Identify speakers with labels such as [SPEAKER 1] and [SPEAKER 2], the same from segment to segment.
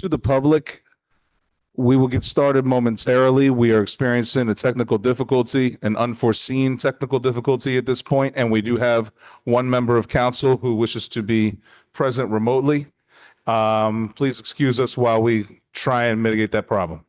[SPEAKER 1] To the public, we will get started momentarily. We are experiencing a technical difficulty, an unforeseen technical difficulty at this point, and we do have one member of council who wishes to be present remotely. Please excuse us while we try and mitigate that problem.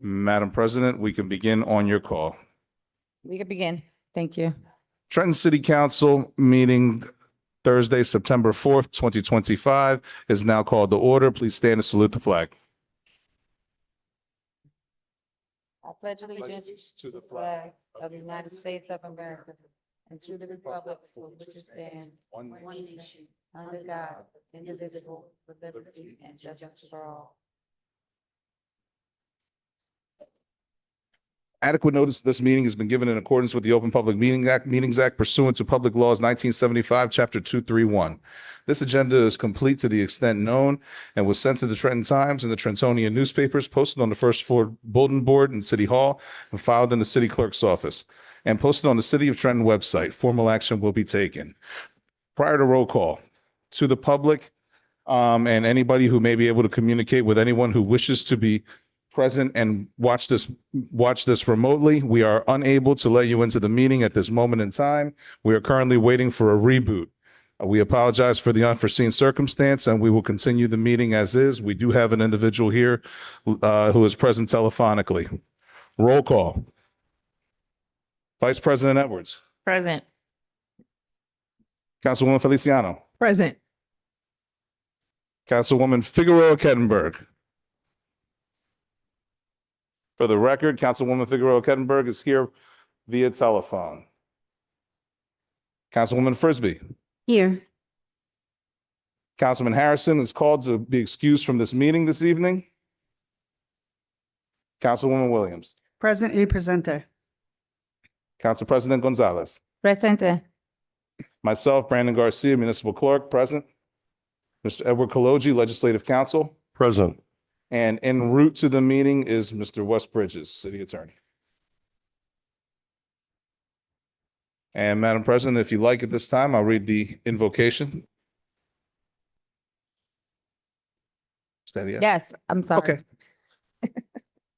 [SPEAKER 1] Madam President, we can begin on your call.
[SPEAKER 2] We can begin. Thank you.
[SPEAKER 1] Trenton City Council meeting Thursday, September 4th, 2025 is now called to order. Please stand and salute the flag.
[SPEAKER 2] I pledge allegiance to the flag of the United States of America and to the republic for which it stands, one nation, under God, indivisible, with liberty and justice for all.
[SPEAKER 1] Adequate notice of this meeting has been given in accordance with the Open Public Meetings Act pursuant to Public Laws 1975, Chapter 231. This agenda is complete to the extent known and was sent to the Trenton Times and the Trentonian newspapers, posted on the first floor bulletin board in City Hall, and filed in the city clerk's office, and posted on the City of Trenton website. Formal action will be taken. Prior to roll call, to the public and anybody who may be able to communicate with anyone who wishes to be present and watch this remotely. We are unable to let you into the meeting at this moment in time. We are currently waiting for a reboot. We apologize for the unforeseen circumstance, and we will continue the meeting as is. We do have an individual here who is present telephonically. Roll call. Vice President Edwards.
[SPEAKER 2] Present.
[SPEAKER 1] Councilwoman Feliciano.
[SPEAKER 3] Present.
[SPEAKER 1] Councilwoman Figueroa Kettenberg. For the record, Councilwoman Figueroa Kettenberg is here via telephone. Councilwoman Frisbee.
[SPEAKER 3] Here.
[SPEAKER 1] Councilman Harrison is called to be excused from this meeting this evening. Councilwoman Williams.
[SPEAKER 3] Present y presente.
[SPEAKER 1] Council President Gonzalez.
[SPEAKER 2] Presente.
[SPEAKER 1] Myself, Brandon Garcia, Municipal Clerk, present. Mr. Edward Kaloji, Legislative Counsel.
[SPEAKER 4] Present.
[SPEAKER 1] And en route to the meeting is Mr. West Bridges, City Attorney. And Madam President, if you like at this time, I'll read the invocation. Is that it?
[SPEAKER 2] Yes, I'm sorry.
[SPEAKER 1] Okay.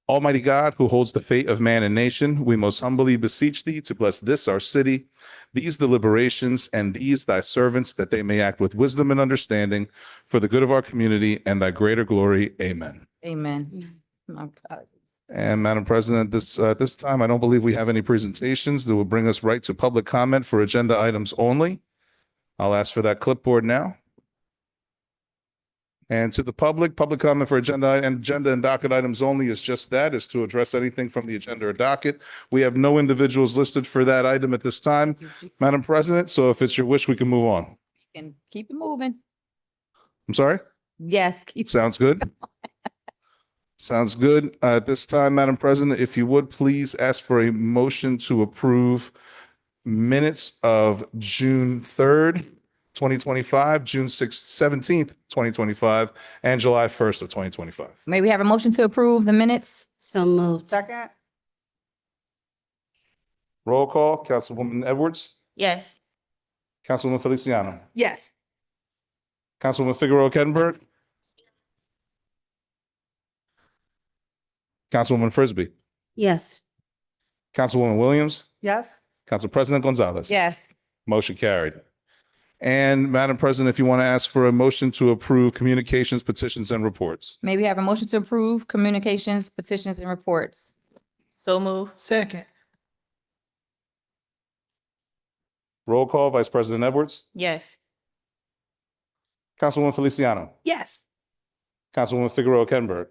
[SPEAKER 1] Almighty God, who holds the fate of man and nation, we most humbly beseech thee to bless this our city, these deliberations, and these thy servants, that they may act with wisdom and understanding for the good of our community and thy greater glory. Amen.
[SPEAKER 2] Amen. My apologies.
[SPEAKER 1] And Madam President, this time, I don't believe we have any presentations that will bring us right to public comment for agenda items only. I'll ask for that clipboard now. And to the public comment for agenda and docket items only is just that, is to address anything from the agenda or docket. We have no individuals listed for that item at this time, Madam President. So if it's your wish, we can move on.
[SPEAKER 2] You can keep it moving.
[SPEAKER 1] I'm sorry?
[SPEAKER 2] Yes, keep.
[SPEAKER 1] Sounds good. Sounds good. At this time, Madam President, if you would please ask for a motion to approve minutes of June 3rd, 2025, June 6th, 17th, 2025, and July 1st of 2025.
[SPEAKER 4] May we have a motion to approve the minutes?
[SPEAKER 3] So moved.
[SPEAKER 5] Second.
[SPEAKER 1] Roll call, Councilwoman Edwards,
[SPEAKER 4] Yes.
[SPEAKER 1] Councilwoman Feliciano,
[SPEAKER 5] Yes.
[SPEAKER 1] Councilwoman Figueroa Kettenberg, Councilwoman Frisbee,
[SPEAKER 3] Yes.
[SPEAKER 1] Councilwoman Williams,
[SPEAKER 5] Yes.
[SPEAKER 1] Council President Gonzalez.
[SPEAKER 4] Yes.
[SPEAKER 1] Motion carried. And Madam President, if you want to ask for a motion to approve communications, petitions, and reports.
[SPEAKER 4] May we have a motion to approve communications, petitions, and reports?
[SPEAKER 5] So move. Second.
[SPEAKER 1] Roll call, Vice President Edwards,
[SPEAKER 5] Yes.
[SPEAKER 1] Councilwoman Feliciano,
[SPEAKER 5] Yes.
[SPEAKER 1] Councilwoman Figueroa Kettenberg.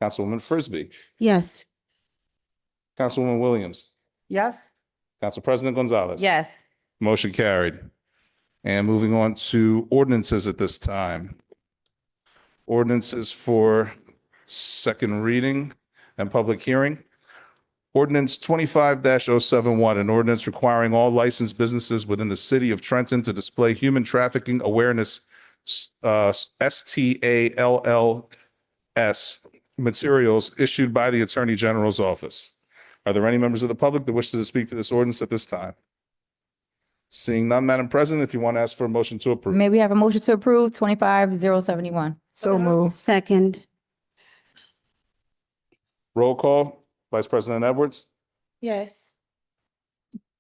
[SPEAKER 1] Councilwoman Frisbee,
[SPEAKER 3] Yes.
[SPEAKER 1] Councilwoman Williams,
[SPEAKER 5] Yes.
[SPEAKER 1] Council President Gonzalez.
[SPEAKER 4] Yes.
[SPEAKER 1] Motion carried. And moving on to ordinances at this time. Ordinances for second reading and public hearing. Ordinance 25-071, an ordinance requiring all licensed businesses within the city of Trenton to display human trafficking awareness, STALLS materials issued by the Attorney General's office. Are there any members of the public that wish to speak to this ordinance at this time? Seeing none, Madam President, if you want to ask for a motion to approve.
[SPEAKER 4] May we have a motion to approve 25-071?
[SPEAKER 5] So move.
[SPEAKER 3] Second.
[SPEAKER 1] Roll call, Vice President Edwards,
[SPEAKER 5] Yes.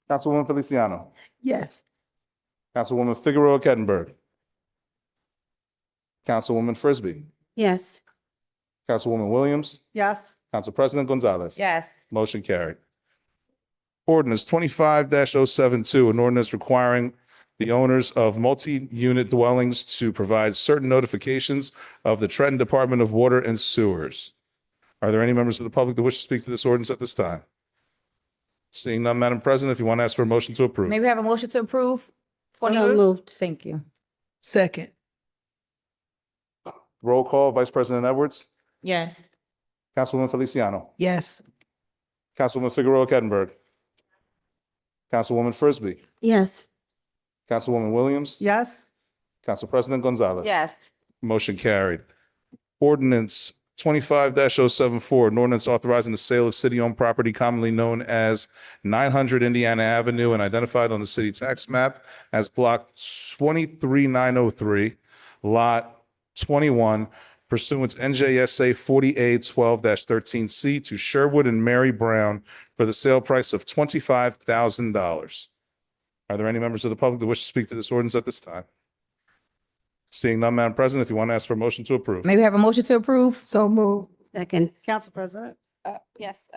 [SPEAKER 1] Councilwoman Feliciano,
[SPEAKER 5] Yes.
[SPEAKER 1] Councilwoman Figueroa Kettenberg, Councilwoman Frisbee,
[SPEAKER 3] Yes.
[SPEAKER 1] Councilwoman Williams,
[SPEAKER 5] Yes.
[SPEAKER 1] Council President Gonzalez.
[SPEAKER 4] Yes.
[SPEAKER 1] Motion carried. Ordinance 25-072, an ordinance requiring the owners of multi-unit dwellings to provide certain notifications of the Trenton Department of Water and Sewers. Are there any members of the public that wish to speak to this ordinance at this time? Seeing none, Madam President, if you want to ask for a motion to approve.
[SPEAKER 4] May we have a motion to approve?
[SPEAKER 3] So moved.
[SPEAKER 4] Thank you.
[SPEAKER 5] Second.
[SPEAKER 1] Roll call, Vice President Edwards,
[SPEAKER 4] Yes.
[SPEAKER 1] Councilwoman Feliciano,
[SPEAKER 5] Yes.
[SPEAKER 1] Councilwoman Figueroa Kettenberg, Councilwoman Frisbee,
[SPEAKER 3] Yes.
[SPEAKER 1] Councilwoman Williams,
[SPEAKER 5] Yes.
[SPEAKER 1] Council President Gonzalez.
[SPEAKER 4] Yes.
[SPEAKER 1] Motion carried. Ordinance 25-074, an ordinance authorizing the sale of city-owned property commonly known as 900 Indiana Avenue and identified on the city tax map as block 23903, lot 21, pursuant to NJSA 40A12-13C to Sherwood and Mary Brown for the sale price of $25,000. Are there any members of the public that wish to speak to this ordinance at this time? Seeing none, Madam President, if you want to ask for a motion to approve.
[SPEAKER 4] May we have a motion to approve?
[SPEAKER 5] So move.
[SPEAKER 3] Second.
[SPEAKER 5] Council President.
[SPEAKER 4] Yes,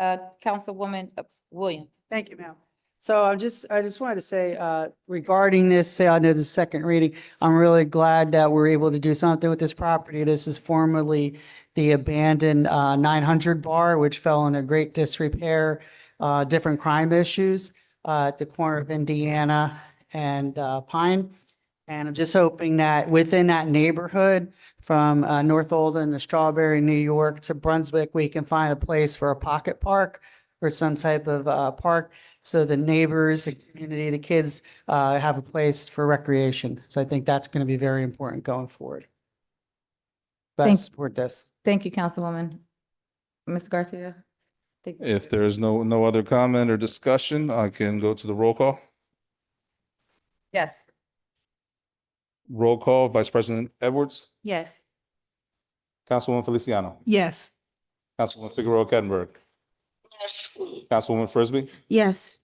[SPEAKER 4] Councilwoman Williams.
[SPEAKER 5] Thank you, ma'am. So I just wanted to say, regarding this sale, I know this is second reading. I'm really glad that we're able to do something with this property. This is formerly the abandoned 900 bar, which fell into great disrepair, different crime issues at the corner of Indiana and Pine. And I'm just hoping that within that neighborhood, from North Olden to Strawberry, New York to Brunswick, we can find a place for a pocket park or some type of park. So the neighbors, the community, the kids have a place for recreation. So I think that's going to be very important going forward. But I
[SPEAKER 4] Thank-
[SPEAKER 5] support this.
[SPEAKER 4] Thank you, Councilwoman. Ms. Garcia? Thank you.
[SPEAKER 1] If there is no other comment or discussion, I can go to the roll call.
[SPEAKER 4] Yes.
[SPEAKER 1] Roll call, Vice President Edwards,
[SPEAKER 4] Yes.
[SPEAKER 1] Councilwoman Feliciano,
[SPEAKER 5] Yes.
[SPEAKER 1] Councilwoman Figueroa Kettenberg, Councilwoman Frisbee,
[SPEAKER 3] Yes.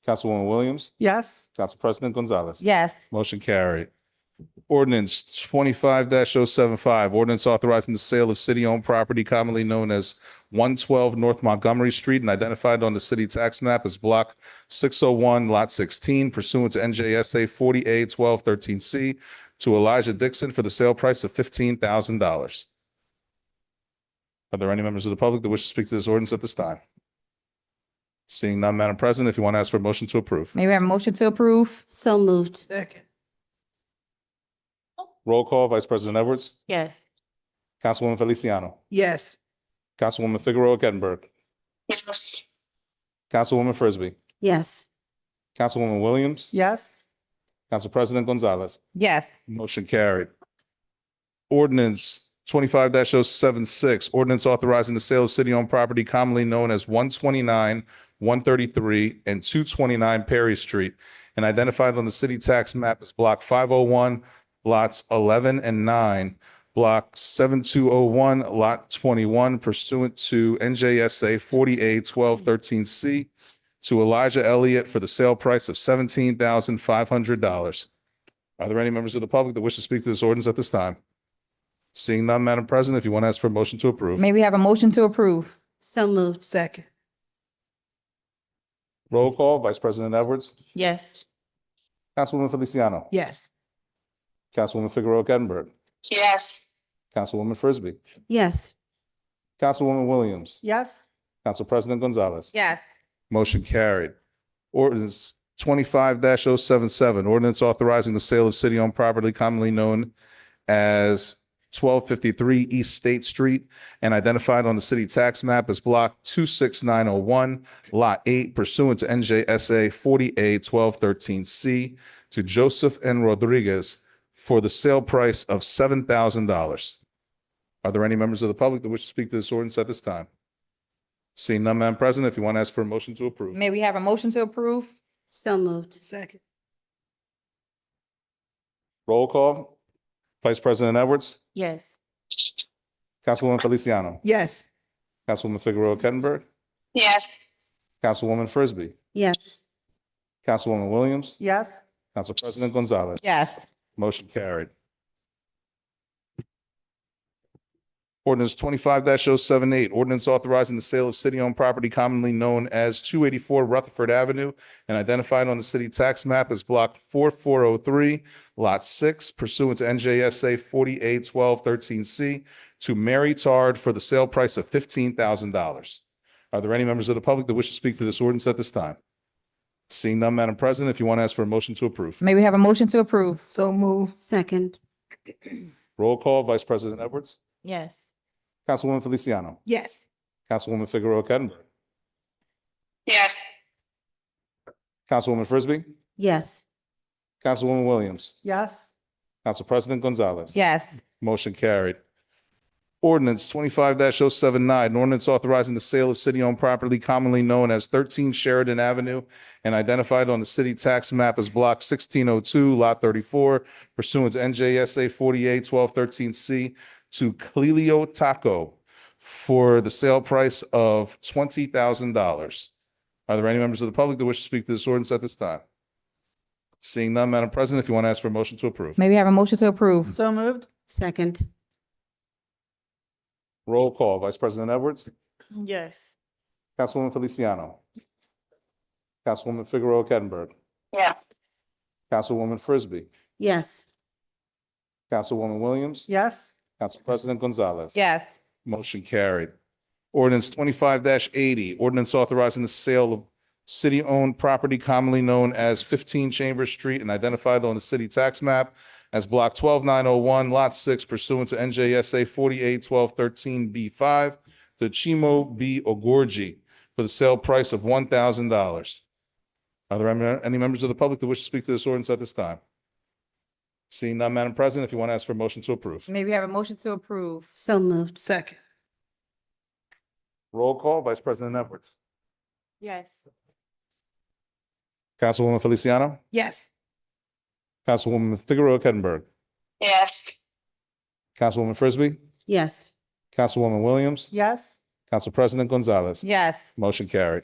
[SPEAKER 1] Councilwoman Williams,
[SPEAKER 5] Yes.
[SPEAKER 1] Council President Gonzalez.
[SPEAKER 4] Yes.
[SPEAKER 1] Motion carried. Ordinance 25-075, ordinance authorizing the sale of city-owned property commonly known as 112 North Montgomery Street and identified on the city tax map as block 601, lot 16 pursuant to NJSA 40A1213C to Elijah Dixon for the sale price of $15,000. Are there any members of the public that wish to speak to this ordinance at this time? Seeing none, Madam President, if you want to ask for a motion to approve.
[SPEAKER 4] May we have a motion to approve?
[SPEAKER 3] So moved.
[SPEAKER 5] Second.
[SPEAKER 1] Roll call, Vice President Edwards,
[SPEAKER 4] Yes.
[SPEAKER 1] Councilwoman Feliciano,
[SPEAKER 5] Yes.
[SPEAKER 1] Councilwoman Figueroa Kettenberg, Councilwoman Frisbee,
[SPEAKER 3] Yes.
[SPEAKER 1] Councilwoman Williams.
[SPEAKER 5] Yes.
[SPEAKER 1] Council President Gonzalez.
[SPEAKER 4] Yes.
[SPEAKER 1] Motion carried. Ordinance 25-076, ordinance authorizing the sale of city-owned property commonly known as 129, 133, and 229 Perry Street, and identified on the city tax map as Block 501, lots 11 and 9, Block 7201, Lot 21, pursuant to NJSA 40A-1213C, to Elijah Elliott for the sale price of $17,500. Are there any members of the public that wish to speak to this ordinance at this time? Seeing none, Madam President, if you want to ask for a motion to approve.
[SPEAKER 4] May we have a motion to approve?
[SPEAKER 3] So moved.
[SPEAKER 5] Second.
[SPEAKER 1] Roll call, Vice President Edwards.
[SPEAKER 3] Yes.
[SPEAKER 1] Councilwoman Feliciano.
[SPEAKER 5] Yes.
[SPEAKER 1] Councilwoman Figueroa Kettner.
[SPEAKER 2] Yes.
[SPEAKER 1] Councilwoman Frisbee.
[SPEAKER 3] Yes.
[SPEAKER 1] Councilwoman Williams.
[SPEAKER 5] Yes.
[SPEAKER 1] Council President Gonzalez.
[SPEAKER 4] Yes.
[SPEAKER 1] Motion carried. Ordinance 25-077, ordinance authorizing the sale of city-owned property commonly known as 1253 East State Street and identified on the city tax map as Block 26901, Lot 8, pursuant to NJSA 40A-1213C, to Joseph N. Rodriguez for the sale price of $7,000. Are there any members of the public that wish to speak to this ordinance at this time? Seeing none, Madam President, if you want to ask for a motion to approve.
[SPEAKER 4] May we have a motion to approve?
[SPEAKER 3] So moved.
[SPEAKER 5] Second.
[SPEAKER 1] Roll call. Vice President Edwards.
[SPEAKER 3] Yes.
[SPEAKER 1] Councilwoman Feliciano.
[SPEAKER 5] Yes.
[SPEAKER 1] Councilwoman Figueroa Kettner.
[SPEAKER 2] Yes.
[SPEAKER 1] Councilwoman Frisbee.
[SPEAKER 3] Yes.
[SPEAKER 1] Councilwoman Williams.
[SPEAKER 5] Yes.
[SPEAKER 1] Council President Gonzalez.
[SPEAKER 4] Yes.
[SPEAKER 1] Motion carried. Ordinance 25-078, ordinance authorizing the sale of city-owned property commonly known as 284 Rutherford Avenue and identified on the city tax map as Block 4403, Lot 6, pursuant to NJSA 48-1213C, to Mary Tard for the sale price of $15,000. Are there any members of the public that wish to speak to this ordinance at this time? Seeing none, Madam President, if you want to ask for a motion to approve.
[SPEAKER 4] May we have a motion to approve?
[SPEAKER 5] So move.
[SPEAKER 3] Second.
[SPEAKER 1] Roll call, Vice President Edwards.
[SPEAKER 3] Yes.
[SPEAKER 1] Councilwoman Feliciano.
[SPEAKER 5] Yes.
[SPEAKER 1] Councilwoman Figueroa Kettner.
[SPEAKER 2] Yes.
[SPEAKER 1] Councilwoman Frisbee.
[SPEAKER 3] Yes.
[SPEAKER 1] Councilwoman Williams.
[SPEAKER 5] Yes.
[SPEAKER 1] Council President Gonzalez.
[SPEAKER 4] Yes.
[SPEAKER 1] Motion carried. Ordinance 25-079, an ordinance authorizing the sale of city-owned property commonly known as 13 Sheridan Avenue and identified on the city tax map as Block 1602, Lot 34, pursuant to NJSA 48-1213C, to Clelio Taco for the sale price of $20,000. Are there any members of the public that wish to speak to this ordinance at this time? Seeing none, Madam President, if you want to ask for a motion to approve.
[SPEAKER 4] May we have a motion to approve?
[SPEAKER 5] So moved.
[SPEAKER 3] Second.
[SPEAKER 1] Roll call, Vice President Edwards.
[SPEAKER 3] Yes.
[SPEAKER 1] Councilwoman Feliciano. Councilwoman Figueroa Kettner.
[SPEAKER 2] Yeah.
[SPEAKER 1] Councilwoman Frisbee.
[SPEAKER 3] Yes.
[SPEAKER 1] Councilwoman Williams.
[SPEAKER 5] Yes.
[SPEAKER 1] Council President Gonzalez.
[SPEAKER 4] Yes.
[SPEAKER 1] Motion carried. Ordinance 25-80, ordinance authorizing the sale of city-owned property commonly known as 15 Chambers Street and identified on the city tax map as Block 12901, Lot 6, pursuant to NJSA 48-1213B5 to Chimo B. Ogorji for the sale price of $1,000. Are there any members of the public that wish to speak to this ordinance at this time? Seeing none, Madam President, if you want to ask for a motion to approve.
[SPEAKER 4] May we have a motion to approve?
[SPEAKER 3] So moved.
[SPEAKER 5] Second.
[SPEAKER 1] Roll call, Vice President Edwards.
[SPEAKER 3] Yes.
[SPEAKER 1] Councilwoman Feliciano.
[SPEAKER 5] Yes.
[SPEAKER 1] Councilwoman Figueroa Kettner.
[SPEAKER 2] Yes.
[SPEAKER 1] Councilwoman Frisbee.
[SPEAKER 3] Yes.
[SPEAKER 1] Councilwoman Williams.
[SPEAKER 5] Yes.
[SPEAKER 1] Council President Gonzalez.
[SPEAKER 4] Yes.
[SPEAKER 1] Motion carried.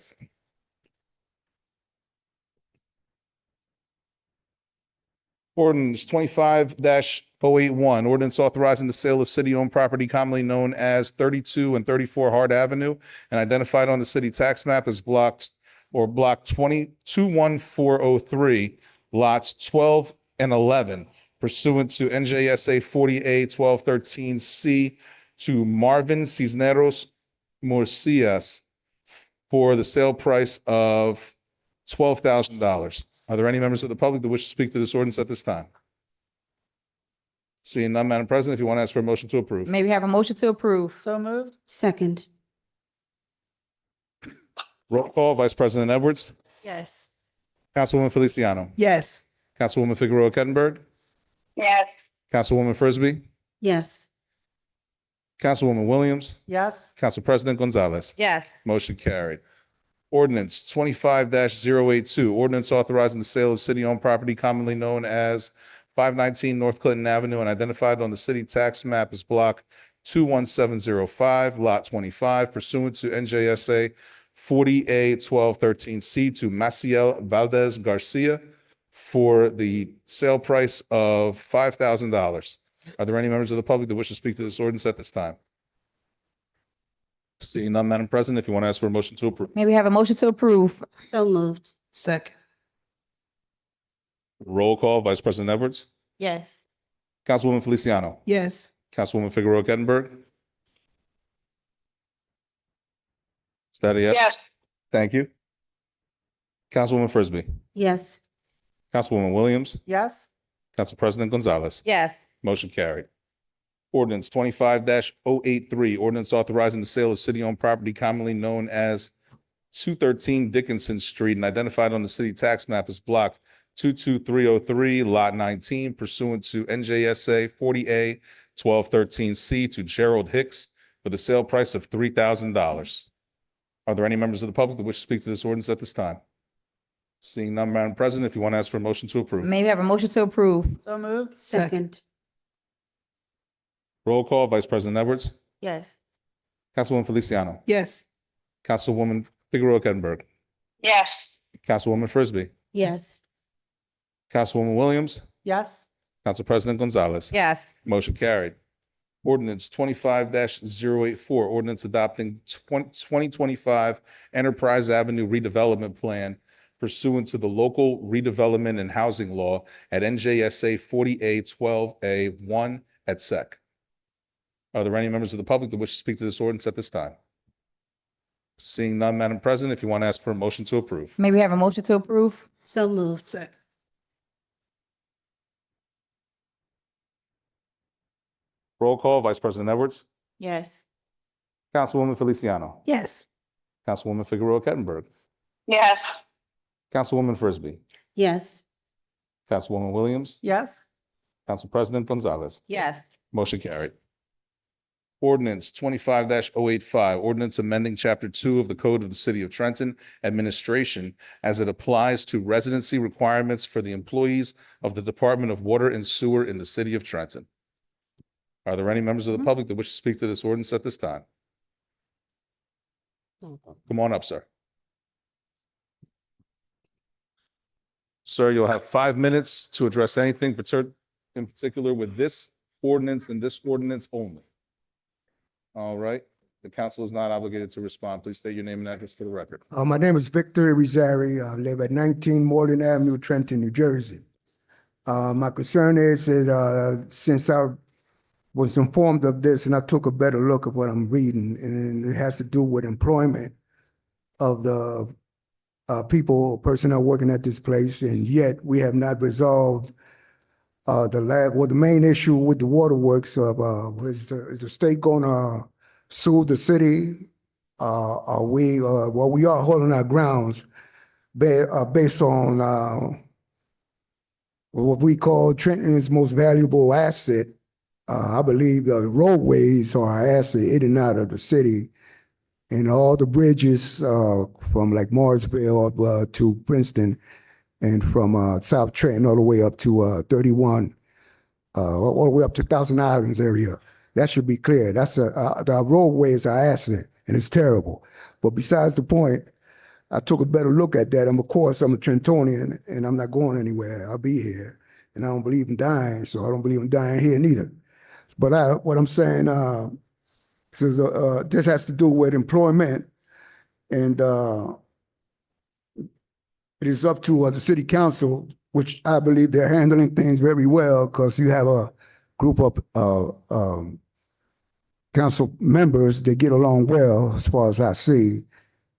[SPEAKER 1] Ordinance 25-081, ordinance authorizing the sale of city-owned property commonly known as 32 and 34 Hart Avenue and identified on the city tax map as Block 21403, lots 12 and 11, pursuant to NJSA 40A-1213C to Marvin Cisneros Morcias for the sale price of $12,000. Are there any members of the public that wish to speak to this ordinance at this time? Seeing none, Madam President, if you want to ask for a motion to approve.
[SPEAKER 4] May we have a motion to approve?
[SPEAKER 5] So moved.
[SPEAKER 3] Second.
[SPEAKER 1] Roll call, Vice President Edwards.
[SPEAKER 3] Yes.
[SPEAKER 1] Councilwoman Feliciano.
[SPEAKER 3] Yes.
[SPEAKER 1] Councilwoman Figueroa Kettenberg.
[SPEAKER 2] Yes.
[SPEAKER 1] Councilwoman Frisbee.
[SPEAKER 3] Yes.
[SPEAKER 1] Councilwoman Williams.
[SPEAKER 5] Yes.
[SPEAKER 1] Council President Gonzalez.
[SPEAKER 2] Yes.
[SPEAKER 1] Motion carried. Ordinance 25-082, ordinance authorizing the sale of city-owned property commonly known as 519 North Clinton Avenue and identified on the city tax map as block 21705, lot 25 pursuant to NJSA 40A1213C to Maciel Valdez Garcia for the sale price of $5,000. Are there any members of the public that wish to speak to this ordinance at this time? Seeing none, Madam President, if you want to ask for a motion to approve.
[SPEAKER 4] May we have a motion to approve?
[SPEAKER 3] So moved. Second.
[SPEAKER 1] Roll call, Vice President Edwards.
[SPEAKER 3] Yes.
[SPEAKER 1] Councilwoman Feliciano.
[SPEAKER 3] Yes.
[SPEAKER 1] Councilwoman Figueroa Kettenberg. Is that a yes?
[SPEAKER 2] Yes.
[SPEAKER 1] Thank you. Councilwoman Frisbee.
[SPEAKER 3] Yes.
[SPEAKER 1] Councilwoman Williams.
[SPEAKER 5] Yes.
[SPEAKER 1] Council President Gonzalez.
[SPEAKER 2] Yes.
[SPEAKER 1] Motion carried. Ordinance 25-083, ordinance authorizing the sale of city-owned property commonly known as 213 Dickinson Street and identified on the city tax map as block 22303, lot 19 pursuant to NJSA 40A1213C to Gerald Hicks for the sale price of $3,000. Are there any members of the public that wish to speak to this ordinance at this time? Seeing none, Madam President, if you want to ask for a motion to approve.
[SPEAKER 4] May we have a motion to approve?
[SPEAKER 5] So moved.
[SPEAKER 3] Second.
[SPEAKER 1] Roll call, Vice President Edwards.
[SPEAKER 3] Yes.
[SPEAKER 1] Councilwoman Feliciano.
[SPEAKER 3] Yes.
[SPEAKER 1] Councilwoman Figueroa Kettenberg.
[SPEAKER 2] Yes.
[SPEAKER 1] Councilwoman Frisbee.
[SPEAKER 3] Yes.
[SPEAKER 1] Councilwoman Williams.
[SPEAKER 5] Yes.
[SPEAKER 1] Council President Gonzalez.
[SPEAKER 2] Yes.
[SPEAKER 1] Motion carried. Ordinance 25-084, ordinance adopting 2025 Enterprise Avenue redevelopment plan pursuant to the local redevelopment and housing law at NJSA 40A12A1 et sec. Are there any members of the public that wish to speak to this ordinance at this time? Seeing none, Madam President, if you want to ask for a motion to approve.
[SPEAKER 4] May we have a motion to approve?
[SPEAKER 3] So moved. Second.
[SPEAKER 1] Roll call, Vice President Edwards.
[SPEAKER 3] Yes.
[SPEAKER 1] Councilwoman Feliciano.
[SPEAKER 3] Yes.
[SPEAKER 1] Councilwoman Figueroa Kettenberg.
[SPEAKER 2] Yes.
[SPEAKER 1] Councilwoman Frisbee.
[SPEAKER 3] Yes.
[SPEAKER 1] Councilwoman Williams.
[SPEAKER 5] Yes.
[SPEAKER 1] Council President Gonzalez.
[SPEAKER 2] Yes.
[SPEAKER 1] Motion carried. Ordinance 25-085, ordinance amending Chapter 2 of the Code of the City of Trenton, Administration, as it applies to residency requirements for the employees of the Department of Water and Sewer in the City of Trenton. Are there any members of the public that wish to speak to this ordinance at this time? Come on up, sir. Sir, you'll have 5 minutes to address anything in particular with this ordinance and this ordinance only. All right. The council is not obligated to respond. Please state your name and address for the record.
[SPEAKER 6] My name is Victor Irizarry. I live at 19 Moreland Avenue, Trenton, New Jersey. My concern is that since I was informed of this and I took a better look at what I'm reading, and it has to do with employment of the personnel working at this place, and yet we have not resolved the main issue with the waterworks of is the state going to sue the city? Are we we are holding our grounds based on what we call Trenton's most valuable asset. I believe the roadways are our asset in and out of the city, and all the bridges from like Morrisville up to Princeton, and from South Trenton all the way up to 31, all the way up to Thousand Islands area. That should be clear. That's the roadway is our asset, and it's terrible. But besides the point, I took a better look at that. Of course, I'm a Trentonian, and I'm not going anywhere. I'll be here, and I don't believe in dying, so I don't believe in dying here neither. But what I'm saying, this has to do with employment, and it is up to the city council, which I believe they're handling things very well, because you have a group of council members that get along well, as far as I see.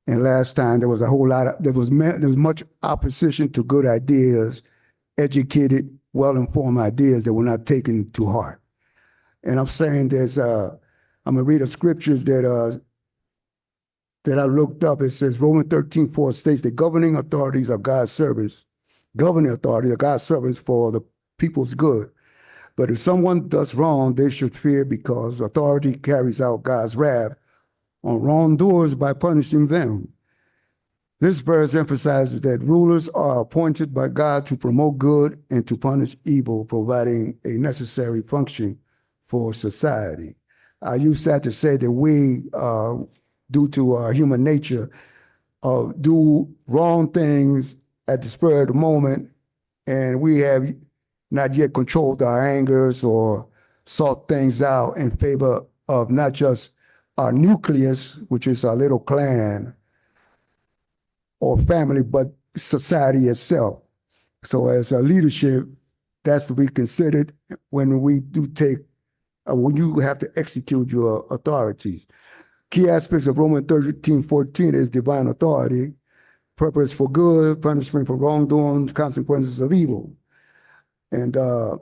[SPEAKER 6] And last time there was a whole lot of, there was much opposition to good ideas, educated, well-informed ideas that were not taken to heart. And I'm saying I'm gonna read the scriptures that that I looked up, it says Romans 13:4 states that governing authorities are God's servants. Governing authorities are God's servants for the people's good. But if someone does wrong, they should fear because authority carries out God's wrath on wrongdoers by punishing them. This verse emphasizes that rulers are appointed by God to promote good and to punish evil, providing a necessary function for society. I use that to say that we, due to our human nature, do wrong things at the spur of the moment, and we have not yet controlled our angers or sought things out in favor of not just our nucleus, which is our little clan or family, but society itself. So as a leadership, that's to be considered when we do take, when you have to execute your authorities. Key aspects of Romans 13:14 is divine authority, purpose for good, punishment for wrongdoing, consequences of evil. And I'd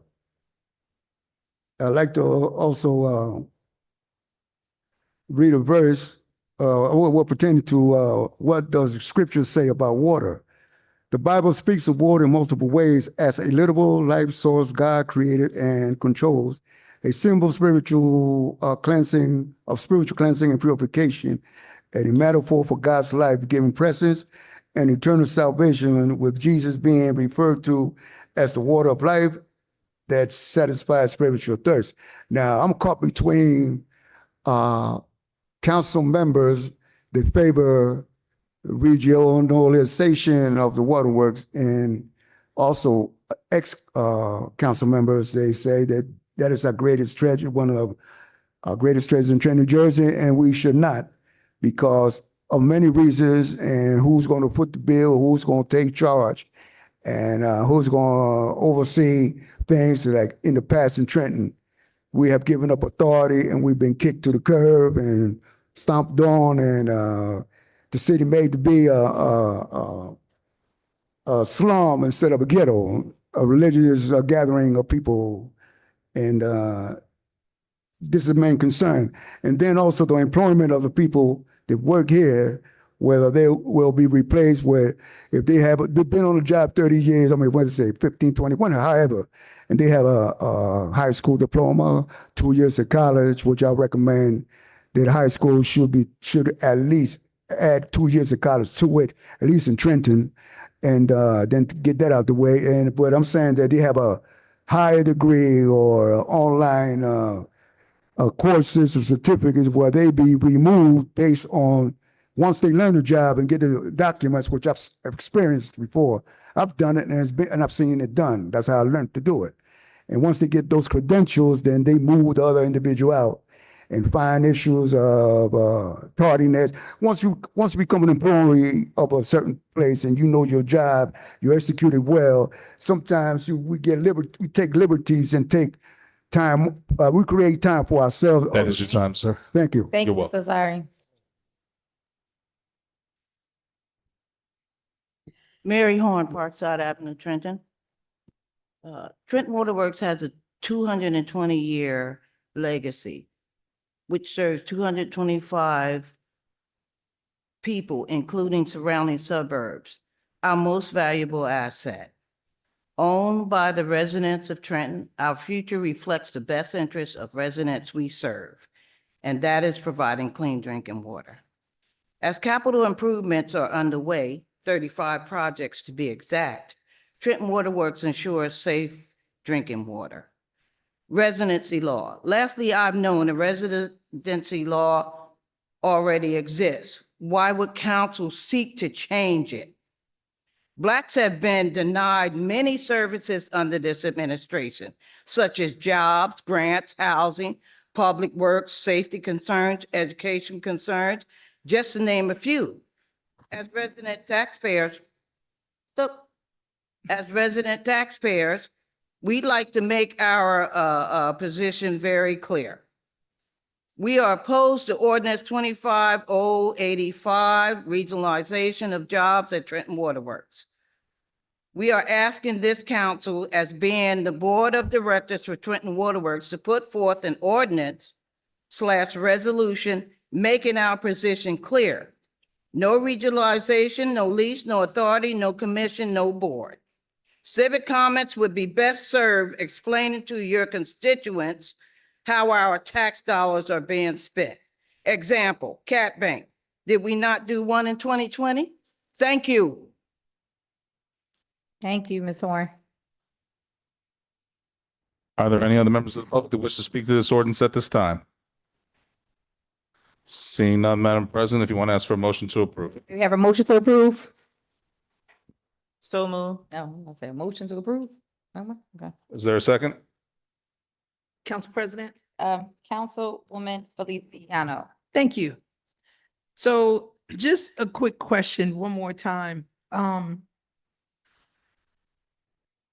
[SPEAKER 6] like to also read a verse, what pertaining to what does Scripture say about water. The Bible speaks of water in multiple ways as a literal life source God created and controls, a symbol of spiritual cleansing and purification, and a metaphor for God's life-giving presence and eternal salvation, with Jesus being referred to as the water of life that satisfies spiritual thirst. Now, I'm caught between council members that favor regionalization of the waterworks, and also ex-council members, they say that that is our greatest treasure, one of our greatest treasures in Trenton, New Jersey, and we should not, because of many reasons, and who's going to foot the bill, who's going to take charge, and who's going to oversee things. Like in the past in Trenton, we have given up authority and we've been kicked to the curb and stomped on, and the city made to be a slum instead of a ghetto, a religious gathering of people. And this is the main concern. And then also the employment of the people that work here, whether they will be replaced with, if they've been on the job 30 years, I mean, what to say, 15, 21, however, and they have a high school diploma, 2 years of college, which I recommend that high school should at least add 2 years of college to it, at least in Trenton, and then to get that out the way. But I'm saying that they have a higher degree or online courses or certificates where they be removed based on once they learn the job and get the documents, which I've experienced before. I've done it and I've seen it done. That's how I learned to do it. And once they get those credentials, then they move the other individual out and find issues of tardiness. Once you become an employee of a certain place and you know your job, you execute it well, sometimes we take liberties and take time, we create time for ourselves.
[SPEAKER 1] That is your time, sir.
[SPEAKER 6] Thank you.
[SPEAKER 4] Thank
[SPEAKER 1] You're
[SPEAKER 4] you,
[SPEAKER 1] welcome.
[SPEAKER 4] Mr. Zari.
[SPEAKER 3] Mary Horn, Parkside Avenue, Trenton. Trenton Waterworks has a 220-year legacy, which serves 225 people, including surrounding suburbs, our most valuable asset. Owned by the residents of Trenton, our future reflects the best interests of residents we serve, and that is providing clean drinking water. As capital improvements are underway, 35 projects to be exact, Trenton Waterworks ensures safe drinking water. Residency law. Lastly, I've known a residency law already exists. Why would council seek to change it? Blacks have been denied many services under this administration, such as jobs, grants, housing, public works, safety concerns, education concerns, just to name a few. As resident taxpayers, we'd like to make our position very clear. We are opposed to Ordinance 25085, regionalization of jobs at Trenton Waterworks. We are asking this council, as being the board of directors for Trenton Waterworks, to put forth an ordinance/resolution making our position clear. No regionalization, no lease, no authority, no commission, no board. Civic comments would be best served explaining to your constituents how our tax dollars are being spent. Example, Cat Bank. Did we not do one in 2020? Thank you.
[SPEAKER 4] Thank you, Ms. Horn.
[SPEAKER 1] Are there any other members of the public that wish to speak to this ordinance at this time? Seeing none, Madam President, if you want to ask for a motion to approve.
[SPEAKER 4] Do we have a motion to approve?
[SPEAKER 5] So moved.
[SPEAKER 4] No, I say a motion to approve. Okay.
[SPEAKER 1] Is there a second?
[SPEAKER 7] Council President,
[SPEAKER 4] Councilwoman Feliciano.
[SPEAKER 7] thank you. So just a quick question, one more time.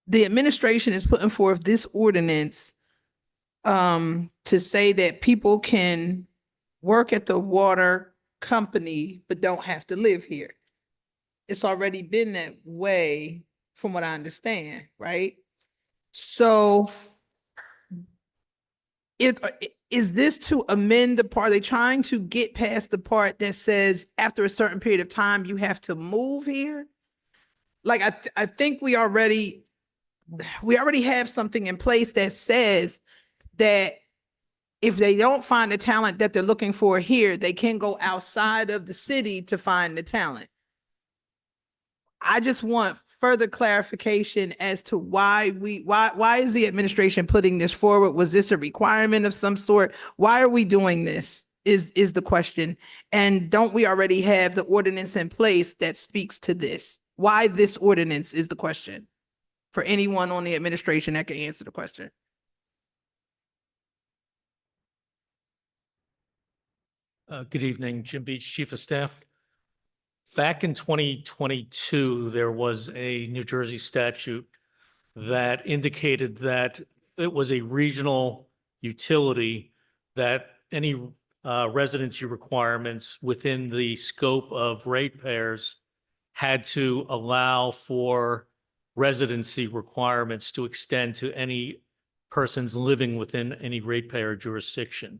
[SPEAKER 7] The administration is putting forth this ordinance to say that people can work at the water company but don't have to live here. It's already been that way from what I understand, right? So is this to amend the part? Are they trying to get past the part that says after a certain period of time, you have to move here? Like, I think we already have something in place that says that if they don't find the talent that they're looking for here, they can go outside of the city to find the talent. I just want further clarification as to why is the administration putting this forward? Was this a requirement of some sort? Why are we doing this is the question. And don't we already have the ordinance in place that speaks to this? Why this ordinance is the question for anyone on the administration that can answer the question.
[SPEAKER 8] Good evening, Jim Beach, Chief of Staff. Back in 2022, there was a New Jersey statute that indicated that it was a regional utility, that any residency requirements within the scope of ratepayers had to allow for residency requirements to extend to any persons living within any ratepayer jurisdiction.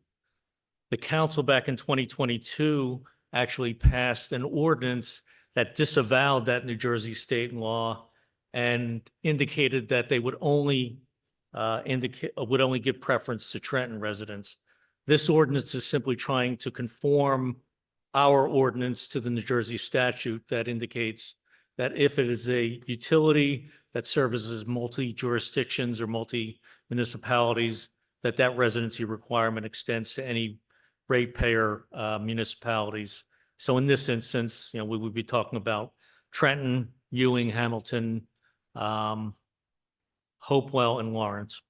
[SPEAKER 8] The council back in 2022 actually passed an ordinance that disavowed that New Jersey state law and indicated that they would only give preference to Trenton residents. This ordinance is simply trying to conform our ordinance to the New Jersey statute that indicates that if it is a utility that services multi-jurisdictions or multi-municipalities, that residency requirement extends to any ratepayer municipalities. So in this instance, we would be talking about Trenton, Ewing, Hamilton, Hopewell, and Lawrence.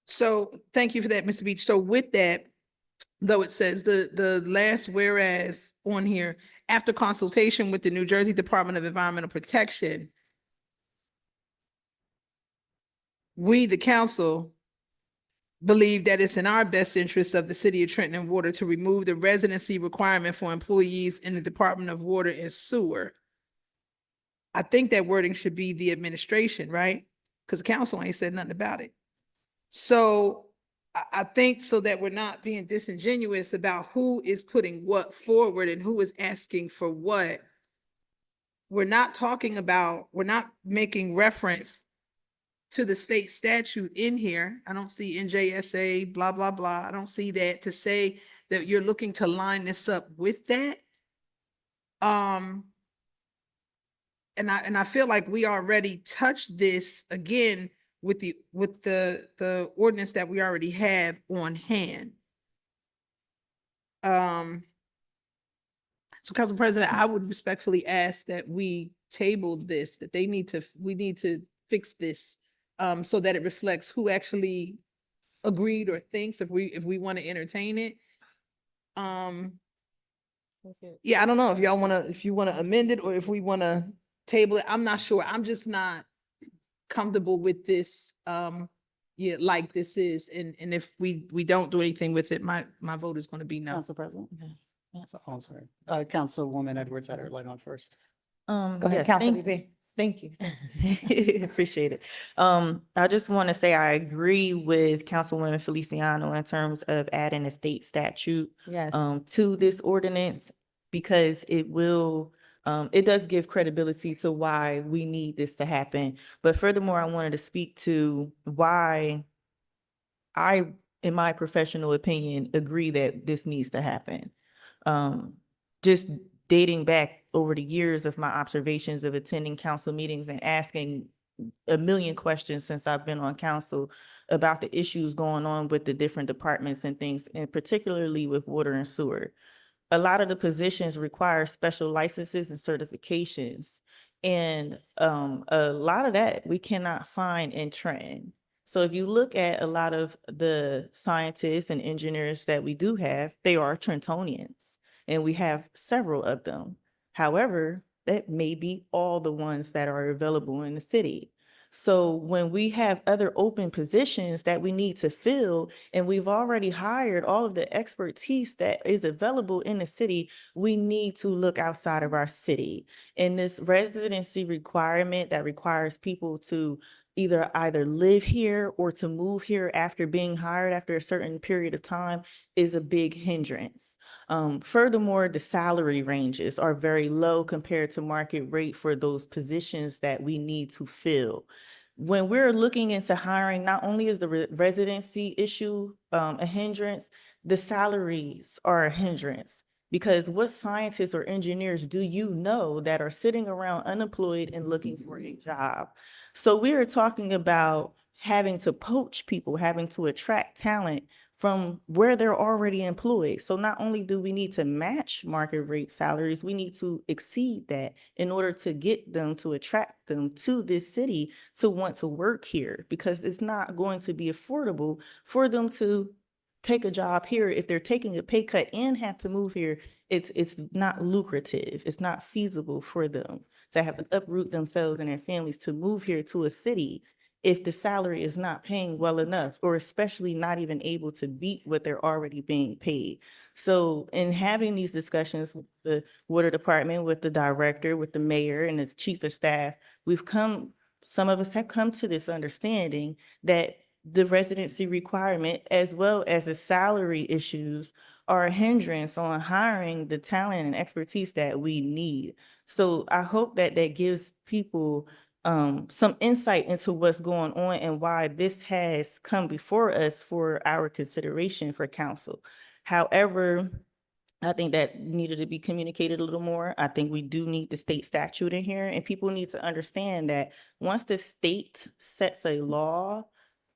[SPEAKER 7] So thank you for that, Mr. Beach. So with that, though, it says the last whereas on here, after consultation with the New Jersey Department of Environmental Protection, we, the council, believe that it's in our best interest of the city of Trenton and Water to remove the residency requirement for employees in the Department of Water and Sewer. I think that wording should be the administration, right? Because the council ain't said nothing about it. So I think so that we're not being disingenuous about who is putting what forward and who is asking for what. We're not making reference to the state statute in here. I don't see NJSA, blah, blah, blah. I don't see that to say that you're looking to line this up with that. And I feel like we already touched this again with the ordinance that we already have on hand. So Council President, I would respectfully ask that we table this, that we need to fix this so that it reflects who actually agreed or thinks if we want to entertain it. Yeah, I don't know if y'all if you want to amend it or if we want to table it. I'm not sure. I'm just not comfortable with this. Yeah, like this is, and if we don't do anything with it, my vote is going to be no.
[SPEAKER 5] Council President? So, oh, I'm sorry. Councilwoman Edwards had her light on first.
[SPEAKER 4] Go ahead,
[SPEAKER 3] Yes,
[SPEAKER 4] Council
[SPEAKER 3] thank-
[SPEAKER 4] VP.
[SPEAKER 9] Thank you. Appreciate it. I just want to say I agree with Councilwoman Feliciano in terms of adding a state statute
[SPEAKER 4] Yes.
[SPEAKER 9] to this ordinance because it does give credibility to why we need this to happen. But furthermore, I wanted to speak to why I, in my professional opinion, agree that this needs to happen. Just dating back over the years of my observations of attending council meetings and asking a million questions since I've been on council about the issues going on with the different departments and things, and particularly with water and sewer. A lot of the positions require special licenses and certifications. And a lot of that we cannot find in Trenton. So if you look at a lot of the scientists and engineers that we do have, they are Trentonians, and we have several of them. However, that may be all the ones that are available in the city. So when we have other open positions that we need to fill, and we've already hired all of the expertise that is available in the city, we need to look outside of our city. And this residency requirement that requires people to either live here or to move here after being hired after a certain period of time is a big hindrance. Furthermore, the salary ranges are very low compared to market rate for those positions that we need to fill. When we're looking into hiring, not only is the residency issue a hindrance, the salaries are a hindrance. Because what scientists or engineers do you know that are sitting around unemployed and looking for a job? So we are talking about having to poach people, having to attract talent from where they're already employed. So not only do we need to match market rate salaries, we need to exceed that in order to get them, to attract them to this city to want to work here, because it's not going to be affordable for them to take a job here. If they're taking a pay cut and have to move here, it's not lucrative. It's not feasible for them to have to uproot themselves and their families to move here to a city if the salary is not paying well enough, or especially not even able to beat what they're already being paid. So in having these discussions with the water department, with the director, with the mayor and his chief of staff, some of us have come to this understanding that the residency requirement as well as the salary issues are a hindrance on hiring the talent and expertise that we need. So I hope that that gives people some insight into what's going on and why this has come before us for our consideration for council. However, I think that needed to be communicated a little more. I think we do need the state statute in here, and people need to understand that once the state sets a law,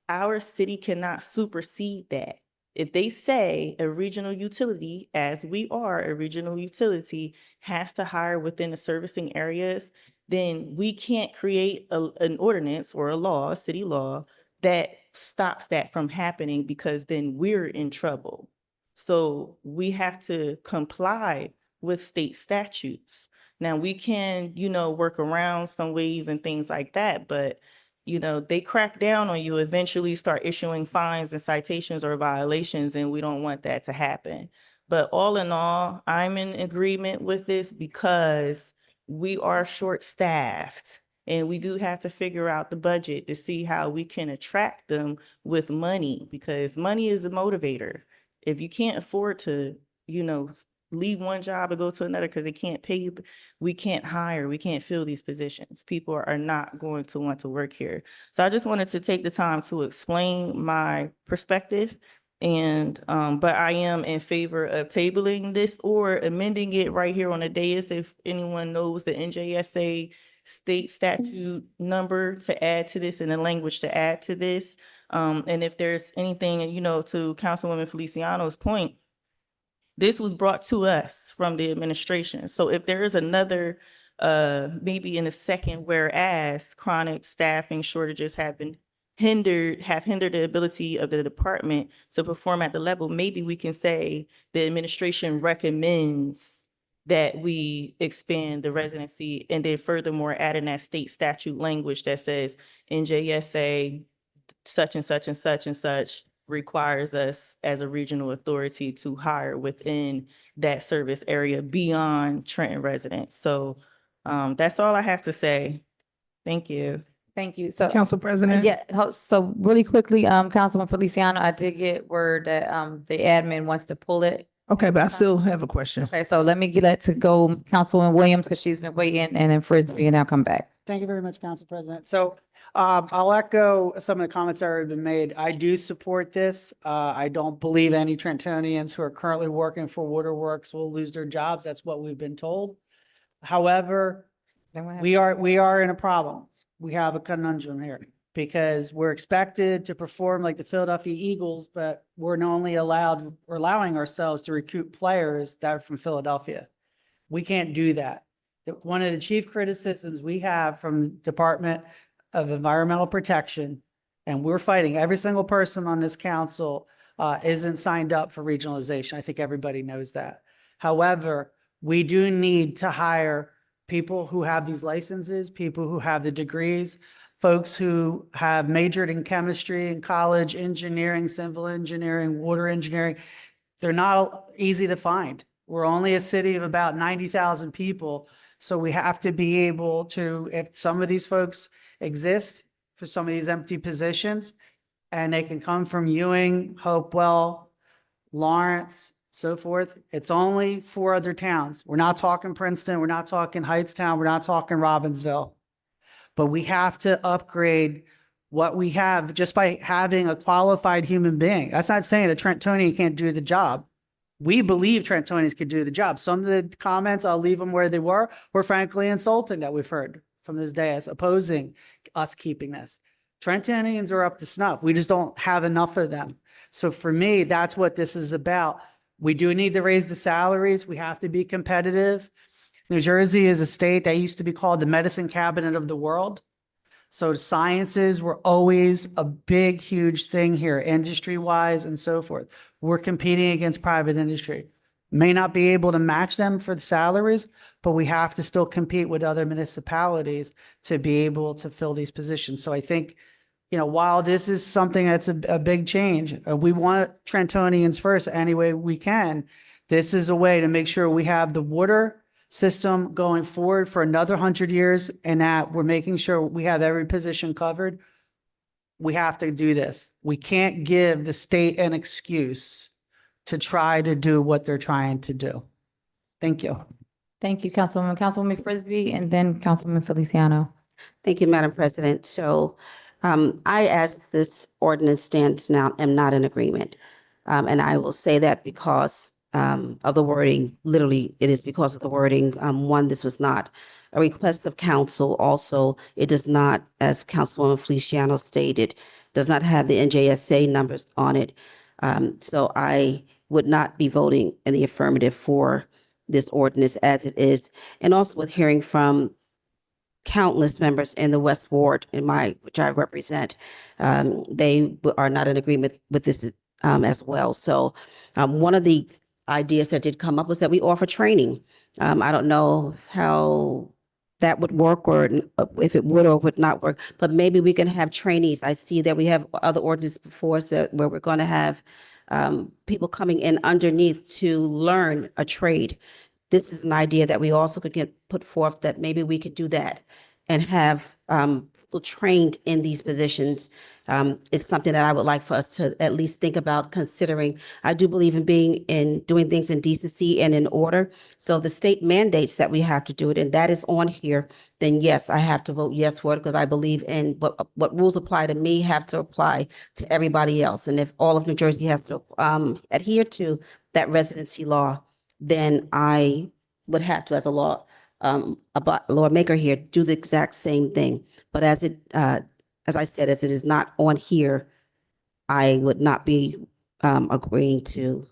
[SPEAKER 9] our city cannot supersede that. If they say a regional utility, as we are a regional utility, has to hire within the servicing areas, then we can't create an ordinance or a law, a city law, that stops that from happening, because then we're in trouble. So we have to comply with state statutes. Now, we can, work around some ways and things like that, but they crack down on you, eventually start issuing fines and citations or violations, and we don't want that to happen. But all in all, I'm in agreement with this because we are short-staffed, and we do have to figure out the budget to see how we can attract them with money, because money is a motivator. If you can't afford to, leave one job and go to another because they can't pay you, we can't hire, we can't fill these positions. People are not going to want to work here. So I just wanted to take the time to explain my perspective. And, but I am in favor of tabling this or amending it right here on the dais if anyone knows the NJSA state statute number to add to this and the language to add to this. And if there's anything, to Councilwoman Feliciano's point, this was brought to us from the administration. So if there is another, maybe in a second, whereas chronic staffing shortages have hindered the ability of the department to perform at the level, maybe we can say the administration recommends that we expand the residency, and then furthermore, add in that state statute language that says NJSA such and such and such and such requires us as a regional authority to hire within that service area beyond Trenton residents. So that's all I have to say. Thank you.
[SPEAKER 4] Thank you. So,
[SPEAKER 7] Council President?
[SPEAKER 4] yeah, so really quickly, Councilman Feliciano, I did get word that, the admin wants to pull it.
[SPEAKER 7] Okay, but I still have a question.
[SPEAKER 4] Okay, so let me get that to go Councilwoman Williams, because she's been waiting, and then Frisbee, and I'll come back.
[SPEAKER 5] Thank you very much, Council President. So I'll echo some of the comments that have already been made. I do support this. I don't believe any Trentonians who are currently working for Waterworks will lose their jobs. That's what we've been told. However, we are in a problem. We have a conundrum here because we're expected to perform like the Philadelphia Eagles, but we're allowing ourselves to recruit players that are from Philadelphia. We can't do that. One of the chief criticisms we have from the Department of Environmental Protection, and we're fighting, every single person on this council isn't signed up for regionalization. I think everybody knows that. However, we do need to hire people who have these licenses, people who have the degrees, folks who have majored in chemistry in college, engineering, civil engineering, water engineering. They're not easy to find. We're only a city of about 90,000 people. So we have to be able to, if some of these folks exist for some of these empty positions, and they can come from Ewing, Hopewell, Lawrence, so forth. It's only 4 other towns. We're not talking Princeton. We're not talking Hightstown. We're not talking Robbinsville. But we have to upgrade what we have just by having a qualified human being. That's not saying a Trentonian can't do the job. We believe Trentonians could do the job. Some of the comments, I'll leave them where they were frankly insulting that we've heard from this dais opposing us keeping this. Trentonians are up to snuff. We just don't have enough of them. So for me, that's what this is about. We do need to raise the salaries. We have to be competitive. New Jersey is a state that used to be called the medicine cabinet of the world. So sciences were always a big, huge thing here, industry-wise and so forth. We're competing against private industry. May not be able to match them for the salaries, but we have to still compete with other municipalities to be able to fill these positions. So I think, while this is something that's a big change, we want Trentonians first any way we can. This is a way to make sure we have the water system going forward for another 100 years and that we're making sure we have every position covered. We have to do this. We can't give the state an excuse to try to do what they're trying to do. Thank you.
[SPEAKER 4] Thank you, Councilwoman Frisbee, and then Councilwoman Feliciano.
[SPEAKER 10] Thank you, Madam President. So I, as this ordinance stands now, am not in agreement. And I will say that because of the wording. Literally, it is because of the wording. One, this was not a request of council. Also, it does not, as Councilwoman Feliciano stated, does not have the NJSA numbers on it. So I would not be voting in the affirmative for this ordinance as it is. And also with hearing from countless members in the West Ward, which I represent, they are not in agreement with this as well. So one of the ideas that did come up was that we offer training. I don't know how that would work or if it would or would not work, but maybe we can have trainees. I see that we have other ordinances before us where we're going to have people coming in underneath to learn a trade. This is an idea that we also could get put forth, that maybe we could do that and have people trained in these positions. It's something that I would like for us to at least think about considering. I do believe in doing things in decency and in order. So the state mandates that we have to do it, and that is on here, then yes, I have to vote yes for it because I believe in what rules apply to me have to apply to everybody else. And if all of New Jersey has to adhere to that residency law, then I would have to, as a lawmaker here, do the exact same thing. But as I said, as it is not on here, I would not be agreeing to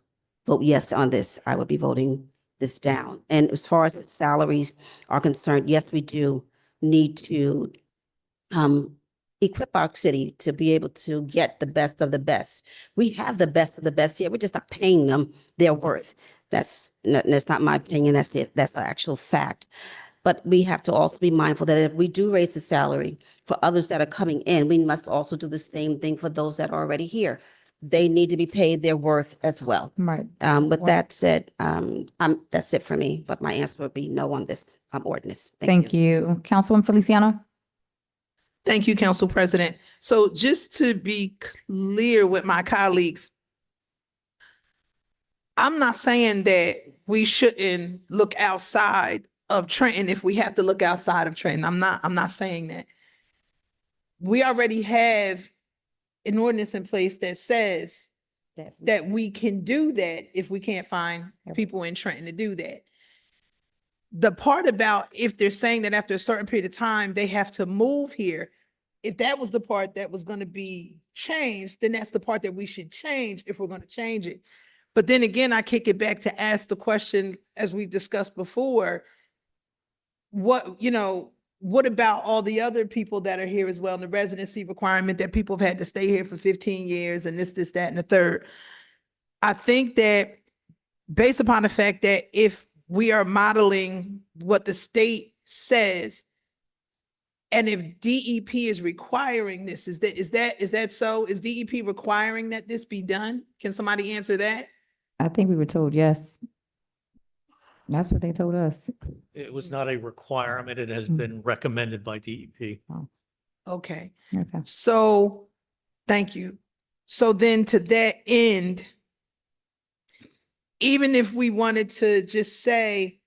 [SPEAKER 10] vote yes on this. I would be voting this down. And as far as the salaries are concerned, yes, we do need to equip our city to be able to get the best of the best. We have the best of the best here. We're just not paying them their worth. That's not my opinion. That's the actual fact. But we have to also be mindful that if we do raise the salary for others that are coming in, we must also do the same thing for those that are already here. They need to be paid their worth as well.
[SPEAKER 4] Right.
[SPEAKER 10] With that said, that's it for me. But my answer would be no on this ordinance.
[SPEAKER 4] Thank you. Councilwoman Feliciano?
[SPEAKER 7] Thank you, Council President. So just to be clear with my colleagues, I'm not saying that we shouldn't look outside of Trenton if we have to look outside of Trenton. I'm not saying that. We already have an ordinance in place that says that we can do that if we can't find people in Trenton to do that. The part about if they're saying that after a certain period of time, they have to move here, if that was the part that was going to be changed, then that's the part that we should change if we're going to change it. But then again, I kick it back to ask the question, as we've discussed before, what about all the other people that are here as well, and the residency requirement that people have had to stay here for 15 years and this, that, and the third. I think that based upon the fact that if we are modeling what the state says, and if DEP is requiring this, is that so? Is DEP requiring that this be done? Can somebody answer that?
[SPEAKER 4] I think we were told yes. That's what they told us.
[SPEAKER 8] It was not a requirement. It has been recommended by DEP.
[SPEAKER 7] Okay.
[SPEAKER 4] Okay.
[SPEAKER 7] So, thank you. So then to that end, even if we wanted to just say,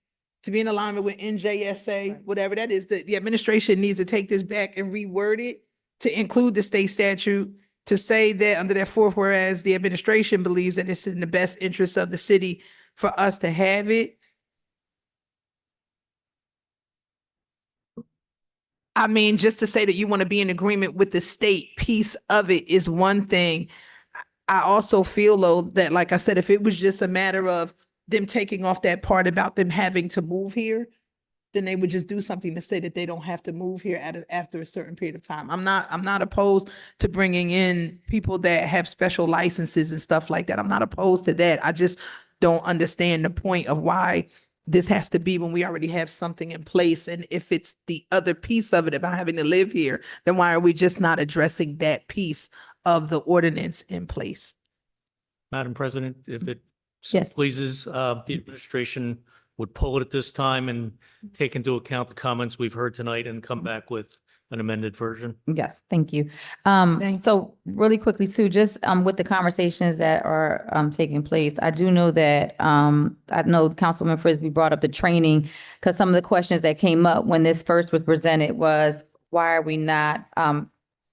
[SPEAKER 7] to be in alignment with NJSA, whatever that is, the administration needs to take this back and reword it to include the state statute, to say that under that fourth whereas the administration believes that it's in the best interest of the city for us to have it. I mean, just to say that you want to be in agreement with the state piece of it is one thing. I also feel though that, like I said, if it was just a matter of them taking off that part about them having to move here, then they would just do something to say that they don't have to move here after a certain period of time. I'm not opposed to bringing in people that have special licenses and stuff like that. I'm not opposed to that. I just don't understand the point of why this has to be when we already have something in place. And if it's the other piece of it about having to live here, then why are we just not addressing that piece of the ordinance in place?
[SPEAKER 8] Madam President, if it
[SPEAKER 4] Yes.
[SPEAKER 8] pleases, the administration would pull it at this time and take into account the comments we've heard tonight and come back with an amended version.
[SPEAKER 4] Yes, thank you.
[SPEAKER 7] Thank
[SPEAKER 4] So really quickly too, just with the conversations that are taking place, I do know that I know Councilman Frisbee brought up the training, because some of the questions that came up when this first was presented was, why are we not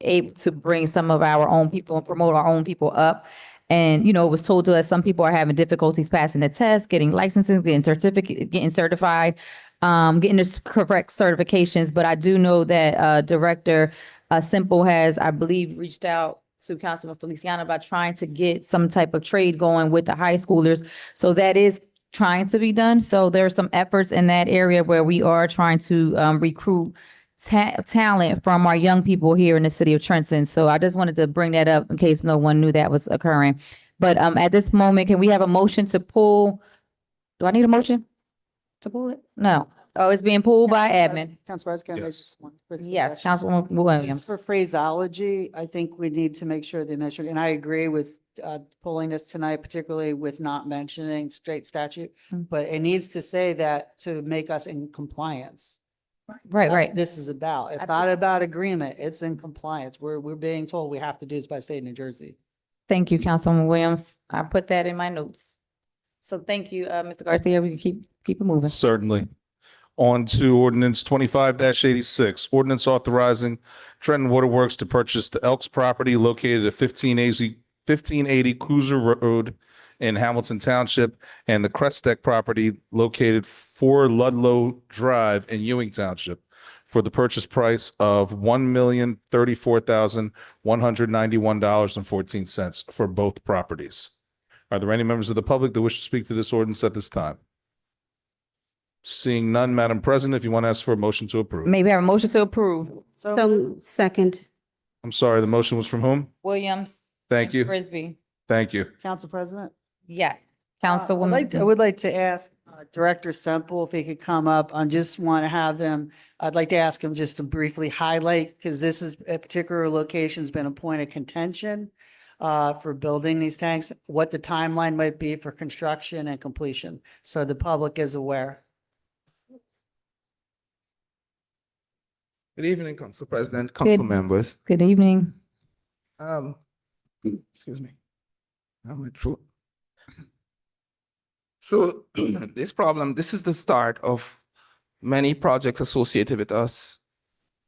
[SPEAKER 4] able to bring some of our own people and promote our own people up? And, it was told to us, some people are having difficulties passing the test, getting licenses, getting certified, getting the correct certifications. But I do know that Director Simple has, I believe, reached out to Councilman Feliciano about trying to get some type of trade going with the high schoolers. So that is trying to be done. So there are some efforts in that area where we are trying to recruit talent from our young people here in the city of Trenton. So I just wanted to bring that up in case no one knew that was occurring. But at this moment, can we have a motion to pull? Do I need a motion to pull it? No. Oh, it's being pulled by admin.
[SPEAKER 5] Council President, I
[SPEAKER 1] Yes.
[SPEAKER 5] just want. quick
[SPEAKER 4] Yes,
[SPEAKER 5] suggestion.
[SPEAKER 4] Councilwoman Williams.
[SPEAKER 5] Just for phraseology, I think we need to make sure the administration, and I agree with pulling this tonight, particularly with not mentioning state statute,
[SPEAKER 4] Mm.
[SPEAKER 5] but it needs to say that to make us in compliance.
[SPEAKER 4] Right,
[SPEAKER 5] That's what
[SPEAKER 4] right.
[SPEAKER 5] This is about. It's not about agreement. It's in compliance. We're being told we have to do this by state of New Jersey.
[SPEAKER 4] Thank you, Councilwoman Williams. I put that in my notes. So thank you, Mr. Garcia. We can keep it moving.
[SPEAKER 1] Certainly. On to ordinance 25-86, ordinance authorizing Trenton Waterworks to purchase the Elks property located at 1580 Cruiser Road in Hamilton Township, and the Crest Deck property located 4 Ludlow Drive in Ewing Township for the purchase price of $1,034,191.14 for both properties. Are there any members of the public that wish to speak to this ordinance at this time? Seeing none, Madam President, if you want to ask for a motion to approve.
[SPEAKER 4] Maybe have a motion to approve.
[SPEAKER 10] So second,
[SPEAKER 1] I'm sorry, the motion was from whom?
[SPEAKER 4] Williams.
[SPEAKER 1] Thank you.
[SPEAKER 4] Frisbee.
[SPEAKER 1] Thank you.
[SPEAKER 5] Council President?
[SPEAKER 4] Yes.
[SPEAKER 5] I
[SPEAKER 4] Councilwoman.
[SPEAKER 5] would like to ask Director Semple if he could come up. I just want to have him, I'd like to ask him just to briefly highlight, because this is a particular location's been a point of contention for building these tanks, what the timeline might be for construction and completion, so the public is aware.
[SPEAKER 11] Good evening, Council President, council members.
[SPEAKER 4] Good evening.
[SPEAKER 11] Excuse me. My throat. So this is the start of many projects associated with us,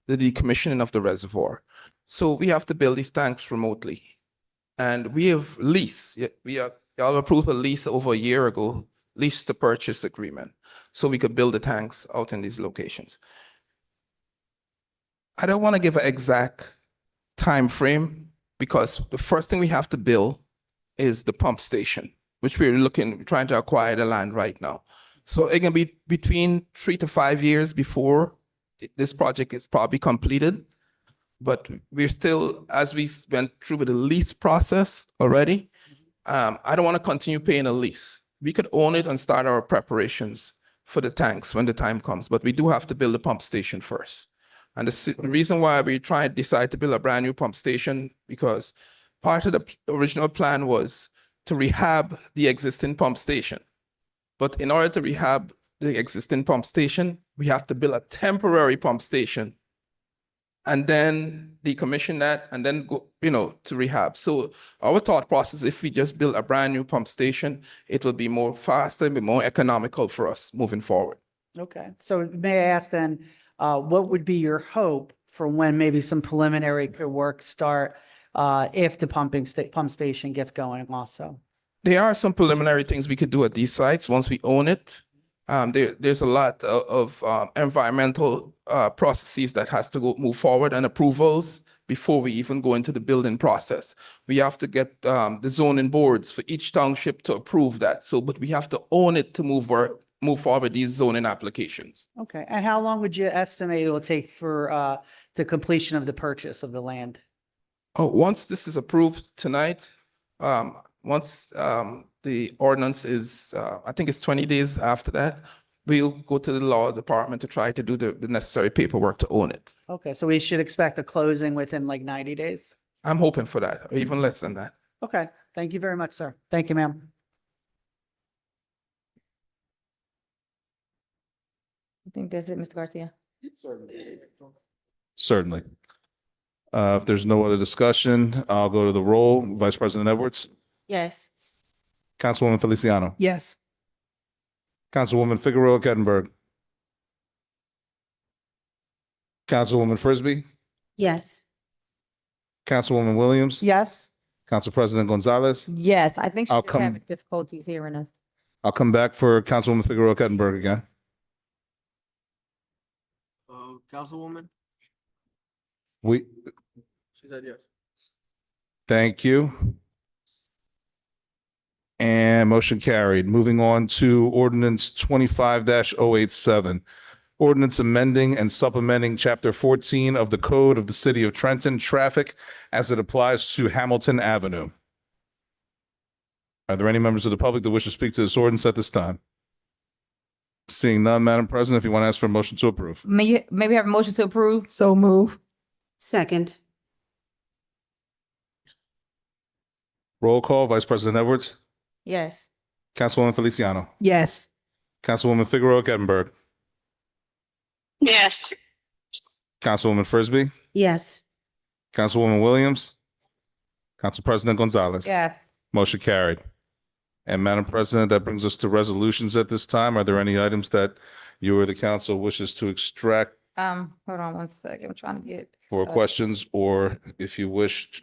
[SPEAKER 11] the decommissioning of the reservoir. So we have to build these tanks remotely. And we have y'all approved a lease over a year ago, lease to purchase agreement. So we could build the tanks out in these locations. I don't want to give an exact time frame because the first thing we have to build is the pump station, which we're trying to acquire the land right now. So it can be between 3 to 5 years before this project is probably completed. But we're still, as we went through with the lease process already, I don't want to continue paying a lease. We could own it and start our preparations for the tanks when the time comes, but we do have to build a pump station first. And the reason why we decide to build a brand new pump station, because part of the original plan was to rehab the existing pump station. But in order to rehab the existing pump station, we have to build a temporary pump station and then decommission that and then go, to rehab. So our thought process, if we just build a brand new pump station, it will be more faster and be more economical for us moving forward.
[SPEAKER 5] Okay, so may I ask then, what would be your hope for when maybe some preliminary work start if the pump station gets going also?
[SPEAKER 11] There are some preliminary things we could do at these sites once we own it. There's a lot of environmental processes that has to move forward and approvals before we even go into the building process. We have to get the zoning boards for each township to approve that. But we have to own it to move forward these zoning applications.
[SPEAKER 5] Okay, and how long would you estimate it will take for the completion of the purchase of the land?
[SPEAKER 11] Oh, once this is approved tonight, once the ordinance is, I think it's 20 days after that, we'll go to the law department to try to do the necessary paperwork to own it.
[SPEAKER 5] Okay, so we should expect a closing within like 90 days?
[SPEAKER 11] I'm hoping for that, or even less than that.
[SPEAKER 5] Okay, thank you very much, sir. Thank you, ma'am.
[SPEAKER 4] I think that's it, Mr. Garcia.
[SPEAKER 1] Certainly. If there's no other discussion, I'll go to the roll. Vice President Edwards,
[SPEAKER 9] Yes.
[SPEAKER 1] Councilwoman Feliciano,
[SPEAKER 7] Yes.
[SPEAKER 1] Councilwoman Figueroa Kettenberg, Councilwoman Frisbee,
[SPEAKER 10] Yes.
[SPEAKER 1] Councilwoman Williams,
[SPEAKER 5] Yes?
[SPEAKER 1] Council President Gonzalez.
[SPEAKER 4] Yes, I think
[SPEAKER 1] I'll
[SPEAKER 4] she's
[SPEAKER 1] come-
[SPEAKER 4] having difficulties hearing us.
[SPEAKER 1] I'll come back for Councilwoman Figueroa Kettenberg again.
[SPEAKER 12] Councilwoman? She said yes.
[SPEAKER 1] Thank you. And motion carried. Moving on to ordinance 25-087. Ordinance amending and supplementing chapter 14 of the Code of the City of Trenton, traffic as it applies to Hamilton Avenue. Are there any members of the public that wish to speak to this ordinance at this time? Seeing none, Madam President, if you want to ask for a motion to approve.
[SPEAKER 4] May we have a motion to approve?
[SPEAKER 7] So move.
[SPEAKER 10] Second.
[SPEAKER 1] Roll call, Vice President Edwards,
[SPEAKER 9] Yes.
[SPEAKER 1] Councilwoman Feliciano,
[SPEAKER 7] Yes.
[SPEAKER 1] Councilwoman Figueroa Kettenberg,
[SPEAKER 10] Yes.
[SPEAKER 1] Councilwoman Frisbee,
[SPEAKER 10] Yes.
[SPEAKER 1] Councilwoman Williams, Council President Gonzalez.
[SPEAKER 4] Yes.
[SPEAKER 1] Motion carried. And Madam President, that brings us to resolutions at this time. Are there any items that you or the council wishes to extract
[SPEAKER 4] Hold on one second. I'm trying to get.
[SPEAKER 1] for questions, or if you wish,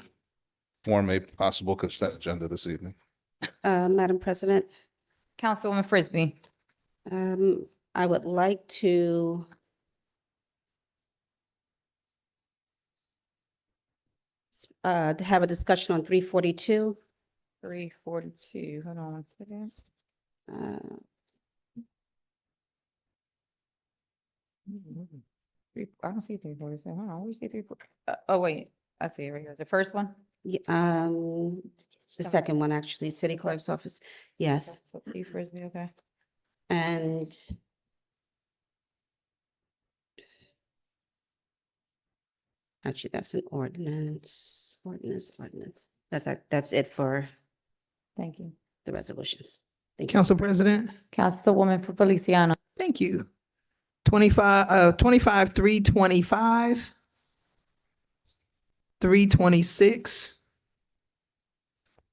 [SPEAKER 1] form a possible consent agenda this evening?
[SPEAKER 10] Madam President,
[SPEAKER 4] Councilwoman Frisbee.
[SPEAKER 10] I would like to have a discussion on 342.
[SPEAKER 4] 342. Hold on one second. I don't see 347. Hold on. Where you see 340? Oh, wait. I see it right here. The first one?
[SPEAKER 10] The second one, actually, City Clerk's Office. Yes.
[SPEAKER 4] So T Frisbee, okay.
[SPEAKER 10] And actually, that's an ordinance. That's it for
[SPEAKER 4] Thank you.
[SPEAKER 10] the resolutions. Thank you.
[SPEAKER 7] Council President?
[SPEAKER 4] Councilwoman Feliciano.
[SPEAKER 7] Thank you. 25, 325, 326,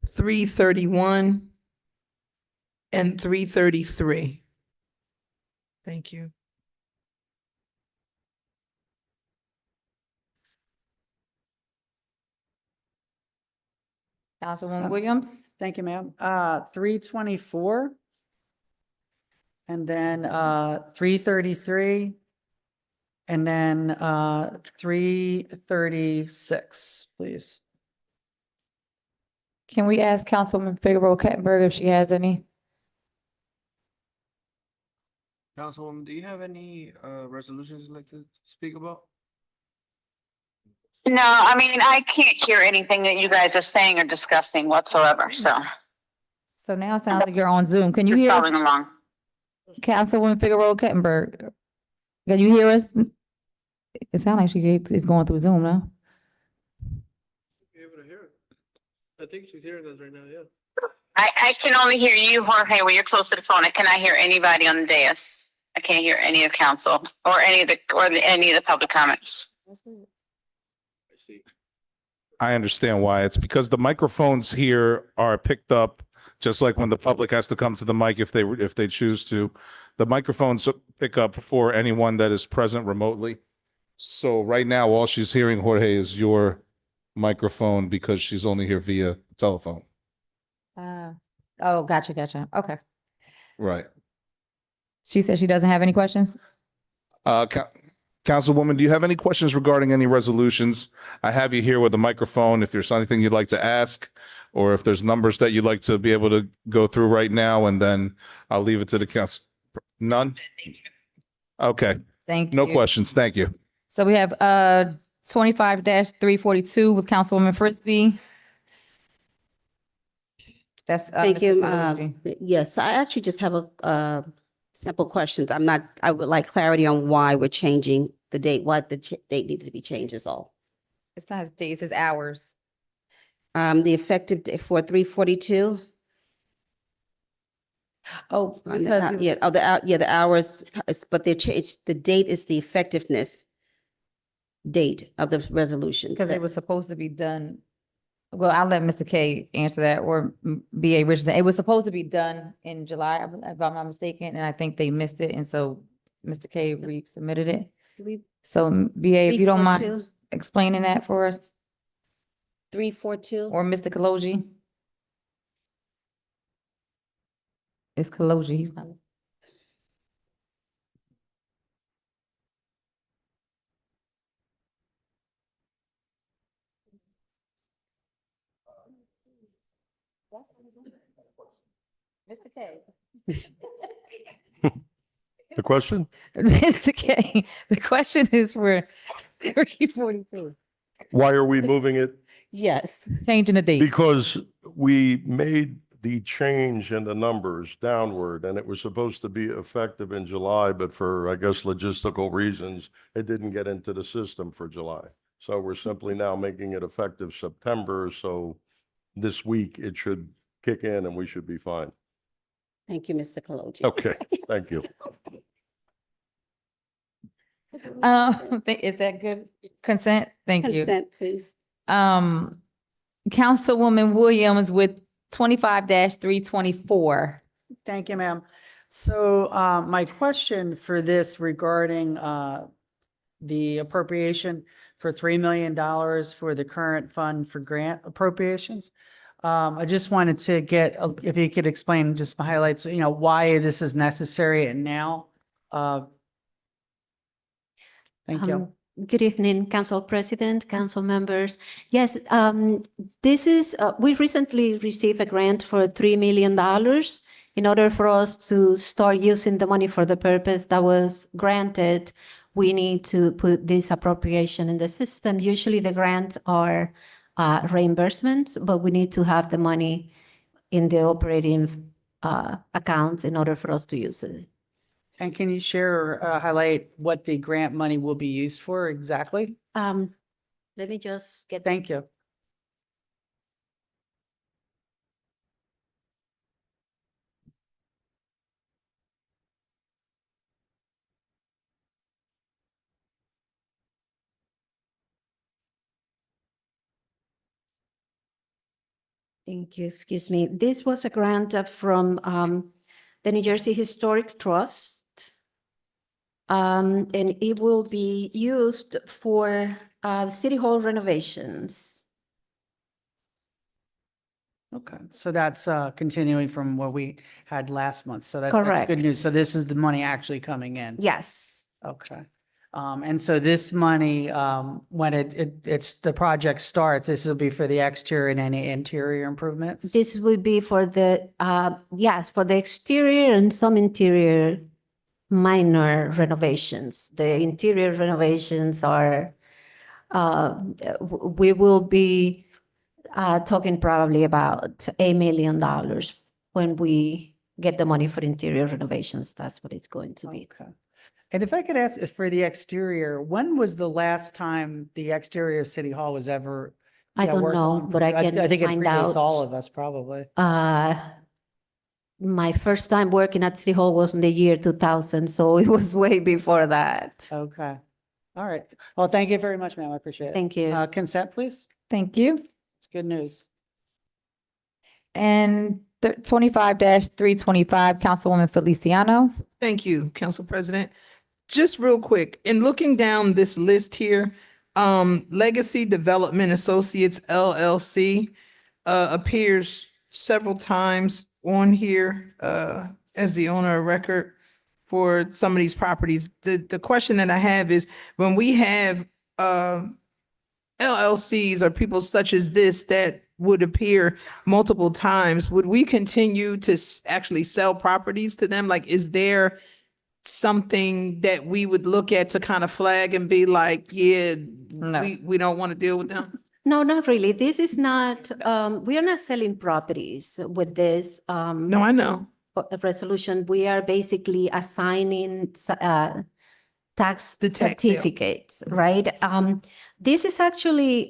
[SPEAKER 7] 331, and 333. Thank you.
[SPEAKER 4] Councilwoman Williams,
[SPEAKER 5] Thank you, ma'am. 324. And then, 333. And then, 336, please.
[SPEAKER 4] can we ask Councilwoman Figueroa Kettenberg if she has any?
[SPEAKER 12] Councilwoman, do you have any resolutions you'd like to speak about?
[SPEAKER 13] No, I mean, I can't hear anything that you guys are saying or discussing whatsoever, so.
[SPEAKER 4] So now it sounds like you're on Zoom. Can you
[SPEAKER 13] Just
[SPEAKER 4] hear us,
[SPEAKER 13] following along.
[SPEAKER 4] Councilwoman Figueroa Kettenberg? Can you hear us? It sounds like she is going through Zoom now.
[SPEAKER 12] Be able to hear it. I think she's hearing us right now, yeah.
[SPEAKER 13] I can only hear you, Jorge, when you're close to the phone. I cannot hear anybody on the dais. I can't hear any of council or any of the public comments.
[SPEAKER 12] I see.
[SPEAKER 1] I understand why. It's because the microphones here are picked up, just like when the public has to come to the mic if they choose to. The microphones pick up for anyone that is present remotely. So right now, all she's hearing, Jorge, is your microphone because she's only here via telephone.
[SPEAKER 4] Oh, gotcha. Okay.
[SPEAKER 1] Right.
[SPEAKER 4] She said she doesn't have any questions?
[SPEAKER 1] Councilwoman, do you have any questions regarding any resolutions? I have you here with a microphone. If there's anything you'd like to ask, or if there's numbers that you'd like to be able to go through right now, and then I'll leave it to the council. None? Okay,
[SPEAKER 4] Thank you.
[SPEAKER 1] no questions. Thank you.
[SPEAKER 4] So we have 25-342 with Councilwoman Frisbee. That's
[SPEAKER 10] Thank
[SPEAKER 4] Mr.
[SPEAKER 10] you.
[SPEAKER 4] Pelosi.
[SPEAKER 10] Yes, I actually just have a simple question. I would like clarity on why we're changing the date, why the date needs to be changed is all.
[SPEAKER 4] It's not his days, his hours.
[SPEAKER 10] The effective date for 342.
[SPEAKER 4] Oh, because he was-
[SPEAKER 10] The hours, but they changed, the date is the effectiveness date of the resolution.
[SPEAKER 4] because it was supposed to be done. Well, I'll let Mr. K answer that, or BA Richardson. It was supposed to be done in July, if I'm not mistaken, and I think they missed it, and so Mr. K resubmitted it. So BA, if you don't mind explaining that for us,
[SPEAKER 10] 342.
[SPEAKER 4] or Mr. Kaloji. It's Kaloji, he's not. Mr. K.
[SPEAKER 14] The question?
[SPEAKER 4] Mr. K, the question is for 342,
[SPEAKER 14] Why are we moving it?
[SPEAKER 10] Yes.
[SPEAKER 4] changing the date.
[SPEAKER 14] Because we made the change in the numbers downward and it was supposed to be effective in July, but for, I guess, logistical reasons, it didn't get into the system for July. So we're simply now making it effective September. So this week it should kick in and we should be fine.
[SPEAKER 10] Thank you, Mr. Kaloji.
[SPEAKER 14] Okay, thank you.
[SPEAKER 4] Is that good consent? Thank you.
[SPEAKER 10] Consent, please.
[SPEAKER 4] Councilwoman Williams with 25-324.
[SPEAKER 5] Thank you, ma'am. So, my question for this regarding, the appropriation for $3 million for the current fund for grant appropriations. I just wanted to get, if you could explain just the highlights, why this is necessary and now. Thank you.
[SPEAKER 15] Good evening, Council President, council members. Yes, this is, we recently received a grant for $3 million in order for us to start using the money for the purpose that was granted. We need to put this appropriation in the system. Usually the grants are reimbursements, but we need to have the money in the operating accounts in order for us to use it.
[SPEAKER 5] And can you share or highlight what the grant money will be used for exactly?
[SPEAKER 15] Let me just get.
[SPEAKER 5] Thank you.
[SPEAKER 15] Thank you, excuse me. This was a grant from the New Jersey Historic Trust. And it will be used for city hall renovations.
[SPEAKER 5] Okay, so that's continuing from what we had last month. So that's good
[SPEAKER 15] Correct.
[SPEAKER 5] news. So this is the money actually coming in.
[SPEAKER 15] Yes,
[SPEAKER 5] Okay. And so this money, when it's the project starts, this will be for the exterior and any interior improvements?
[SPEAKER 15] this will be for the, yes, for the exterior and some interior minor renovations. The interior renovations are, we will be talking probably about $8 million when we get the money for interior renovations. That's what it's going to be.
[SPEAKER 5] Okay. And if I could ask for the exterior, when was the last time the exterior of City Hall was ever?
[SPEAKER 15] I don't
[SPEAKER 5] worked
[SPEAKER 15] know,
[SPEAKER 5] on?
[SPEAKER 15] but I can
[SPEAKER 5] think it
[SPEAKER 15] find
[SPEAKER 5] predates
[SPEAKER 15] out.
[SPEAKER 5] all of us, probably.
[SPEAKER 15] My first time working at City Hall was in the year 2000, so it was way before that.
[SPEAKER 5] Okay. All right. Well, thank you very much, ma'am. I appreciate it.
[SPEAKER 15] Thank you.
[SPEAKER 5] Consent, please.
[SPEAKER 4] Thank you.
[SPEAKER 5] It's good news.
[SPEAKER 4] And 25-325, Councilwoman Feliciano.
[SPEAKER 7] Thank you, Council President. Just real quick, in looking down this list here, Legacy Development Associates LLC appears several times on here as the owner of record for some of these properties. The question that I have is, when we have LLCs or people such as this that would appear multiple times, would we continue to actually sell properties to them? Like, is there something that we would look at to kind of flag and be like, yeah, we don't want to deal with them?
[SPEAKER 15] No, not really. This is not, we are not selling properties with this
[SPEAKER 7] No, I know.
[SPEAKER 15] resolution. We are basically assigning tax
[SPEAKER 7] The tax sale.
[SPEAKER 15] certificates, right? This is actually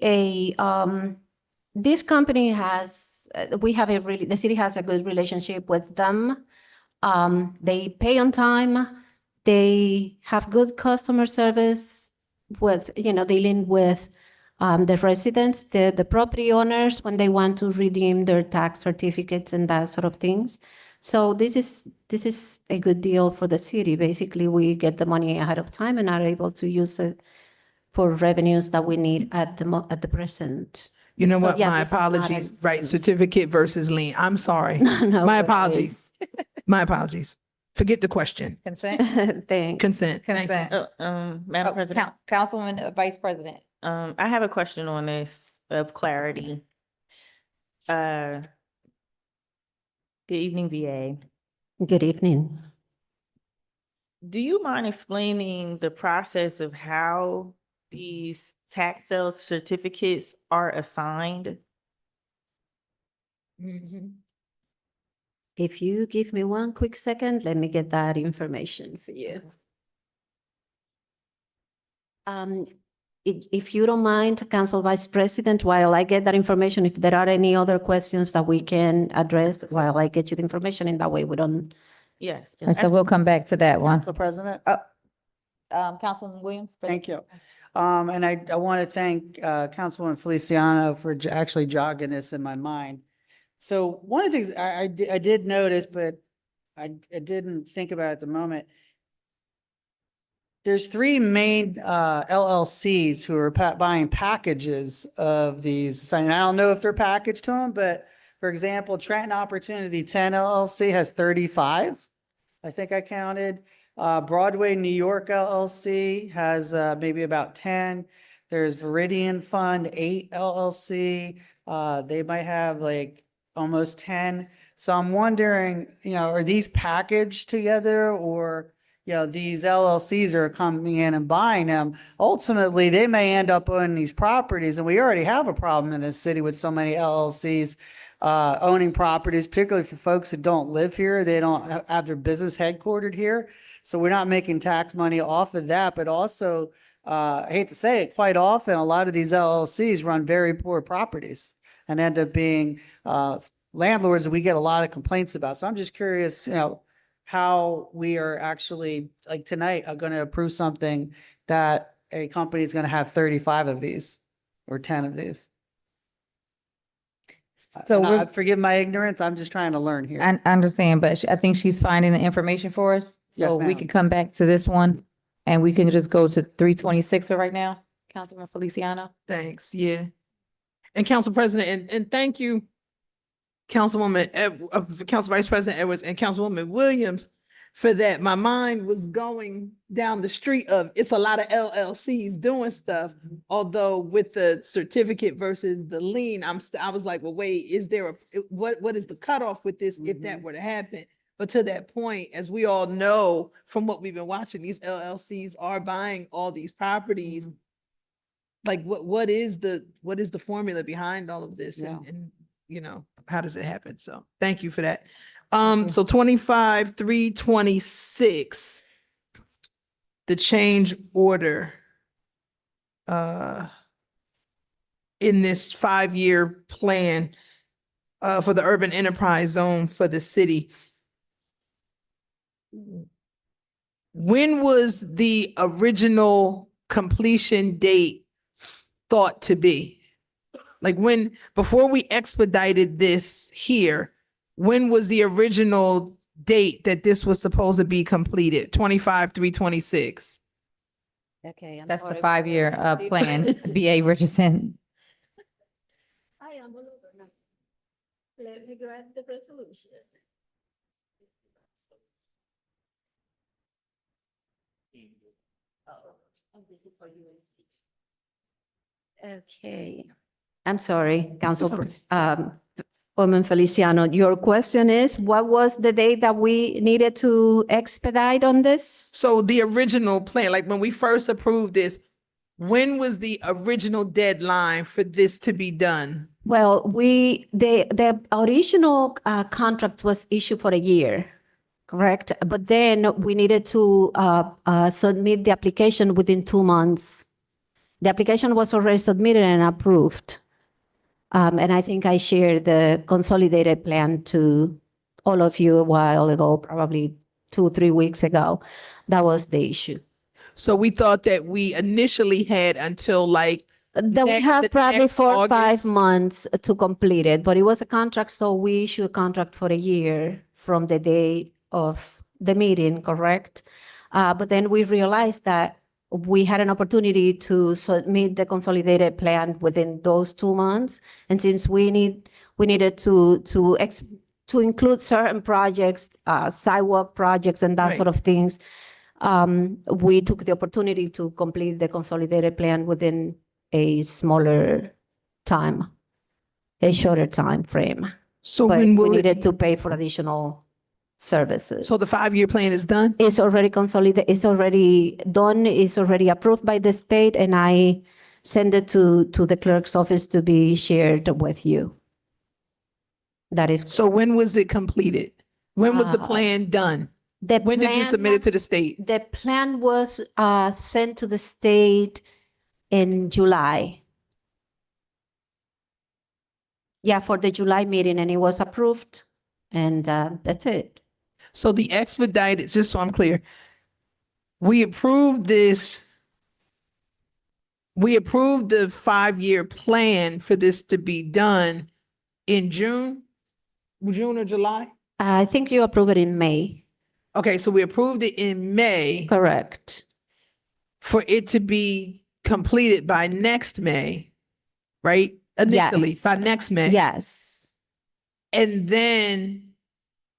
[SPEAKER 15] this company has, the city has a good relationship with them. They pay on time. They have good customer service with, dealing with the residents, the property owners, when they want to redeem their tax certificates and that sort of things. So this is a good deal for the city. Basically, we get the money ahead of time and are able to use it for revenues that we need at the present.
[SPEAKER 7] You know
[SPEAKER 15] So,
[SPEAKER 7] what?
[SPEAKER 15] yeah,
[SPEAKER 7] My
[SPEAKER 15] this is not
[SPEAKER 7] apologies. Right, certificate versus lien. I'm sorry.
[SPEAKER 15] No
[SPEAKER 7] My
[SPEAKER 15] worries.
[SPEAKER 7] apologies. My apologies. Forget the question.
[SPEAKER 4] Consent.
[SPEAKER 15] Thanks.
[SPEAKER 7] Consent. Thank you.
[SPEAKER 4] Consent.
[SPEAKER 9] Madam President,
[SPEAKER 4] Councilwoman Vice President.
[SPEAKER 9] I have a question on this of clarity. Good evening, VA.
[SPEAKER 15] Good evening.
[SPEAKER 9] Do you mind explaining the process of how these tax sale certificates are assigned?
[SPEAKER 15] If you give me one quick second, let me get that information for you. If you don't mind, Council Vice President, while I get that information, if there are any other questions that we can address while I get you the information, in that way we don't.
[SPEAKER 9] Yes.
[SPEAKER 4] And so we'll come back to that one.
[SPEAKER 5] Council President?
[SPEAKER 4] Councilman Williams.
[SPEAKER 5] Thank you. And I want to thank Councilwoman Feliciano for actually jogging this in my mind. So one of the things I did notice, but I didn't think about it at the moment. There's three main LLCs who are buying packages of these. And I don't know if they're packaged to them, but for example, Trenton Opportunity 10 LLC has 35. I think I counted. Broadway New York LLC has maybe about 10. There's Viridian Fund 8 LLC. They might have like almost 10. So I'm wondering, are these packaged together, or these LLCs are coming in and buying them? Ultimately, they may end up owning these properties, and we already have a problem in this city with so many LLCs owning properties, particularly for folks who don't live here. They don't have their business headquartered here. So we're not making tax money off of that, but also, I hate to say it, quite often, a lot of these LLCs run very poor properties and end up being landlords that we get a lot of complaints about. So I'm just curious, how we are actually, like tonight, are going to approve something that a company is going to have 35 of these or 10 of these.
[SPEAKER 4] So
[SPEAKER 5] And
[SPEAKER 4] we're,
[SPEAKER 5] forgive my ignorance, I'm just trying to learn here.
[SPEAKER 4] I understand, but I think she's finding the information for us.
[SPEAKER 5] Yes,
[SPEAKER 4] So we
[SPEAKER 5] ma'am.
[SPEAKER 4] can come back to this one and we can just go to 326 for right now. Councilman Feliciano.
[SPEAKER 7] Thanks, yeah. And Council President, and thank you, Councilwoman, Council Vice President Edwards and Councilwoman Williams for that. My mind was going down the street of, it's a lot of LLCs doing stuff. Although with the certificate versus the lien, I was like, well, wait, is there what is the cutoff with this if that were to happen? But to that point, as we all know from what we've been watching, these LLCs are buying all these properties. Like what is the formula behind all of this? And you know, how does it happen? So thank you for that. So 25-326, the change order in this 5-year plan for the urban enterprise zone for the city. When was the original completion date thought to be? Like when, before we expedited this here, when was the original date that this was supposed to be completed? 25-326.
[SPEAKER 2] Okay.
[SPEAKER 4] That's the 5-year plan, BA Richardson.
[SPEAKER 15] I am a little now. Let me grab the resolution.
[SPEAKER 10] Okay. I'm sorry, Councilwoman Feliciano. Your question is, what was the date that we needed to expedite on this?
[SPEAKER 7] So the original plan, like when we first approved this, when was the original deadline for this to be done?
[SPEAKER 10] Well, the original contract was issued for a year, correct? But then we needed to submit the application within 2 months. The application was already submitted and approved. And I think I shared the consolidated plan to all of you a while ago, probably 2-3 weeks ago. That was the issue.
[SPEAKER 7] So we thought that we initially had until like
[SPEAKER 10] That we have probably 4 or 5 months to complete it, but it was a contract, so we issued a contract for a year from the day of the meeting, correct? But then we realized that we had an opportunity to submit the consolidated plan within those 2 months, and since we needed to include certain projects, sidewalk projects, and that sort of things, we took the opportunity to complete the consolidated plan within a smaller time, a shorter time frame.
[SPEAKER 7] So
[SPEAKER 10] But
[SPEAKER 7] when
[SPEAKER 10] we
[SPEAKER 7] will
[SPEAKER 10] needed to pay for additional services.
[SPEAKER 7] So the 5-year plan is done?
[SPEAKER 10] It's already consolidated, it's already done, it's already approved by the state, and I send it to the clerk's office to be shared with you. That is.
[SPEAKER 7] So when was it completed? When was the plan done? When did you submit it to the state?
[SPEAKER 10] The plan was sent to the state in July. Yeah, for the July meeting, and it was approved, and that's it.
[SPEAKER 7] So the expedited, just so I'm clear, we approved this, we approved the 5-year plan for this to be done in June or July?
[SPEAKER 10] I think you approved it in May.
[SPEAKER 7] Okay, so we approved it in May.
[SPEAKER 10] Correct.
[SPEAKER 7] For it to be completed by next May, right? Initially,
[SPEAKER 10] Yes.
[SPEAKER 7] by next May.
[SPEAKER 10] Yes.
[SPEAKER 7] And then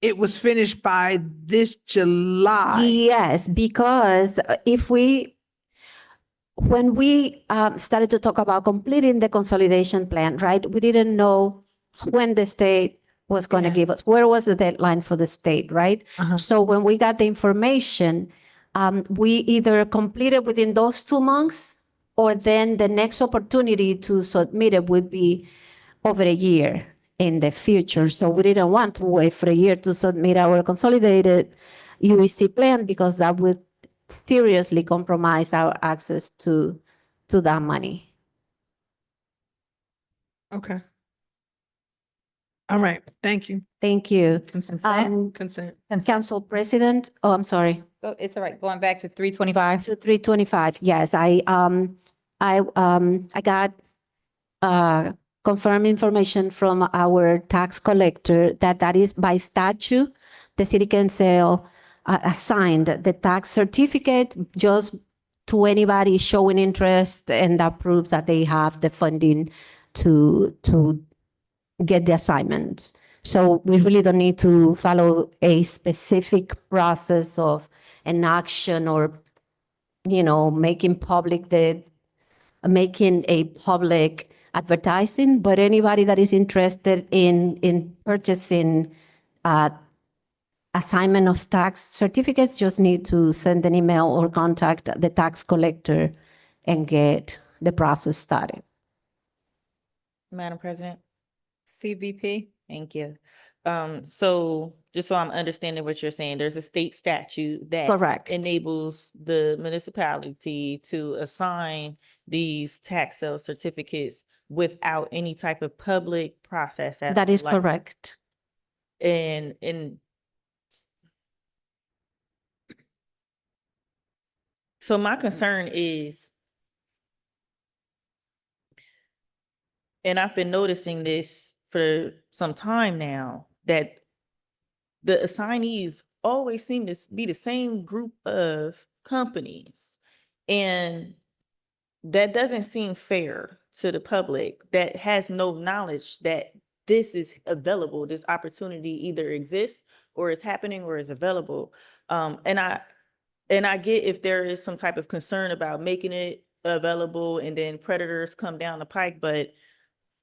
[SPEAKER 7] it was finished by this July.
[SPEAKER 10] Yes, because when we started to talk about completing the consolidation plan, right, we didn't know when the state was going to give us, where was the deadline for the state, right? So when we got the information, we either completed within those 2 months, or then the next opportunity to submit it would be over a year in the future. So we didn't want to wait for a year to submit our consolidated UEC plan, because that would seriously compromise our access to that money.
[SPEAKER 7] Okay. All right, thank you.
[SPEAKER 10] Thank you.
[SPEAKER 7] Consent.
[SPEAKER 10] Council President, oh, I'm sorry.
[SPEAKER 4] Oh, it's all right. Going back to 325.
[SPEAKER 10] To 325, yes, I got
[SPEAKER 15] confirm information from our tax collector that is by statute, the city can sell, assign the tax certificate just to anybody showing interest, and that proves that they have the funding to get the assignment. So we really don't need to follow a specific process of an action or, making a public advertising, but anybody that is interested in purchasing assignment of tax certificates just need to send an email or contact the tax collector and get the process started.
[SPEAKER 9] Madam President?
[SPEAKER 4] CVP?
[SPEAKER 9] Thank you. So just so I'm understanding what you're saying, there's a state statute that
[SPEAKER 15] Correct.
[SPEAKER 9] enables the municipality to assign these tax sale certificates without any type of public process.
[SPEAKER 15] That is correct.
[SPEAKER 9] And so my concern is, and I've been noticing this for some time now, that the assignees always seem to be the same group of companies. And that doesn't seem fair to the public that has no knowledge that this is available, this opportunity either exists or is happening or is available. And I get if there is some type of concern about making it available and then predators come down the pike, but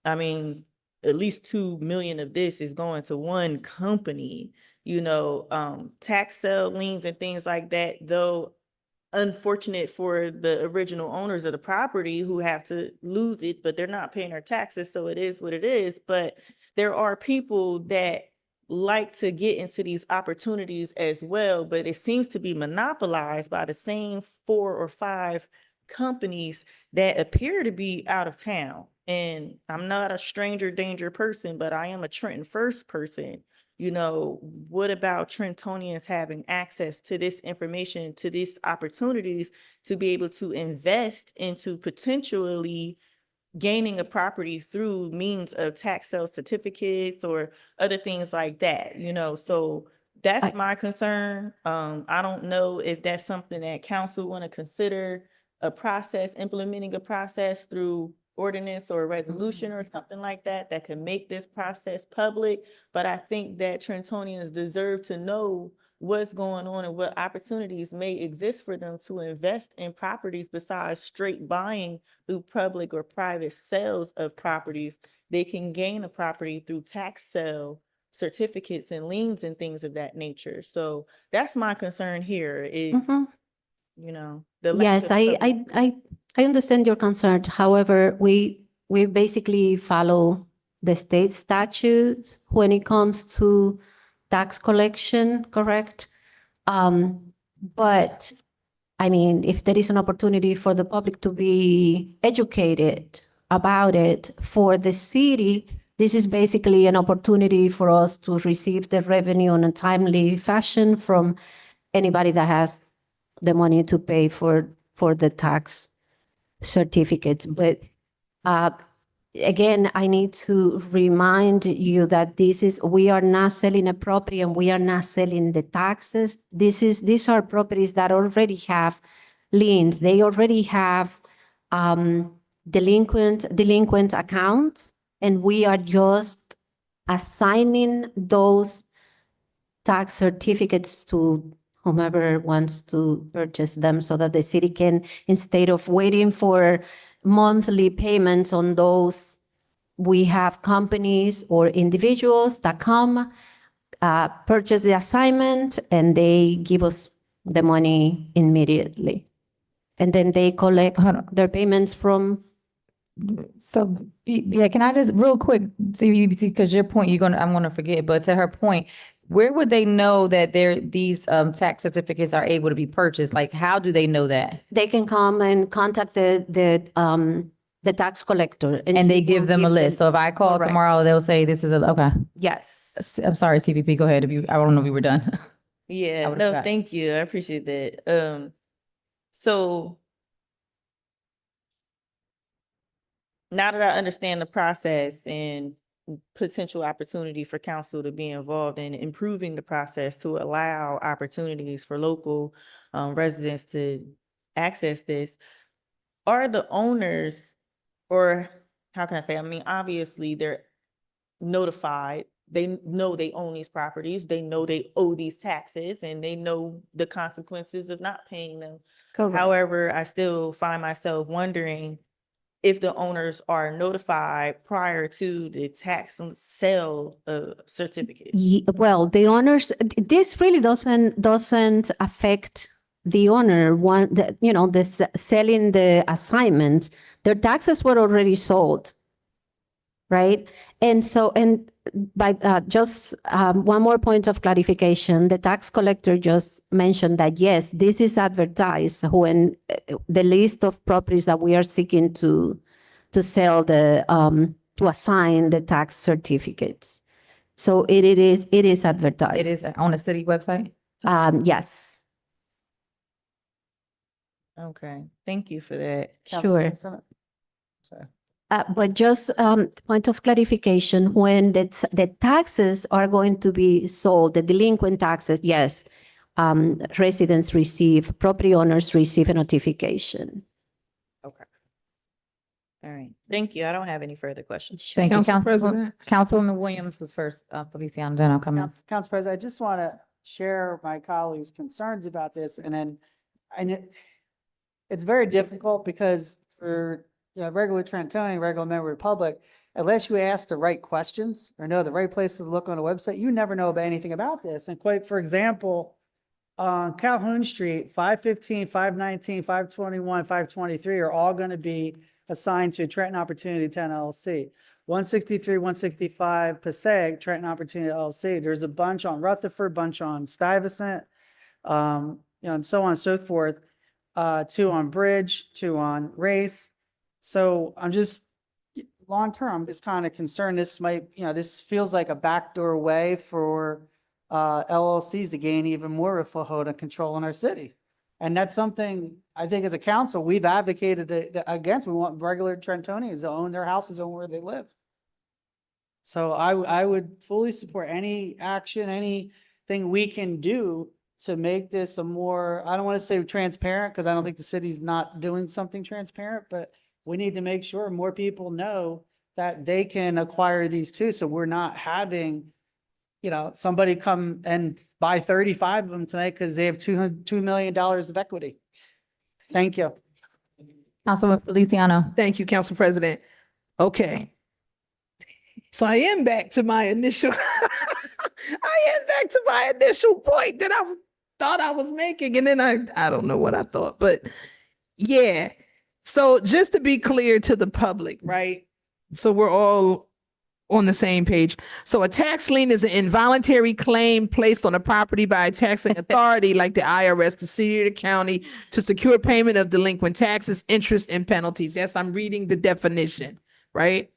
[SPEAKER 9] I mean, at least 2 million of this is going to one company, tax sale liens and things like that, though unfortunate for the original owners of the property who have to lose it, but they're not paying their taxes. So it is what it is. But there are people that like to get into these opportunities as well, but it seems to be monopolized by the same 4 or 5 companies that appear to be out of town. And I'm not a stranger danger person, but I am a Trenton first person. What about Trentonians having access to this information, to these opportunities to be able to invest into potentially gaining a property through means of tax sale certificates or other things like that, so that's my concern. I don't know if that's something that council want to consider implementing a process through ordinance or a resolution or something like that can make this process public. But I think that Trentonians deserve to know what's going on and what opportunities may exist for them to invest in properties besides straight buying through public or private sales of properties. They can gain a property through tax sale certificates and liens and things of that nature. So that's my concern here is, the lack
[SPEAKER 15] Yes,
[SPEAKER 9] of
[SPEAKER 15] I understand your concern. However, we basically follow the state statutes when it comes to tax collection, correct? But I mean, if there is an opportunity for the public to be educated about it for the city, this is basically an opportunity for us to receive the revenue in a timely fashion from anybody that has the money to pay for the tax certificates. But again, I need to remind you that we are not selling a property and we are not selling the taxes. These are properties that already have liens. They already have delinquent accounts, and we are just assigning those tax certificates to whomever wants to purchase them so that the city can, instead of waiting for monthly payments on those, we have companies or individuals that come, purchase the assignment, and they give us the money immediately. And then they collect their payments from.
[SPEAKER 4] So, yeah, can I just real quick, see, because your point, I'm gonna forget, but to her point, where would they know that these tax certificates are able to be purchased? Like, how do they know that?
[SPEAKER 15] They can come and contact the tax collector.
[SPEAKER 4] And they give them a list. So if I call
[SPEAKER 15] Correct.
[SPEAKER 4] tomorrow, they'll say this is okay.
[SPEAKER 15] Yes.
[SPEAKER 4] I'm sorry, CVP, go ahead. I don't know if we were done.
[SPEAKER 9] Yeah,
[SPEAKER 4] would've
[SPEAKER 9] no,
[SPEAKER 4] forgot.
[SPEAKER 9] thank you. I appreciate that. So now that I understand the process and potential opportunity for council to be involved in improving the process to allow opportunities for local residents to access this, are the owners, or how can I say, I mean, obviously they're notified, they know they own these properties, they know they owe these taxes, and they know the consequences of not paying them.
[SPEAKER 15] Correct.
[SPEAKER 9] However, I still find myself wondering if the owners are notified prior to the tax and sale certificate.
[SPEAKER 15] Well, the owners, this really doesn't affect the owner, selling the assignment. Their taxes were already sold, right? And so, by just one more point of clarification, the tax collector just mentioned that, yes, this is advertised when the list of properties that we are seeking to sell to assign the tax certificates. So it is advertised.
[SPEAKER 4] It is on the city website?
[SPEAKER 15] Yes,
[SPEAKER 9] Okay, thank you for that.
[SPEAKER 15] sure.
[SPEAKER 5] Sorry.
[SPEAKER 15] But just point of clarification, when the taxes are going to be sold, the delinquent taxes, yes, residents receive, property owners receive a notification.
[SPEAKER 9] Okay. All right, thank you. I don't have any further questions.
[SPEAKER 4] Thank you.
[SPEAKER 7] Council President.
[SPEAKER 4] Councilwoman Williams was first, Feliciano, then I'll come in.
[SPEAKER 5] Council President, I just want to share my colleagues' concerns about this, and it's very difficult because for regular Trentonian, regular member of the public, unless you ask the right questions or know the right places to look on the website, you never know about anything about this. And quite, for example, on Calhoun Street, 515, 519, 521, 523 are all going to be assigned to Trenton Opportunity 10 LLC. 163, 165 Passaic, Trenton Opportunity LLC. There's a bunch on Rutherford, bunch on Stuyvesant, and so on and so forth. 2 on Bridge, 2 on Race. So I'm just, long term, I'm just kind of concerned this might, this feels like a backdoor way for LLCs to gain even more of a foothold and control in our city. And that's something I think as a council, we've advocated against. We want regular Trentonians to own their houses, own where they live. So I would fully support any action, anything we can do to make this a more, I don't want to say transparent, because I don't think the city's not doing something transparent, but we need to make sure more people know that they can acquire these too. So we're not having, somebody come and buy 35 of them tonight because they have $2 million of equity. Thank you.
[SPEAKER 4] Councilwoman Feliciano.
[SPEAKER 7] Thank you, Council President. Okay. So I am back to my initial, point that I thought I was making. And then I don't know what I thought, but yeah. So just to be clear to the public, right? So we're all on the same page. So a tax lien is an involuntary claim placed on a property by a taxing authority like the IRS, the city or the county to secure payment of delinquent taxes, interest, and penalties. Yes, I'm reading the definition, right?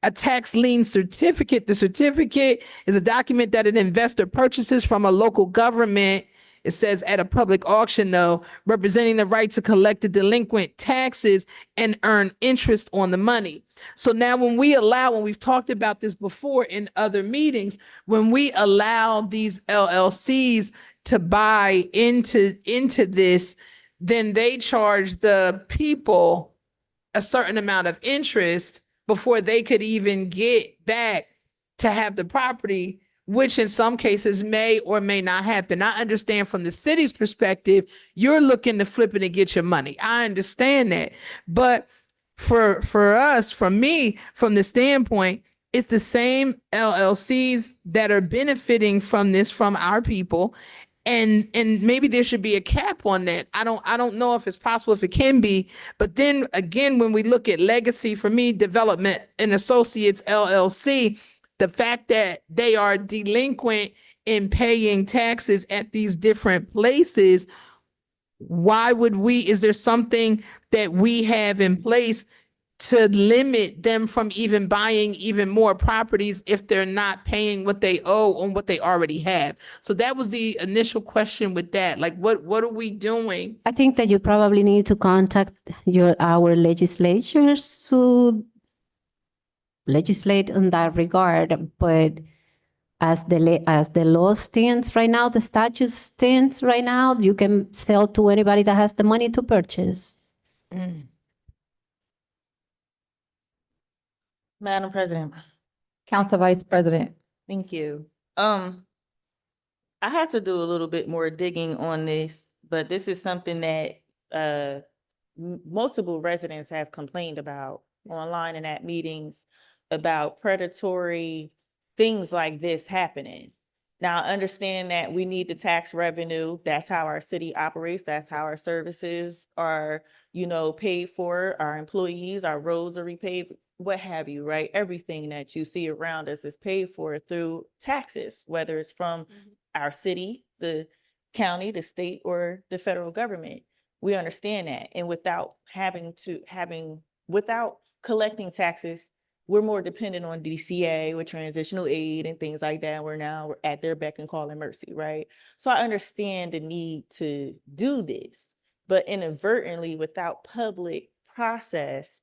[SPEAKER 7] A tax lien certificate. The certificate is a document that an investor purchases from a local government. It says at a public auction, though, representing the right to collect the delinquent taxes and earn interest on the money. So now when we've talked about this before in other meetings, when we allow these LLCs to buy into this, then they charge the people a certain amount of interest before they could even get back to have the property, which in some cases may or may not happen. I understand from the city's perspective, you're looking to flip it and get your money. I understand that. But for us, from me, from the standpoint, it's the same LLCs that are benefiting from this from our people. And maybe there should be a cap on that. I don't know if it's possible, if it can be. But then again, when we look at legacy, for me, Development and Associates LLC, the fact that they are delinquent in paying taxes at these different places, is there something that we have in place to limit them from even buying even more properties if they're not paying what they owe on what they already have? So that was the initial question with that. Like, what are we doing?
[SPEAKER 15] I think that you probably need to contact our legislatures to legislate in that regard, but as the law stands right now, the statute stands right now, you can sell to anybody that has the money to purchase.
[SPEAKER 9] Madam President,
[SPEAKER 4] Council Vice President.
[SPEAKER 9] thank you. I have to do a little bit more digging on this, but this is something that multiple residents have complained about online and at meetings about predatory things like this happening. Now, I understand that we need the tax revenue. That's how our city operates. That's how our services are, paid for. Our employees, our roads are repaid, what have you, right? Everything that you see around us is paid for through taxes, whether it's from our city, the county, the state, or the federal government. We understand that. And without collecting taxes, we're more dependent on DCA with transitional aid and things like that. We're at their beck and call and mercy, right? So I understand the need to do this, but inadvertently, without public process,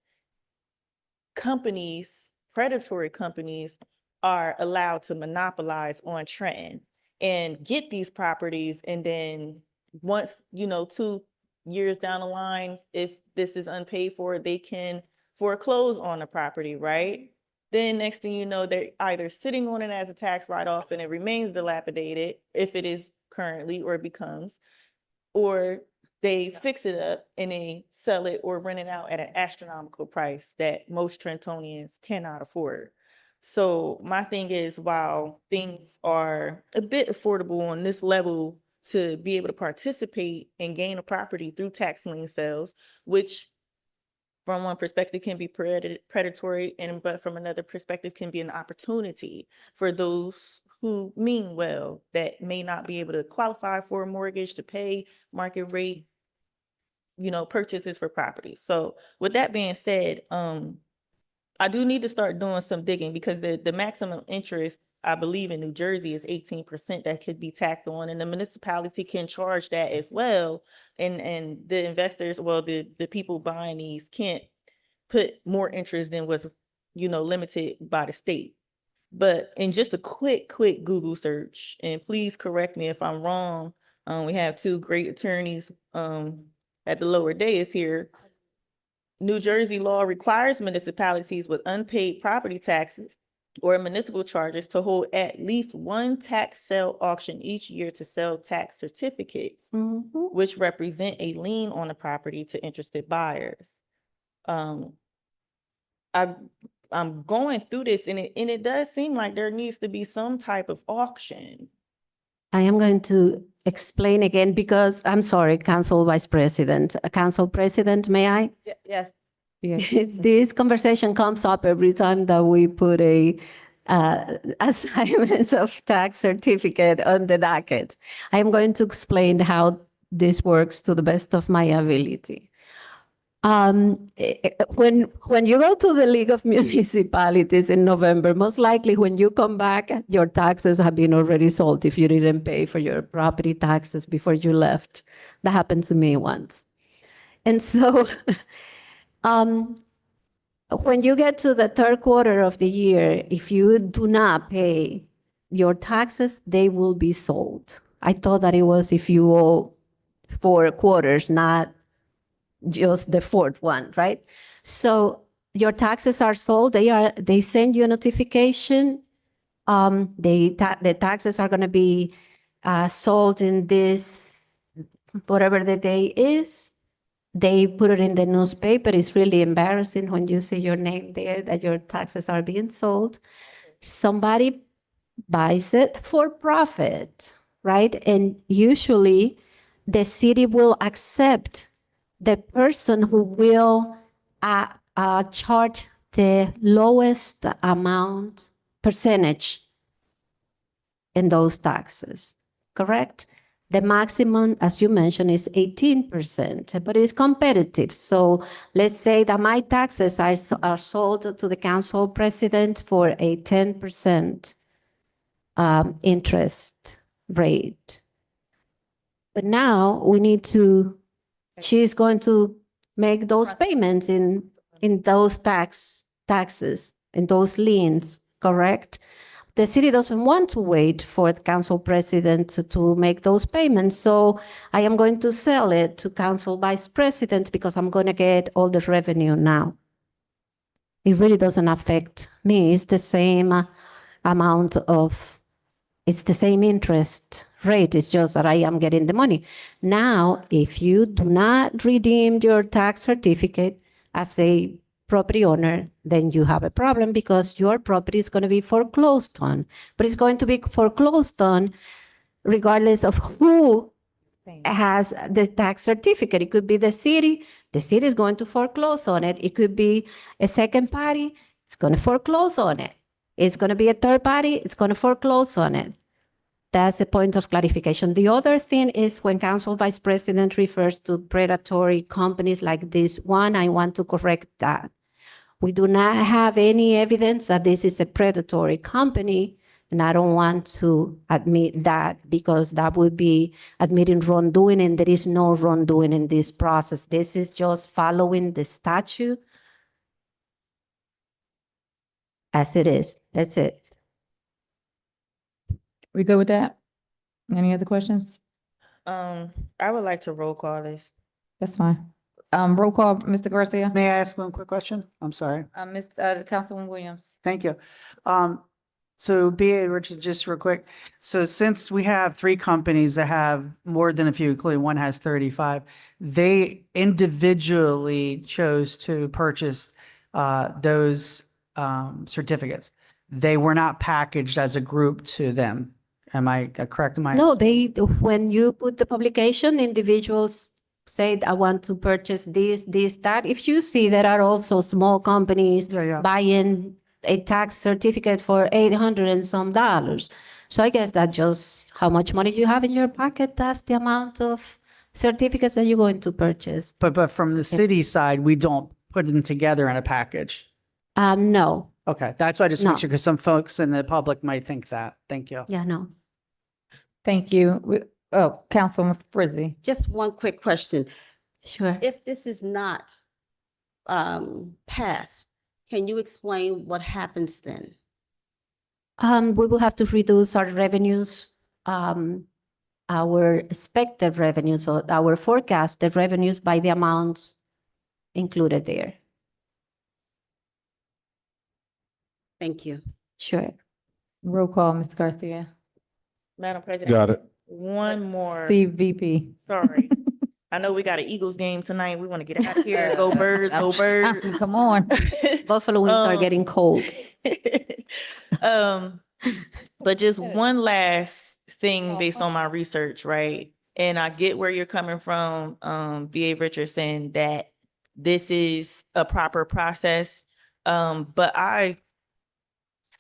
[SPEAKER 9] predatory companies are allowed to monopolize on Trenton and get these properties. And then once, 2 years down the line, if this is unpaid for, they can foreclose on the property, right? Then next thing you know, they're either sitting on it as a tax write-off and it remains dilapidated if it is currently or it becomes, or they fix it up and they sell it or rent it out at an astronomical price that most Trentonians cannot afford. So my thing is, while things are a bit affordable on this level to be able to participate and gain a property through tax lien sales, which from one perspective can be predatory, but from another perspective can be an opportunity for those who mean well that may not be able to qualify for a mortgage to pay market rate, purchases for property. So with that being said, I do need to start doing some digging because the maximum interest, I believe in New Jersey, is 18% that could be tacked on, and the municipality can charge that as well. And the investors, the people buying these can't put more interest than what's, limited by the state. But in just a quick Google search, and please correct me if I'm wrong, we have two great attorneys at the lower dais here. New Jersey law requires municipalities with unpaid property taxes or municipal charges to hold at least one tax sale auction each year to sell tax certificates, which represent a lien on the property to interested buyers. I'm going through this and it does seem like there needs to be some type of auction.
[SPEAKER 15] I am going to explain again because I'm sorry, Council Vice President. Council President, may I?
[SPEAKER 4] Yes.
[SPEAKER 15] This conversation comes up every time that we put a assignment of tax certificate on the docket. I am going to explain how this works to the best of my ability. When you go to the League of Municipalities in November, most likely when you come back, your taxes have been already sold if you didn't pay for your property taxes before you left. That happened to me once. And so when you get to the third quarter of the year, if you do not pay your taxes, they will be sold. I thought that it was if you owe 4 quarters, not just the fourth one, right? So your taxes are sold. They send you a notification. The taxes are going to be sold in this, whatever the day is. They put it in the newspaper. It's really embarrassing when you see your name there that your taxes are being sold. Somebody buys it for profit, right? And usually the city will accept the person who will charge the lowest amount percentage in those taxes, correct? The maximum, as you mentioned, is 18%, but it's competitive. So let's say that my taxes are sold to the council president for a 10% interest rate. But now we need to, she's going to make those payments in those taxes. in those liens, correct? The city doesn't want to wait for the council president to make those payments. So I am going to sell it to council vice president because I'm going to get all the revenue now. It really doesn't affect me. It's the same amount of, it's the same interest rate. It's just that I am getting the money. Now, if you do not redeem your tax certificate as a property owner, then you have a problem because your property is going to be foreclosed on. But it's going to be foreclosed on regardless of who has the tax certificate. It could be the city is going to foreclose on it. It could be a second party, it's going to foreclose on it. It's going to be a third party, it's going to foreclose on it. That's a point of clarification. The other thing is when council vice president refers to predatory companies like this one, I want to correct that. We do not have any evidence that this is a predatory company, and I don't want to admit that because that would be admitting wrongdoing, and there is no wrongdoing in this process. This is just following the statute as it is. That's it.
[SPEAKER 4] We good with that? Any other questions?
[SPEAKER 9] I would like to roll call this.
[SPEAKER 4] That's fine. Roll call, Mr. Garcia.
[SPEAKER 5] May I ask one quick question? I'm sorry.
[SPEAKER 4] Councilman Williams.
[SPEAKER 5] Thank you. So B.A. Richard, just real quick. So since we have 3 companies that have more than a few, including one has 35, they individually chose to purchase those certificates. They were not packaged as a group to them. Am I correct?
[SPEAKER 15] No, when you put the publication, individuals said, I want to purchase this, that. If you see there are also small companies buying a tax certificate for $800 and some. So I guess that just how much money you have in your pocket, that's the amount of certificates that you're going to purchase.
[SPEAKER 5] But from the city side, we don't put them together in a package.
[SPEAKER 15] No.
[SPEAKER 5] Okay, that's why I just
[SPEAKER 15] No.
[SPEAKER 5] make sure, because some folks in the public might think that. Thank you.
[SPEAKER 15] Yeah, no.
[SPEAKER 4] Thank you. Councilman Frisbee.
[SPEAKER 10] Just one quick question.
[SPEAKER 15] Sure.
[SPEAKER 10] If this is not passed, can you explain what happens then?
[SPEAKER 15] We will have to reduce our revenues, our expected revenues, or our forecasted revenues by the amounts included there.
[SPEAKER 10] Thank you.
[SPEAKER 15] Sure.
[SPEAKER 4] Roll call, Mr. Garcia.
[SPEAKER 9] Madam President.
[SPEAKER 1] Got it.
[SPEAKER 9] One more.
[SPEAKER 4] Steve VP.
[SPEAKER 9] Sorry. I know we got an Eagles game tonight. We want to get out of here. Go Birds, go Birds.
[SPEAKER 4] Come on.
[SPEAKER 15] Buffalo wings are getting cold.
[SPEAKER 9] But just one last thing based on my research, right? And I get where you're coming from, B.A. Richardson, that this is a proper process. But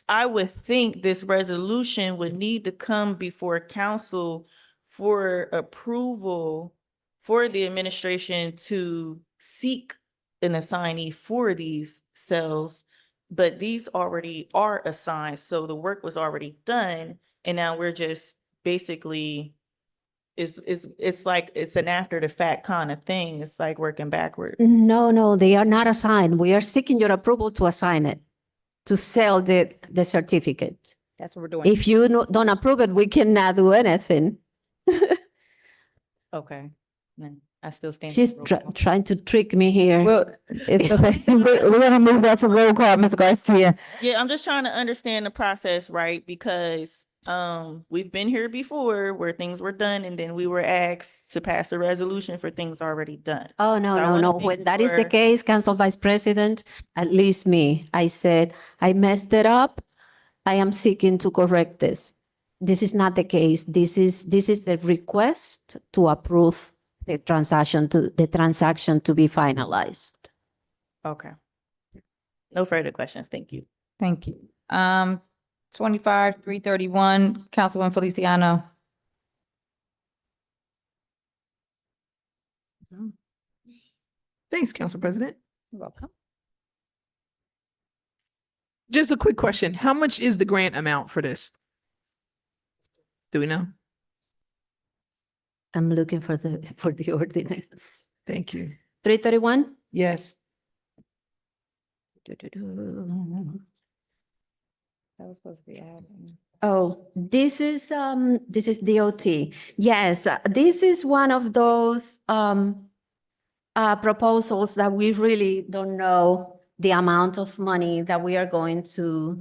[SPEAKER 9] I would think this resolution would need to come before council for approval for the administration to seek an assignee for these cells, but these already are assigned, so the work was already done, and now we're just basically, it's like it's an after the fact kind of thing. It's like working backward.
[SPEAKER 15] No, they are not assigned. We are seeking your approval to assign it, to sell the certificate.
[SPEAKER 4] That's what we're doing.
[SPEAKER 15] If you don't approve it, we cannot do anything.
[SPEAKER 9] Okay, then I still stand.
[SPEAKER 15] She's trying to trick me here.
[SPEAKER 4] Well, it's okay. We're gonna move that to roll call, Mr. Garcia.
[SPEAKER 9] Yeah, I'm just trying to understand the process, right? Because we've been here before where things were done and then we were asked to pass a resolution for things already done.
[SPEAKER 15] Oh,
[SPEAKER 9] So I
[SPEAKER 15] no.
[SPEAKER 9] wanna make
[SPEAKER 15] When that is the
[SPEAKER 9] sure-
[SPEAKER 15] case, Council Vice President, at least me, I said, I messed it up. I am seeking to correct this. This is not the case. This is a request to approve the transaction to be finalized.
[SPEAKER 9] Okay. No further questions. Thank you.
[SPEAKER 4] Thank you. 25-331, Councilman Feliciano.
[SPEAKER 7] Thanks, Council President.
[SPEAKER 4] You're welcome.
[SPEAKER 7] Just a quick question. How much is the grant amount for this? Do we know?
[SPEAKER 15] I'm looking for the ordinance.
[SPEAKER 7] Thank you.
[SPEAKER 15] 331?
[SPEAKER 7] Yes.
[SPEAKER 4] That was supposed to be added.
[SPEAKER 15] Oh, this is DOT. Yes, this is one of those proposals that we really don't know the amount of money that we are going to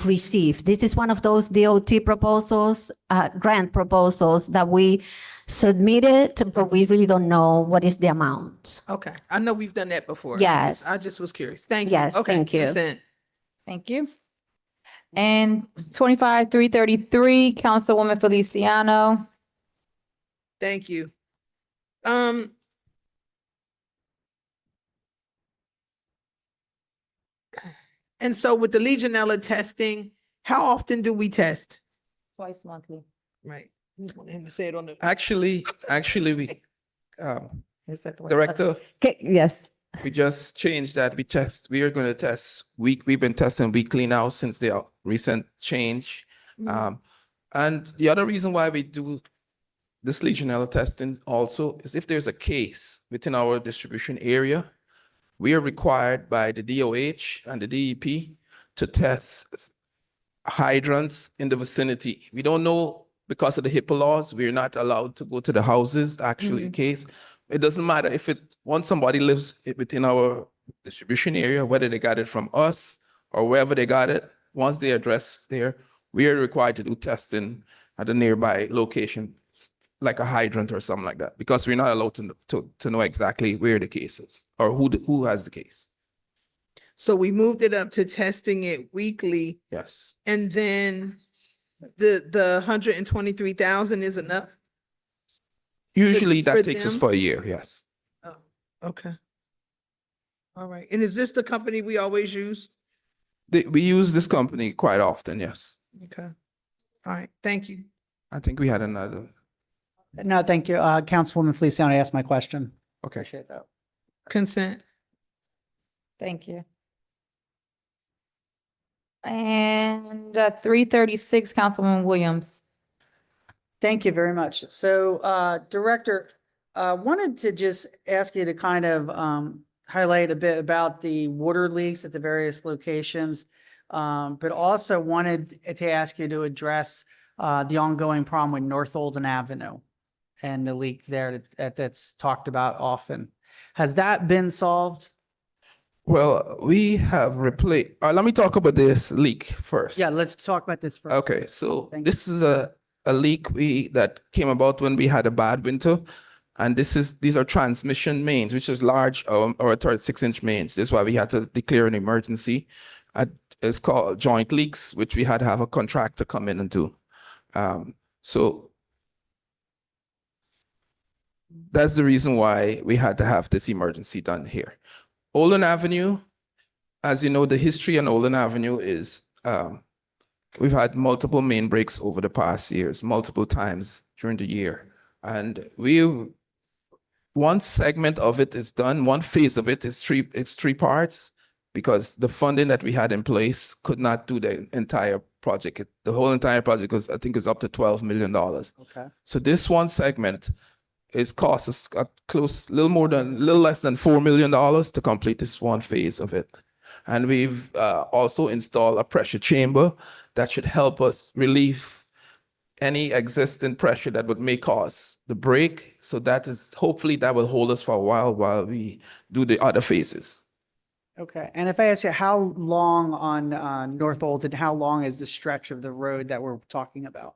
[SPEAKER 15] receive. This is one of those DOT proposals, grant proposals that we submitted, but we really don't know what is the amount.
[SPEAKER 7] Okay, I know we've done that before.
[SPEAKER 15] Yes.
[SPEAKER 7] I just was curious. Thank you.
[SPEAKER 15] Yes,
[SPEAKER 7] Okay,
[SPEAKER 15] thank you.
[SPEAKER 7] consent.
[SPEAKER 4] Thank you. And 25-333, Councilwoman Feliciano.
[SPEAKER 7] Thank you. And so with the Legionella testing, how often do we test?
[SPEAKER 4] Twice monthly.
[SPEAKER 7] Right. Just wanted him to say it on the.
[SPEAKER 11] Actually, we, Director,
[SPEAKER 4] Okay, yes.
[SPEAKER 11] we just changed that. We are going to test we've been testing weekly now since the recent change. And the other reason why we do this Legionella testing also is if there's a case within our distribution area, we are required by the DOH and the DEP to test hydrants in the vicinity. We don't know, because of the HIPAA laws, we're not allowed to go to the houses, actually, case. It doesn't matter if once somebody lives within our distribution area, whether they got it from us or wherever they got it, once they address there, we are required to do testing at a nearby location, like a hydrant or something like that, because we're not allowed to know exactly where the case is or who has the case.
[SPEAKER 7] So we moved it up to testing it weekly,
[SPEAKER 11] Yes.
[SPEAKER 7] and then the 123,000 is enough?
[SPEAKER 11] Usually
[SPEAKER 7] for
[SPEAKER 11] that takes us
[SPEAKER 7] them?
[SPEAKER 11] for a year, yes.
[SPEAKER 7] Oh, okay. All right. And is this the company we always use?
[SPEAKER 11] We use this company quite often, yes.
[SPEAKER 7] Okay. All right. Thank you.
[SPEAKER 11] I think we had another.
[SPEAKER 5] No, thank you. Councilwoman Feliciano asked my question.
[SPEAKER 11] Okay.
[SPEAKER 5] Appreciate that.
[SPEAKER 7] Consent.
[SPEAKER 4] Thank you. And 336, Councilwoman Williams.
[SPEAKER 5] Thank you very much. So, Director, wanted to just ask you to kind of highlight a bit about the water leaks at the various locations, but also wanted to ask you to address the ongoing problem with North Olden Avenue and the leak there that's talked about often. Has that been solved?
[SPEAKER 11] Well, we have replaced, let me talk about this leak first.
[SPEAKER 5] Yeah, let's talk about this first.
[SPEAKER 11] Okay, so
[SPEAKER 5] Thank
[SPEAKER 11] this is a leak that came about when we had a bad winter. And these are transmission mains, which is large or 36-inch mains. This is why we had to declare an emergency. It's called joint leaks, which we had to have a contractor come in and do. So that's the reason why we had to have this emergency done here. Olden Avenue, as you know, the history on Olden Avenue is we've had multiple main breaks over the past years, multiple times during the year. And one segment of it is done, one phase of it is three parts, because the funding that we had in place could not do the entire project. The whole entire project was, I think, is up to $12 million.
[SPEAKER 5] Okay.
[SPEAKER 11] So this one segment is cost us a little less than $4 million to complete this one phase of it. And we've also installed a pressure chamber that should help us relieve any existing pressure that may cause the break. So hopefully that will hold us for a while we do the other phases.
[SPEAKER 5] Okay. And if I ask you, how long on North Olden, how long is the stretch of the road that we're talking about?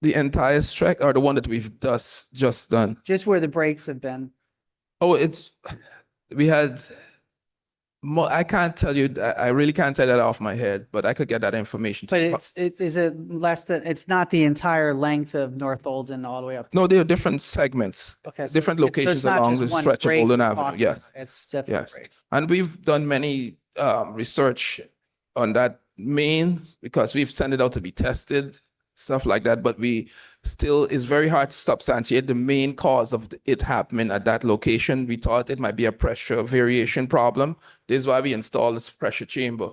[SPEAKER 11] The entire stretch, or the one that we've just done?
[SPEAKER 5] Just where the breaks have been.
[SPEAKER 11] Oh, we had, I can't tell you, I really can't tell that off my head, but I could get that information.
[SPEAKER 5] But is it less than, it's not the entire length of North Olden all the way up?
[SPEAKER 11] No, there are different segments.
[SPEAKER 5] Okay. So
[SPEAKER 11] Different
[SPEAKER 5] so
[SPEAKER 11] locations
[SPEAKER 5] it's not
[SPEAKER 11] along
[SPEAKER 5] just
[SPEAKER 11] the
[SPEAKER 5] one
[SPEAKER 11] stretch of
[SPEAKER 5] break
[SPEAKER 11] Olden
[SPEAKER 5] we're
[SPEAKER 11] Avenue,
[SPEAKER 5] talking
[SPEAKER 11] yes.
[SPEAKER 5] about. It's different
[SPEAKER 11] Yes.
[SPEAKER 5] breaks.
[SPEAKER 11] And we've done many research on that mains, because we've sent it out to be tested, stuff like that, but it's very hard to substantiate the main cause of it happening at that location. We thought it might be a pressure variation problem. This is why we installed this pressure chamber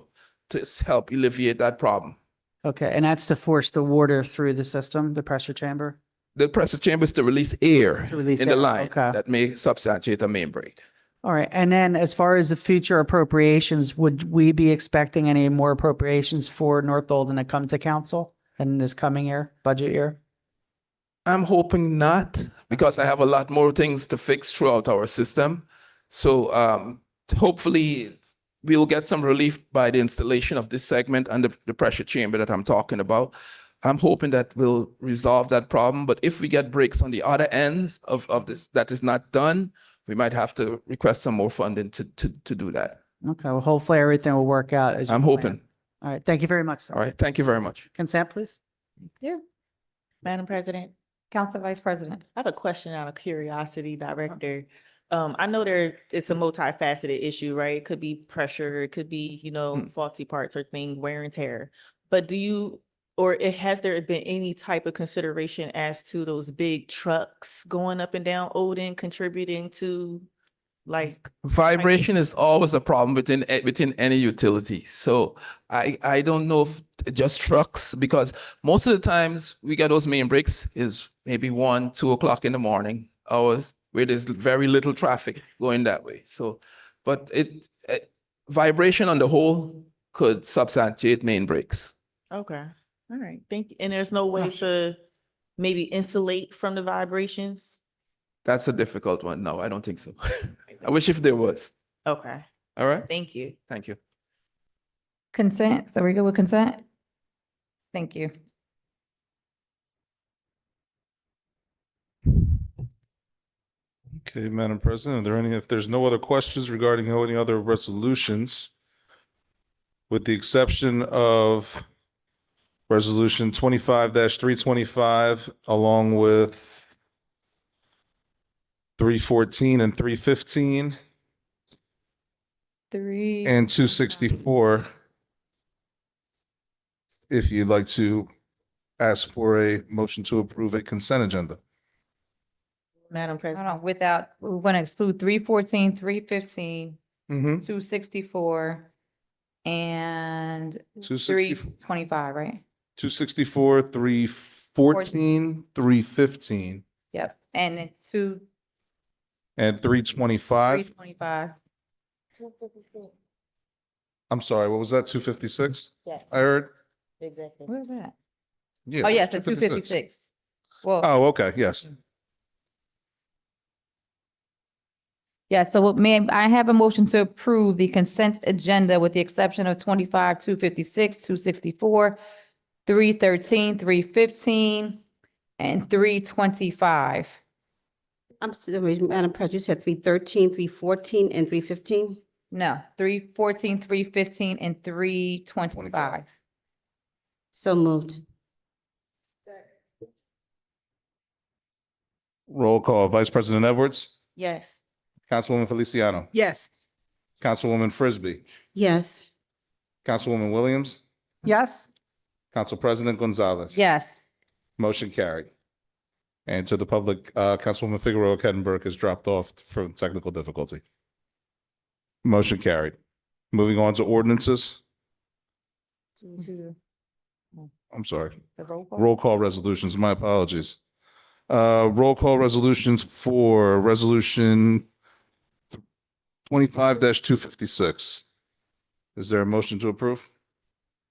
[SPEAKER 11] to help alleviate that problem.
[SPEAKER 5] Okay. And that's to force the water through the system, the pressure chamber?
[SPEAKER 11] The pressure chamber is to release air
[SPEAKER 5] To release
[SPEAKER 11] in the
[SPEAKER 5] air,
[SPEAKER 11] line
[SPEAKER 5] okay.
[SPEAKER 11] that may substantiate a main break.
[SPEAKER 5] All right. And then as far as the future appropriations, would we be expecting any more appropriations for North Olden to come to council in this coming year, budget year?
[SPEAKER 11] I'm hoping not, because I have a lot more things to fix throughout our system. So hopefully we'll get some relief by the installation of this segment and the pressure chamber that I'm talking about. I'm hoping that will resolve that problem. But if we get breaks on the other ends of this that is not done, we might have to request some more funding to do that.
[SPEAKER 5] Okay, well, hopefully everything will work out as you
[SPEAKER 11] I'm
[SPEAKER 5] plan.
[SPEAKER 11] hoping.
[SPEAKER 5] All right, thank you very much, sir.
[SPEAKER 11] All right, thank you very much.
[SPEAKER 5] Consent, please.
[SPEAKER 4] Yeah.
[SPEAKER 9] Madam President,
[SPEAKER 4] Council Vice President.
[SPEAKER 9] I have a question out of curiosity, Director. I know it's a multifaceted issue, right? It could be pressure, it could be, faulty parts or things, wear and tear. But has there been any type of consideration as to those big trucks going up and down Odin contributing to
[SPEAKER 11] Vibration is always a problem within any utility. So I don't know if just trucks, because most of the times we get those main breaks is maybe 1, 2 o'clock in the morning hours where there's very little traffic going that way. So, but vibration on the whole could substantiate main breaks.
[SPEAKER 9] Okay, all right, thank you. And there's no way to maybe insulate from the vibrations?
[SPEAKER 11] That's a difficult one. No, I don't think so. I wish if there was.
[SPEAKER 9] Okay,
[SPEAKER 11] All right.
[SPEAKER 9] thank you.
[SPEAKER 11] Thank you.
[SPEAKER 4] Consent. So we go with consent? Thank you.
[SPEAKER 1] Okay, Madam President, if there's no other questions regarding any other resolutions, with the exception of Resolution 25-325, along with 314 and 315 and 264. If you'd like to ask for a motion to approve a consent agenda.
[SPEAKER 9] Madam President.
[SPEAKER 4] Hold on, we're going to exclude 314, 315,
[SPEAKER 1] Mm-hmm.
[SPEAKER 4] 264, and
[SPEAKER 1] 264.
[SPEAKER 4] 325, right?
[SPEAKER 1] 264, 314, 315,
[SPEAKER 4] Yep. And then
[SPEAKER 1] and 325.
[SPEAKER 4] 325.
[SPEAKER 1] I'm sorry, what was that? 256?
[SPEAKER 9] Yeah.
[SPEAKER 1] I heard?
[SPEAKER 9] Exactly.
[SPEAKER 4] Where's that?
[SPEAKER 1] Yeah.
[SPEAKER 4] Oh,
[SPEAKER 1] it's
[SPEAKER 4] yes, it's 256. Well,
[SPEAKER 1] Oh, okay, yes.
[SPEAKER 4] yeah, so may I have a motion to approve the consent agenda with the exception of 25, 256, 264, 313, 315, and 325.
[SPEAKER 10] I'm sorry, Madam President, you said 313, 314, and 315?
[SPEAKER 4] No, 314, 315, and 325.
[SPEAKER 10] So moved.
[SPEAKER 1] Roll call. Vice President Edwards,
[SPEAKER 9] Yes.
[SPEAKER 1] Councilwoman Feliciano,
[SPEAKER 7] Yes.
[SPEAKER 1] Councilwoman Frisbee,
[SPEAKER 10] Yes.
[SPEAKER 1] Councilwoman Williams,
[SPEAKER 5] Yes.
[SPEAKER 1] Council President Gonzalez.
[SPEAKER 4] Yes.
[SPEAKER 1] Motion carried. And to the public, Councilwoman Figueroa Kettenberg has dropped off for technical difficulty. Motion carried. Moving on to ordinances. I'm sorry. Roll call resolutions. My apologies. Roll call resolutions for resolution 25-256. Is there a motion to approve?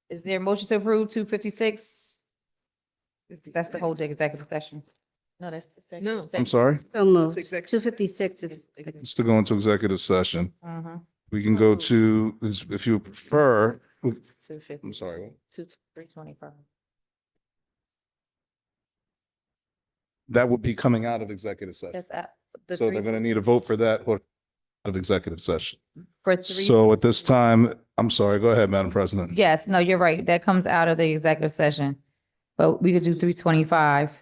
[SPEAKER 4] Is there a motion to approve 256? That's the whole executive session.
[SPEAKER 9] No, that's the second.
[SPEAKER 7] No.
[SPEAKER 1] I'm sorry?
[SPEAKER 10] So moved.
[SPEAKER 7] executive
[SPEAKER 10] 256 is,
[SPEAKER 1] It's to go into executive session.
[SPEAKER 4] Mm-hmm.
[SPEAKER 1] We can go to, if you prefer, I'm
[SPEAKER 9] 250.
[SPEAKER 1] sorry.
[SPEAKER 9] 325.
[SPEAKER 1] That would be coming out of executive session.
[SPEAKER 4] That's at the
[SPEAKER 1] So they're going to need a vote for that or out of executive session.
[SPEAKER 4] for three.
[SPEAKER 1] So at this time, I'm sorry, go ahead, Madam President.
[SPEAKER 4] Yes, no, you're right. That comes out of the executive session. But we could do 325.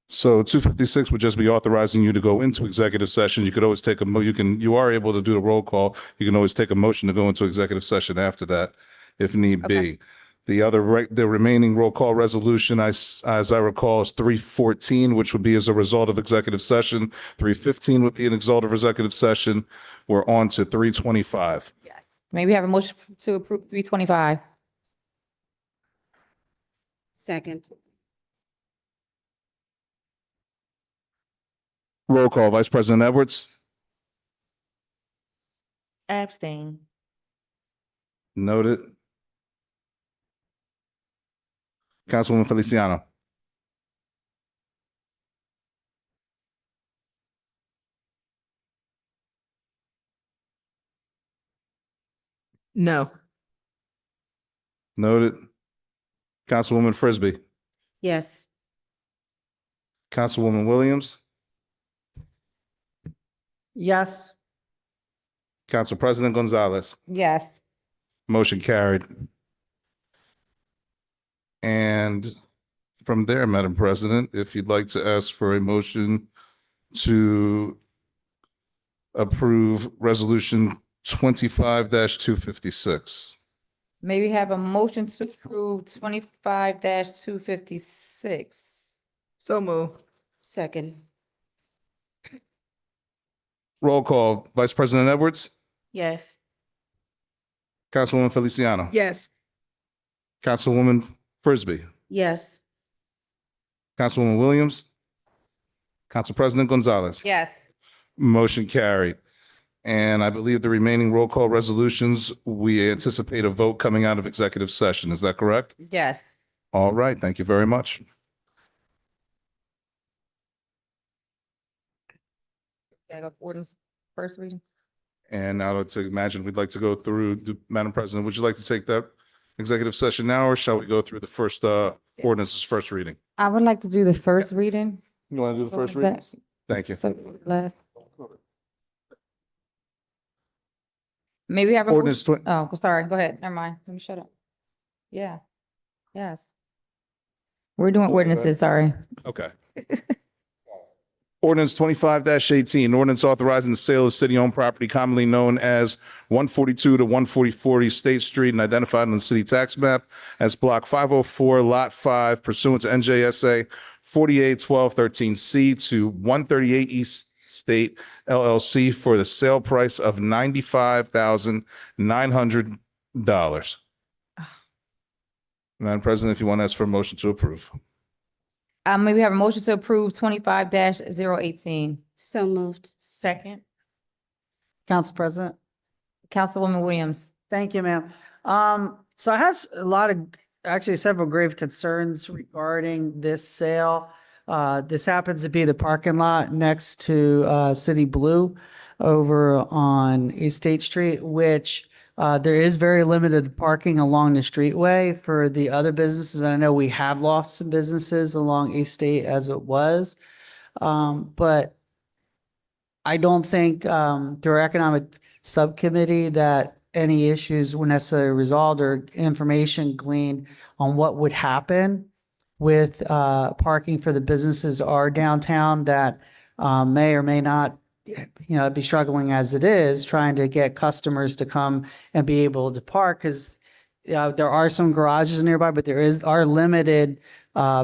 [SPEAKER 1] So 256 would just be authorizing you to go into executive session. You could always take you are able to do the roll call. You can always take a motion to go into executive session after that if need be. The remaining roll call resolution, as I recall, is 314, which would be as a result of executive session. 315 would be an result of executive session. We're on to 325.
[SPEAKER 4] Yes. May we have a motion to approve 325?
[SPEAKER 10] second.
[SPEAKER 1] Roll call, Vice President Edwards,
[SPEAKER 9] Abstain.
[SPEAKER 1] Noted. Councilwoman Feliciano.
[SPEAKER 7] No.
[SPEAKER 1] Noted. Councilwoman Frisbee.
[SPEAKER 10] Yes.
[SPEAKER 1] Councilwoman Williams.
[SPEAKER 5] Yes.
[SPEAKER 1] Council President Gonzalez.
[SPEAKER 4] Yes.
[SPEAKER 1] Motion carried. And from there, Madam President, if you'd like to ask for a motion to approve Resolution 25-256.
[SPEAKER 4] May we have a motion to approve 25-256?
[SPEAKER 7] So move.
[SPEAKER 10] Second.
[SPEAKER 1] Roll call. Vice President Edwards.
[SPEAKER 9] Yes.
[SPEAKER 1] Councilwoman Feliciano.
[SPEAKER 7] Yes.
[SPEAKER 1] Councilwoman Frisbee.
[SPEAKER 10] Yes.
[SPEAKER 1] Councilwoman Williams. Council President Gonzalez.
[SPEAKER 4] Yes.
[SPEAKER 1] Motion carried. And I believe the remaining roll call resolutions, we anticipate a vote coming out of executive session. Is that correct?
[SPEAKER 4] Yes.
[SPEAKER 1] All right. Thank you very much.
[SPEAKER 4] Ordinance first reading.
[SPEAKER 1] And now let's imagine we'd like to go through, Madam President, would you like to take that executive session now, or shall we go through the first ordinance's first reading?
[SPEAKER 4] I would like to do the first reading.
[SPEAKER 1] You want to do the first
[SPEAKER 4] What was
[SPEAKER 1] reading? Thank you.
[SPEAKER 4] So last. Maybe have a.
[SPEAKER 1] Ordinance
[SPEAKER 4] Oh, sorry. Go ahead. Never mind. Let me shut up. Yeah. Yes. We're doing ordinances, sorry.
[SPEAKER 1] Okay. Ordinance 25-18, ordinance authorizing the sale of city-owned property commonly known as 142 to 140 State Street and identified on the city tax map as Block 504, Lot 5 pursuant to NJSA 481213C to 138 East State LLC for the sale price of $95,900. Madam President, if you want to ask for a motion to approve.
[SPEAKER 4] Maybe have a motion to approve 25-018.
[SPEAKER 10] So moved.
[SPEAKER 9] Second.
[SPEAKER 5] Council President.
[SPEAKER 4] Councilwoman Williams.
[SPEAKER 5] Thank you, ma'am. So I have a lot of, actually several grave concerns regarding this sale. This happens to be the parking lot next to City Blue over on East State Street, which there is very limited parking along the streetway for the other businesses. And I know we have lost some businesses along East State as it was. But I don't think through our economic subcommittee that any issues were necessarily resolved or information gleaned on what would happen with parking for the businesses are downtown that may or may not be struggling as it is, trying to get customers to come and be able to park because there are some garages nearby, but are limited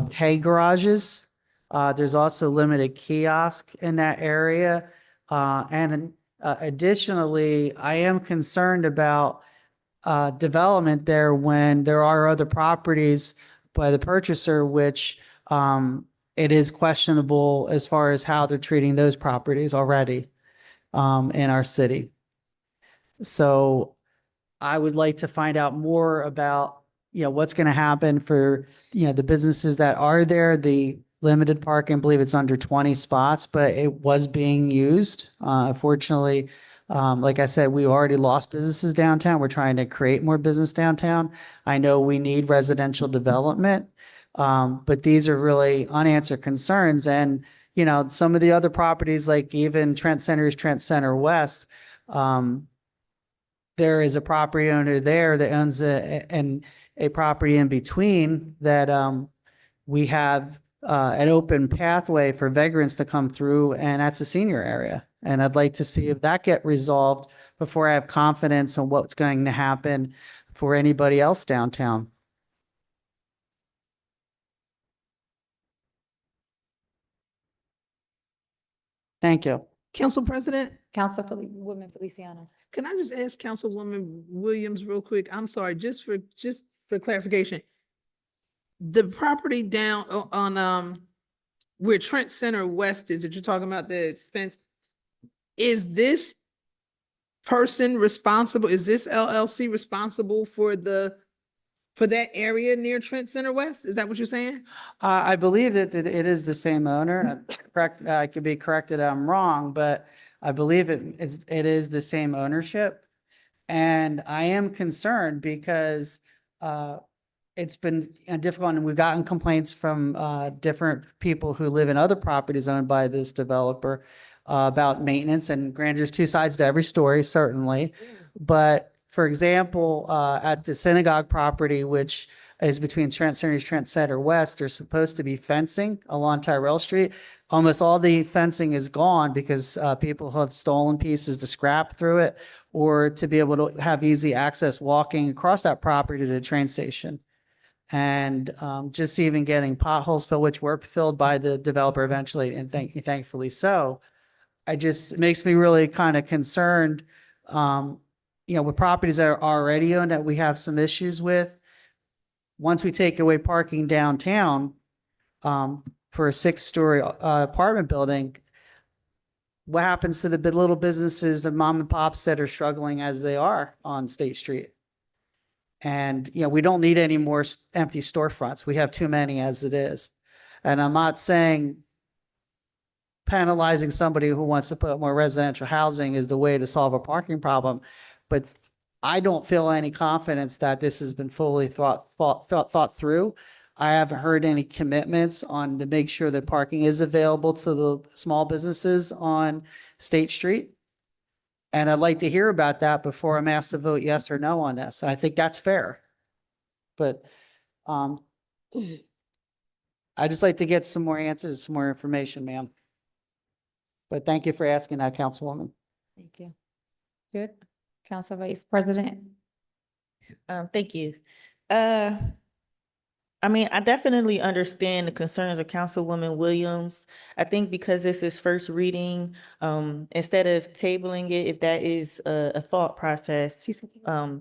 [SPEAKER 5] pay garages. There's also limited kiosk in that area. And additionally, I am concerned about development there when there are other properties by the purchaser, which it is questionable as far as how they're treating those properties already in our city. So I would like to find out more about, what's going to happen for, the businesses that are there, the limited parking. I believe it's under 20 spots, but it was being used. Unfortunately, like I said, we already lost businesses downtown. We're trying to create more business downtown. I know we need residential development. But these are really unanswered concerns. And, some of the other properties, like even Trent Center West, there is a property owner there that owns a property in between that we have an open pathway for vagrants to come through, and that's a senior area. And I'd like to see if that get resolved before I have confidence on what's going to happen for anybody else downtown. Thank you.
[SPEAKER 7] Council President,
[SPEAKER 4] Councilwoman Feliciano.
[SPEAKER 7] can I just ask Councilwoman Williams real quick? I'm sorry, just for clarification. The property down on where Trent Center West is that you're talking about, the fence, is this person responsible, is this LLC responsible for for that area near Trent Center West? Is that what you're saying?
[SPEAKER 5] I believe that it is the same owner. Correct, I could be corrected if I'm wrong, but I believe it is the same ownership. And I am concerned because it's been difficult, and we've gotten complaints from different people who live in other properties owned by this developer about maintenance. And granted, there's two sides to every story, certainly. But for example, at the synagogue property, which is between Trent Center and Trent Center West, there's supposed to be fencing along Tyrell Street. Almost all the fencing is gone because people have stolen pieces to scrap through it, or to be able to have easy access walking across that property to the train station. And just even getting potholes filled, which were filled by the developer eventually, and thankfully so. It makes me really kind of concerned, with properties that are already owned that we have some issues with. Once we take away parking downtown for a 6-story apartment building, what happens to the little businesses, the mom and pops that are struggling as they are on State Street? And, we don't need any more empty storefronts. We have too many as it is. And I'm not saying penalizing somebody who wants to put more residential housing is the way to solve a parking problem, but I don't feel any confidence that this has been fully thought through. I haven't heard any commitments on to make sure that parking is available to the small businesses on State Street. And I'd like to hear about that before I'm asked to vote yes or no on this. I think that's fair. But I just like to get some more answers, some more information, ma'am. But thank you for asking that, Councilwoman.
[SPEAKER 4] Thank you. Good. Council Vice President.
[SPEAKER 9] Thank you. I definitely understand the concerns of Councilwoman Williams. I think because this is first reading, instead of tabling it, if that is a thought process,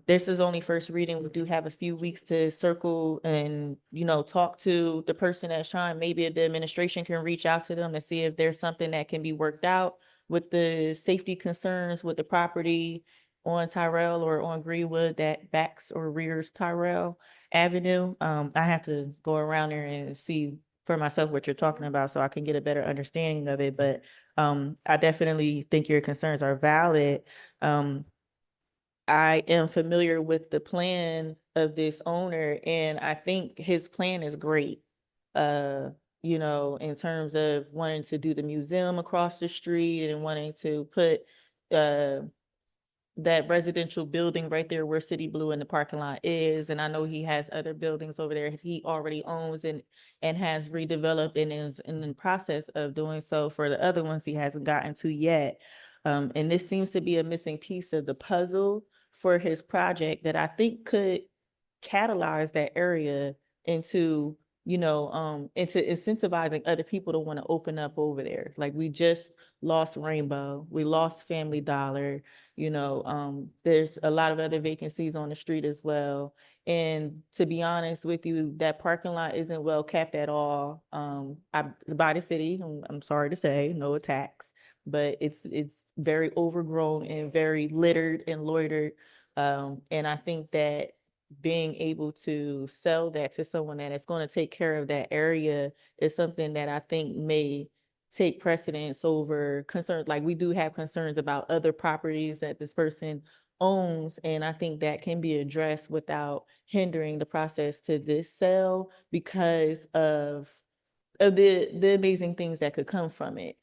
[SPEAKER 9] this is only first reading. We do have a few weeks to circle and, talk to the person that's trying. Maybe the administration can reach out to them to see if there's something that can be worked out with the safety concerns with the property on Tyrell or on Greenwood that backs or rears Tyrell Avenue. I have to go around there and see for myself what you're talking about so I can get a better understanding of it. But I definitely think your concerns are valid. I am familiar with the plan of this owner, and I think his plan is great. In terms of wanting to do the museum across the street and wanting to put that residential building right there where City Blue in the parking lot is. And I know he has other buildings over there he already owns and has redeveloped and is in the process of doing so for the other ones he hasn't gotten to yet. And this seems to be a missing piece of the puzzle for his project that I think could catalyze that area into incentivizing other people to want to open up over there. Like we just lost Rainbow, we lost Family Dollar, there's a lot of other vacancies on the street as well. And to be honest with you, that parking lot isn't well kept at all. By the city, I'm sorry to say, no attacks, but it's very overgrown and very littered and loitered. And I think that being able to sell that to someone that is going to take care of that area is something that I think may take precedence over concerns. Like we do have concerns about other properties that this person owns, and I think that can be addressed without hindering the process to this sale because of the amazing things that could come from it.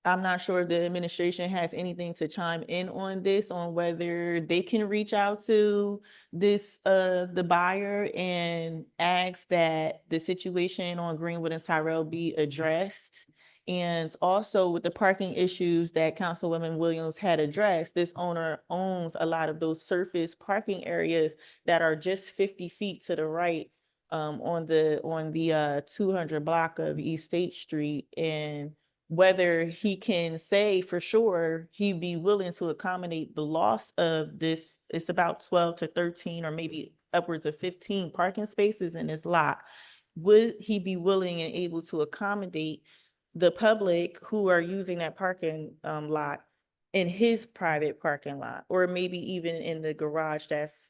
[SPEAKER 9] I'm not sure if the administration has anything to chime in on this, on whether they can reach out to the buyer and ask that the situation on Greenwood and Tyrell be addressed. And also with the parking issues that Councilwoman Williams had addressed, this owner owns a lot of those surface parking areas that are just 50 feet to the right on the 200 block of East State Street. And whether he can say for sure he'd be willing to accommodate the loss of this, it's about 12 to 13 or maybe upwards of 15 parking spaces in this lot. Would he be willing and able to accommodate the public who are using that parking lot in his private parking lot, or maybe even in the garage that's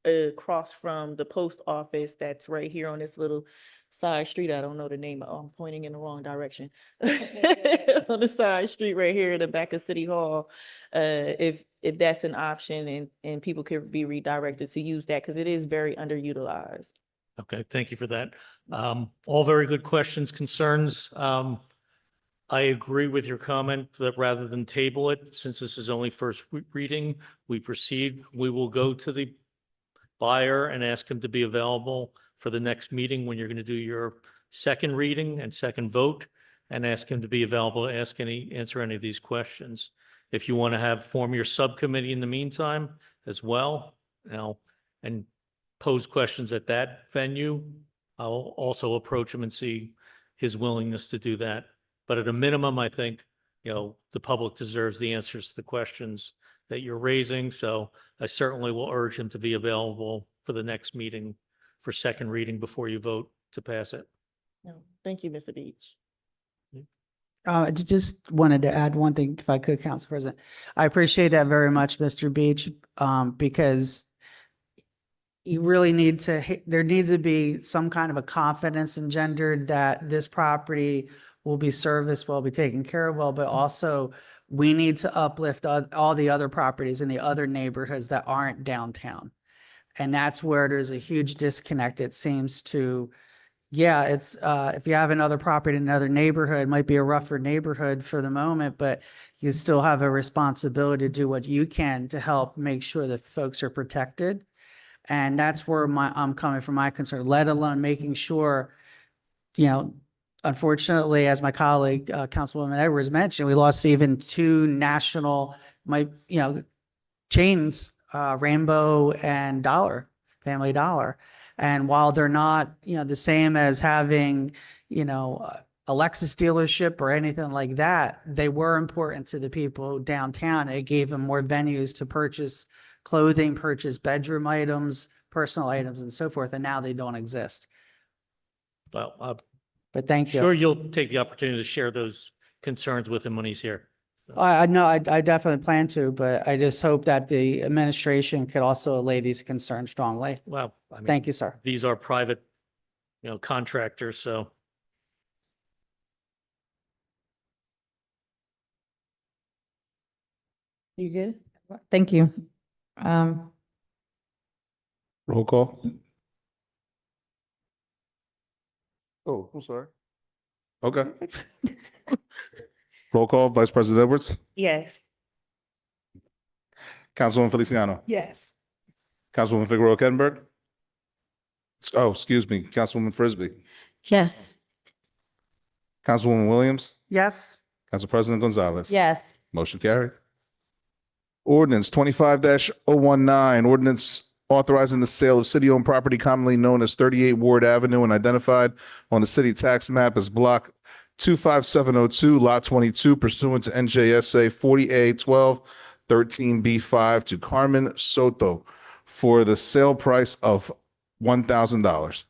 [SPEAKER 9] across from the post office that's right here on this little side street. I don't know the name. I'm pointing in the wrong direction. On the side street right here in the back of City Hall. If that's an option and people could be redirected to use that, because it is very underutilized.
[SPEAKER 8] Okay, thank you for that. All very good questions, concerns. I agree with your comment that rather than table it, since this is only first reading, we proceed. We will go to the buyer and ask him to be available for the next meeting when you're going to do your second reading and second vote, and ask him to be available to answer any of these questions. If you want to form your subcommittee in the meantime as well, and pose questions at that venue, I'll also approach him and see his willingness to do that. But at a minimum, I think, the public deserves the answers to the questions that you're raising. So I certainly will urge him to be available for the next meeting for second reading before you vote to pass it.
[SPEAKER 9] No, thank you, Mr. Beach.
[SPEAKER 5] I just wanted to add one thing, if I could, Council President. I appreciate that very much, Mr. Beach, because you really need to, there needs to be some kind of a confidence engendered that this property will be serviced well, be taken care of well, but also we need to uplift all the other properties in the other neighborhoods that aren't downtown. And that's where there's a huge disconnect, it seems to. Yeah, it's if you have another property in another neighborhood, it might be a rougher neighborhood for the moment, but you still have a responsibility to do what you can to help make sure that folks are protected. And that's where I'm coming from, my concern, let alone making sure, unfortunately, as my colleague, Councilwoman Edwards mentioned, we lost even two national, chains, Rainbow and Family Dollar. And while they're not, the same as having, a Lexus dealership or anything like that, they were important to the people downtown. It gave them more venues to purchase clothing, purchase bedroom items, personal items, and so forth. And now they don't exist.
[SPEAKER 8] Well,
[SPEAKER 5] But thank you.
[SPEAKER 8] sure you'll take the opportunity to share those concerns with him when he's here.
[SPEAKER 5] I know, I definitely plan to, but I just hope that the administration could also allay these concerns strongly.
[SPEAKER 8] Well, I mean,
[SPEAKER 5] Thank you, sir.
[SPEAKER 8] these are private, contractors, so.
[SPEAKER 4] You good? Thank you.
[SPEAKER 1] Roll call. Oh, I'm sorry. Okay. Roll call, Vice President Edwards,
[SPEAKER 9] Yes.
[SPEAKER 1] Councilwoman Feliciano,
[SPEAKER 7] Yes.
[SPEAKER 1] Councilwoman Figueroa Kettenberg. Oh, excuse me, Councilwoman Frisbee,
[SPEAKER 10] Yes.
[SPEAKER 1] Councilwoman Williams,
[SPEAKER 5] Yes.
[SPEAKER 1] Council President Gonzalez.
[SPEAKER 4] Yes.
[SPEAKER 1] Motion carried. Ordinance 25-019, ordinance authorizing the sale of city-owned property commonly known as 38 Ward Avenue and identified on the city tax map as block 25702, lot 22 pursuant to NJSA 40A1213B5 to Carmen Soto for the sale price of $1,000.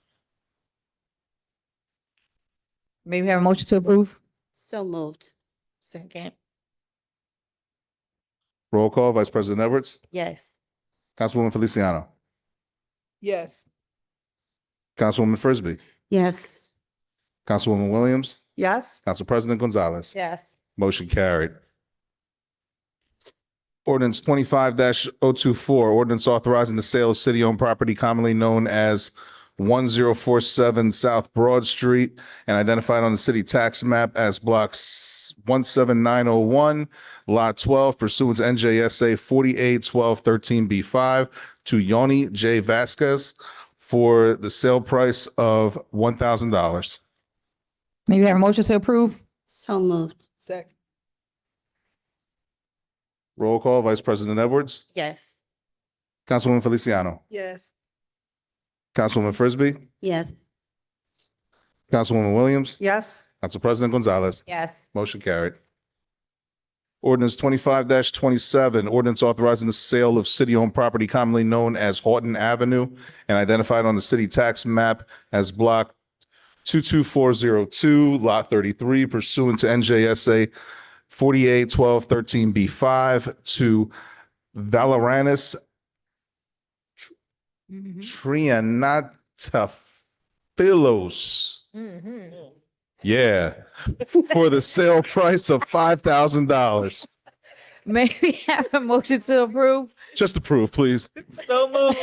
[SPEAKER 4] Maybe have a motion to approve?
[SPEAKER 10] So moved.
[SPEAKER 9] Second.
[SPEAKER 1] Roll call, Vice President Edwards,
[SPEAKER 9] Yes.
[SPEAKER 1] Councilwoman Feliciano,
[SPEAKER 7] Yes.
[SPEAKER 1] Councilwoman Frisbee,
[SPEAKER 10] Yes.
[SPEAKER 1] Councilwoman Williams,
[SPEAKER 5] Yes.
[SPEAKER 1] Council President Gonzalez.
[SPEAKER 4] Yes.
[SPEAKER 1] Motion carried. Ordinance 25-024, ordinance authorizing the sale of city-owned property commonly known as 1047 South Broad Street and identified on the city tax map as block 17901, lot 12 pursuant to NJSA 481213B5 to Yoni J. Vasquez for the sale price of $1,000.
[SPEAKER 4] Maybe have a motion to approve?
[SPEAKER 10] So moved.
[SPEAKER 7] Second.
[SPEAKER 1] Roll call, Vice President Edwards,
[SPEAKER 9] Yes.
[SPEAKER 1] Councilwoman Feliciano,
[SPEAKER 7] Yes.
[SPEAKER 1] Councilwoman Frisbee,
[SPEAKER 10] Yes.
[SPEAKER 1] Councilwoman Williams,
[SPEAKER 5] Yes.
[SPEAKER 1] Council President Gonzalez.
[SPEAKER 4] Yes.
[SPEAKER 1] Motion carried. Ordinance 25-27, ordinance authorizing the sale of city-owned property commonly known as Houghton Avenue and identified on the city tax map as block 22402, lot 33 pursuant to NJSA 481213B5 to Valoranus Trianataphilos. Yeah, for the sale price of $5,000.
[SPEAKER 4] May we have a motion to approve?
[SPEAKER 1] Just approve, please.
[SPEAKER 9] So moved.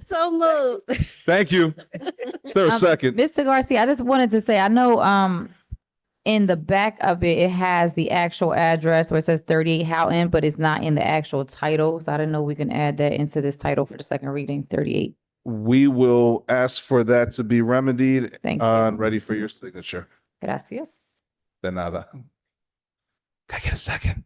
[SPEAKER 3] So moved.
[SPEAKER 1] Thank you. Is there a second?
[SPEAKER 4] Mr. Garcia, I just wanted to say, I know, in the back of it, it has the actual address where it says 38 Houghton, but it's not in the actual title. So I didn't know we can add that into this title for the second reading, 38.
[SPEAKER 1] We will ask for that to be remedied.
[SPEAKER 4] Thank you.
[SPEAKER 1] And ready for your signature.
[SPEAKER 4] Gracias.
[SPEAKER 1] De nada. Can I get a second?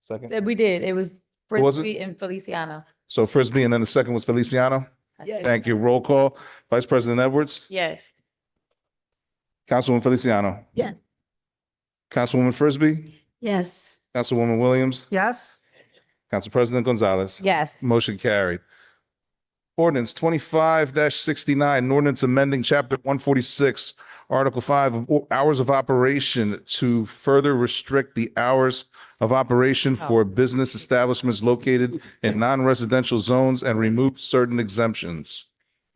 [SPEAKER 1] Second.
[SPEAKER 4] So we did. It was
[SPEAKER 1] Who was it?
[SPEAKER 4] Frisbee and Feliciano.
[SPEAKER 1] So Frisbee and then the second was Feliciano.
[SPEAKER 9] Yes.
[SPEAKER 1] Thank you. Roll call. Vice President Edwards.
[SPEAKER 9] Yes.
[SPEAKER 1] Councilwoman Feliciano.
[SPEAKER 9] Yes.
[SPEAKER 1] Councilwoman Frisbee.
[SPEAKER 10] Yes.
[SPEAKER 1] Councilwoman Williams.
[SPEAKER 5] Yes.
[SPEAKER 1] Council President Gonzalez.
[SPEAKER 4] Yes.
[SPEAKER 1] Motion carried. Ordinance 25-69, an ordinance amending chapter 146, Article 5 of hours of operation to further restrict the hours of operation for business establishments located in non-residential zones and remove certain exemptions.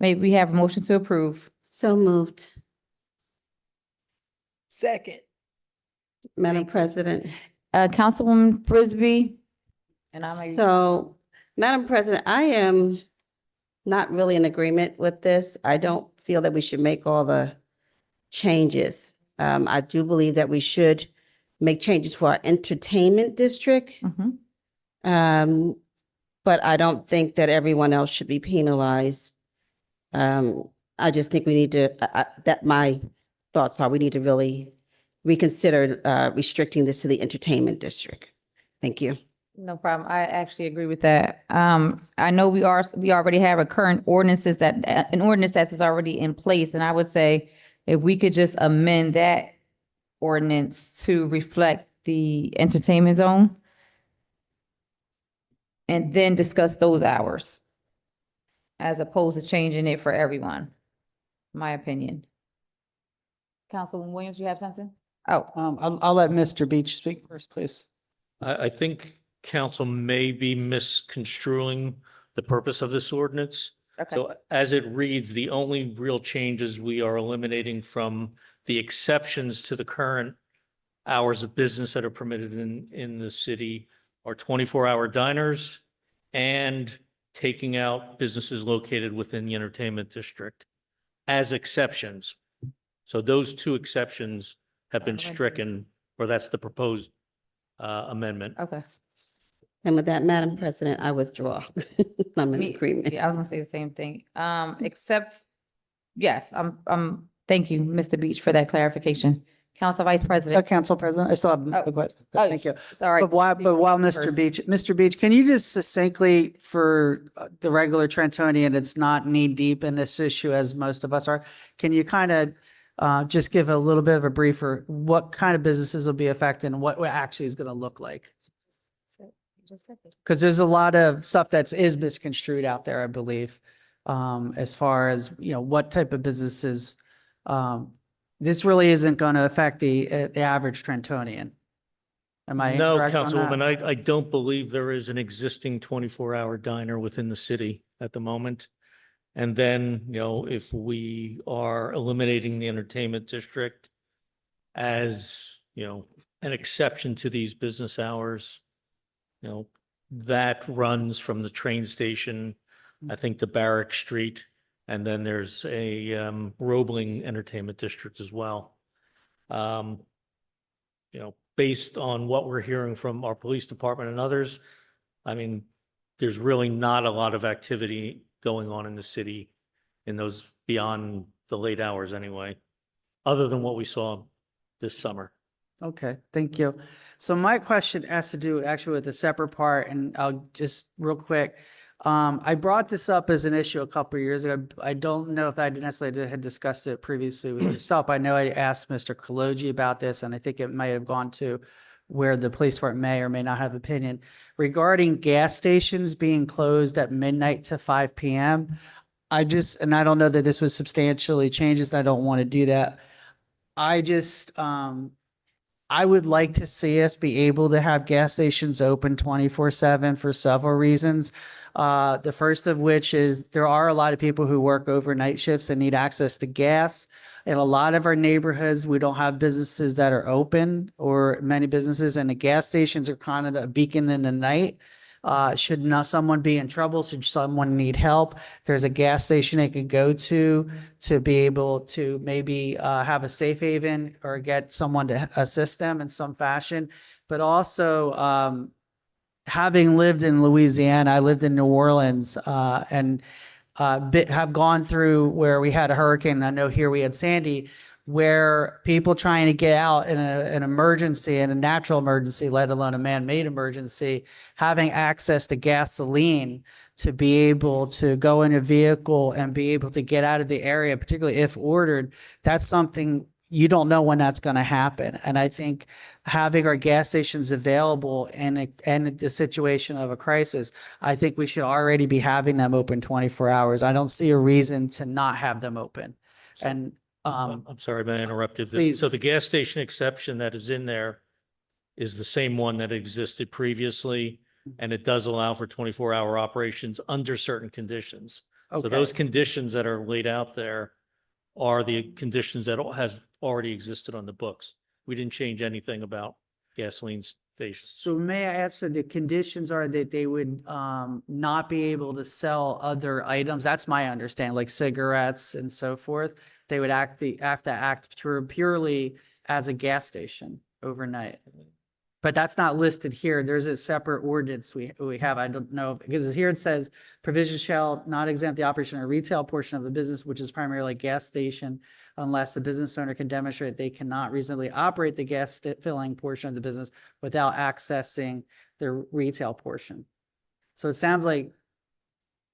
[SPEAKER 4] May we have a motion to approve?
[SPEAKER 10] So moved.
[SPEAKER 7] Second.
[SPEAKER 10] Madam President.
[SPEAKER 4] Councilwoman Frisbee. And I'm
[SPEAKER 10] So, Madam President, I am not really in agreement with this. I don't feel that we should make all the changes. I do believe that we should make changes for our entertainment district. But I don't think that everyone else should be penalized. I just think we need to, that my thoughts are, we need to really reconsider restricting this to the entertainment district. Thank you.
[SPEAKER 4] No problem. I actually agree with that. I know we already have a current ordinances that, an ordinance that is already in place. And I would say if we could just amend that ordinance to reflect the entertainment zone and then discuss those hours as opposed to changing it for everyone, my opinion. Councilwoman Williams, you have something? Oh,
[SPEAKER 5] I'll let Mr. Beach speak first, please.
[SPEAKER 8] I think council may be misconstruing the purpose of this ordinance.
[SPEAKER 4] okay.
[SPEAKER 8] So as it reads, the only real changes we are eliminating from the exceptions to the current hours of business that are permitted in the city are 24-hour diners and taking out businesses located within the entertainment district as exceptions. So those two exceptions have been stricken, or that's the proposed amendment.
[SPEAKER 4] Okay.
[SPEAKER 10] And with that, Madam President, I withdraw. I'm in
[SPEAKER 4] Me-
[SPEAKER 10] agreement.
[SPEAKER 4] Yeah, I was gonna say the same thing. Except, yes, thank you, Mr. Beach, for that clarification. Council Vice President.
[SPEAKER 5] Council President, I still have
[SPEAKER 4] Oh.
[SPEAKER 5] a question.
[SPEAKER 4] Oh,
[SPEAKER 5] Thank you.
[SPEAKER 4] Sorry.
[SPEAKER 5] But while Mr. Beach, can you just succinctly, for the regular Trentonian, it's not knee deep in this issue as most of us are, can you kind of just give a little bit of a briefer, what kind of businesses will be affected and what actually is going to look like? Because there's a lot of stuff that is misconstrued out there, I believe, as far as, what type of businesses. This really isn't going to affect the average Trentonian. Am I
[SPEAKER 8] No,
[SPEAKER 5] incorrect on that?
[SPEAKER 8] Councilwoman, I don't believe there is an existing 24-hour diner within the city at the moment. And then, if we are eliminating the entertainment district as, an exception to these business hours, that runs from the train station, I think, to Barrack Street. And then there's a Roebling Entertainment District as well. Based on what we're hearing from our police department and others, I mean, there's really not a lot of activity going on in the city in those beyond the late hours anyway, other than what we saw this summer.
[SPEAKER 5] Okay, thank you. So my question has to do actually with a separate part, and I'll just real quick. I brought this up as an issue a couple of years ago. I don't know if I necessarily had discussed it previously with yourself. I know I asked Mr. Kaloji about this, and I think it may have gone to where the police department may or may not have opinion regarding gas stations being closed at midnight to 5 p.m. And I don't know that this was substantially changes. I don't want to do that. I just, I would like to see us be able to have gas stations open 24/7 for several reasons. The first of which is there are a lot of people who work overnight shifts and need access to gas. In a lot of our neighborhoods, we don't have businesses that are open or many businesses, and the gas stations are kind of the beacon in the night. Should not someone be in trouble, should someone need help, there's a gas station they could go to be able to maybe have a safe haven or get someone to assist them in some fashion. But also, having lived in Louisiana, I lived in New Orleans, and have gone through where we had a hurricane. I know here we had Sandy, where people trying to get out in an emergency, in a natural emergency, let alone a man-made emergency, having access to gasoline to be able to go in a vehicle and be able to get out of the area, particularly if ordered, that's something you don't know when that's going to happen. And I think having our gas stations available in the situation of a crisis, I think we should already be having them open 24 hours. I don't see a reason to not have them open. And
[SPEAKER 8] I'm sorry, may I interrupt you?
[SPEAKER 5] Please.
[SPEAKER 8] So the gas station exception that is in there is the same one that existed previously, and it does allow for 24-hour operations under certain conditions. So
[SPEAKER 5] Okay.
[SPEAKER 8] those conditions that are laid out there are the conditions that has already existed on the books. We didn't change anything about gasoline stations.
[SPEAKER 5] So may I ask, so the conditions are that they would not be able to sell other items? That's my understanding, like cigarettes and so forth. They would have to act purely as a gas station overnight. But that's not listed here. There's a separate ordinance we have. I don't know, because here it says provisions shall not exempt the operation or retail portion of the business, which is primarily a gas station, unless the business owner can demonstrate they cannot reasonably operate the gas filling portion of the business without accessing the retail portion. So it sounds like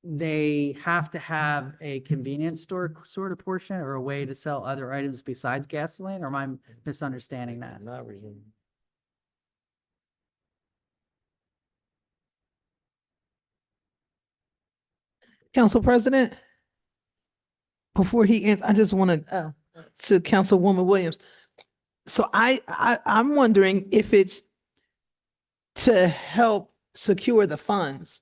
[SPEAKER 5] they have to have a convenience store sort of portion or a way to sell other items besides gasoline, or am I misunderstanding that?
[SPEAKER 8] Not really.
[SPEAKER 7] Council President, before he answers, I just want to Councilwoman Williams. So I'm wondering if it's to help secure the funds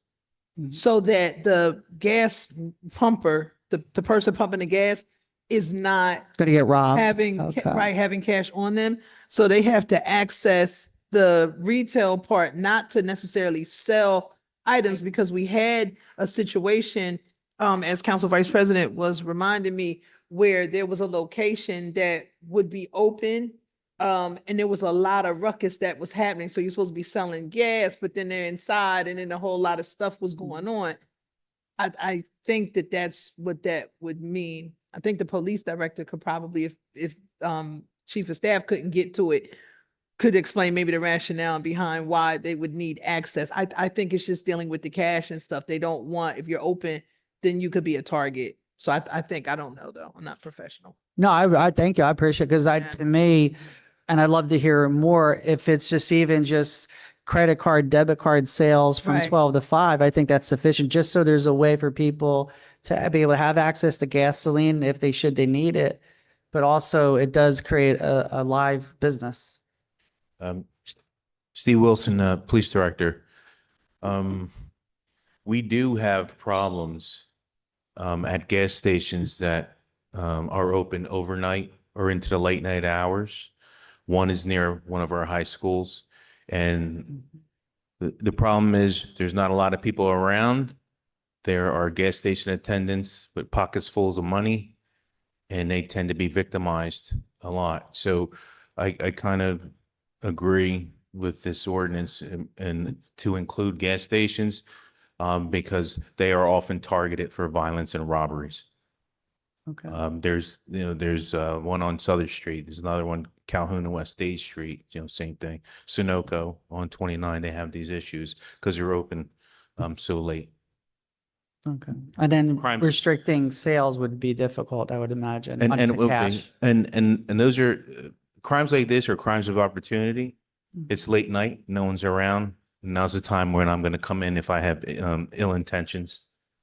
[SPEAKER 7] so that the gas pumper, the person pumping the gas is not
[SPEAKER 5] Gonna get robbed.
[SPEAKER 7] having,
[SPEAKER 5] Okay.
[SPEAKER 7] having cash on them. So they have to access the retail part, not to necessarily sell items, because we had a situation, as Council Vice President was reminding me, where there was a location that would be open, and there was a lot of ruckus that was happening. So you're supposed to be selling gas, but then they're inside, and then a whole lot of stuff was going on. I think that that's what that would mean. I think the police director could probably, if chief of staff couldn't get to it, could explain maybe the rationale behind why they would need access. I think it's just dealing with the cash and stuff. They don't want, if you're open, then you could be a target. So I think, I don't know though. I'm not professional.
[SPEAKER 5] No, I thank you. I appreciate it, because to me, and I'd love to hear more, if it's just even just credit card, debit card sales from
[SPEAKER 7] Right.
[SPEAKER 5] 12 to 5, I think that's sufficient, just so there's a way for people to be able to have access to gasoline if they need it. But also it does create a live business.
[SPEAKER 16] Steve Wilson, Police Director. We do have problems at gas stations that are open overnight or into the late night hours. One is near one of our high schools. And the problem is there's not a lot of people around. There are gas station attendants with pockets full of money, and they tend to be victimized a lot. So I kind of agree with this ordinance and to include gas stations because they are often targeted for violence and robberies.
[SPEAKER 5] Okay.
[SPEAKER 16] There's one on Southern Street. There's another one, Calhoun and West State Street, same thing. Sunoco on 29, they have these issues because they're open so late.
[SPEAKER 5] Okay. And then
[SPEAKER 16] Crimes-
[SPEAKER 5] restricting sales would be difficult, I would imagine.
[SPEAKER 16] And
[SPEAKER 5] on
[SPEAKER 16] it will be.
[SPEAKER 5] cash.
[SPEAKER 16] And those are crimes like this are crimes of opportunity. It's late night, no one's around. Now's the time when I'm going to come in if I have ill intentions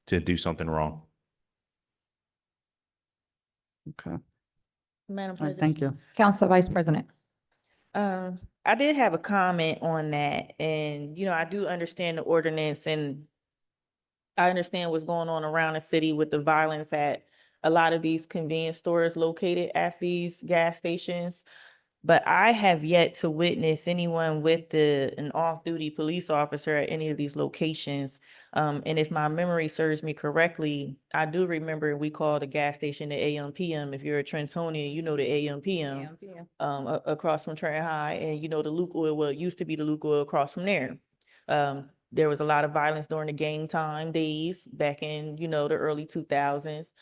[SPEAKER 16] to do something wrong.
[SPEAKER 5] Okay.
[SPEAKER 9] Madam
[SPEAKER 5] All right,
[SPEAKER 9] President.
[SPEAKER 5] thank you.
[SPEAKER 4] Council Vice President.
[SPEAKER 9] I did have a comment on that, and, I do understand the ordinance, and I understand what's going on around the city with the violence at a lot of these convenience stores located at these gas stations. But I have yet to witness anyone with an off-duty police officer at any of these locations. And if my memory serves me correctly, I do remember we called the gas station the AM PM. If you're a Trentonian, you know the AM PM. Across from Trenton High, and the Luke Oil, well, it used to be the Luke Oil across from there. There was a lot of violence during the gang time days back in, the early 2000s.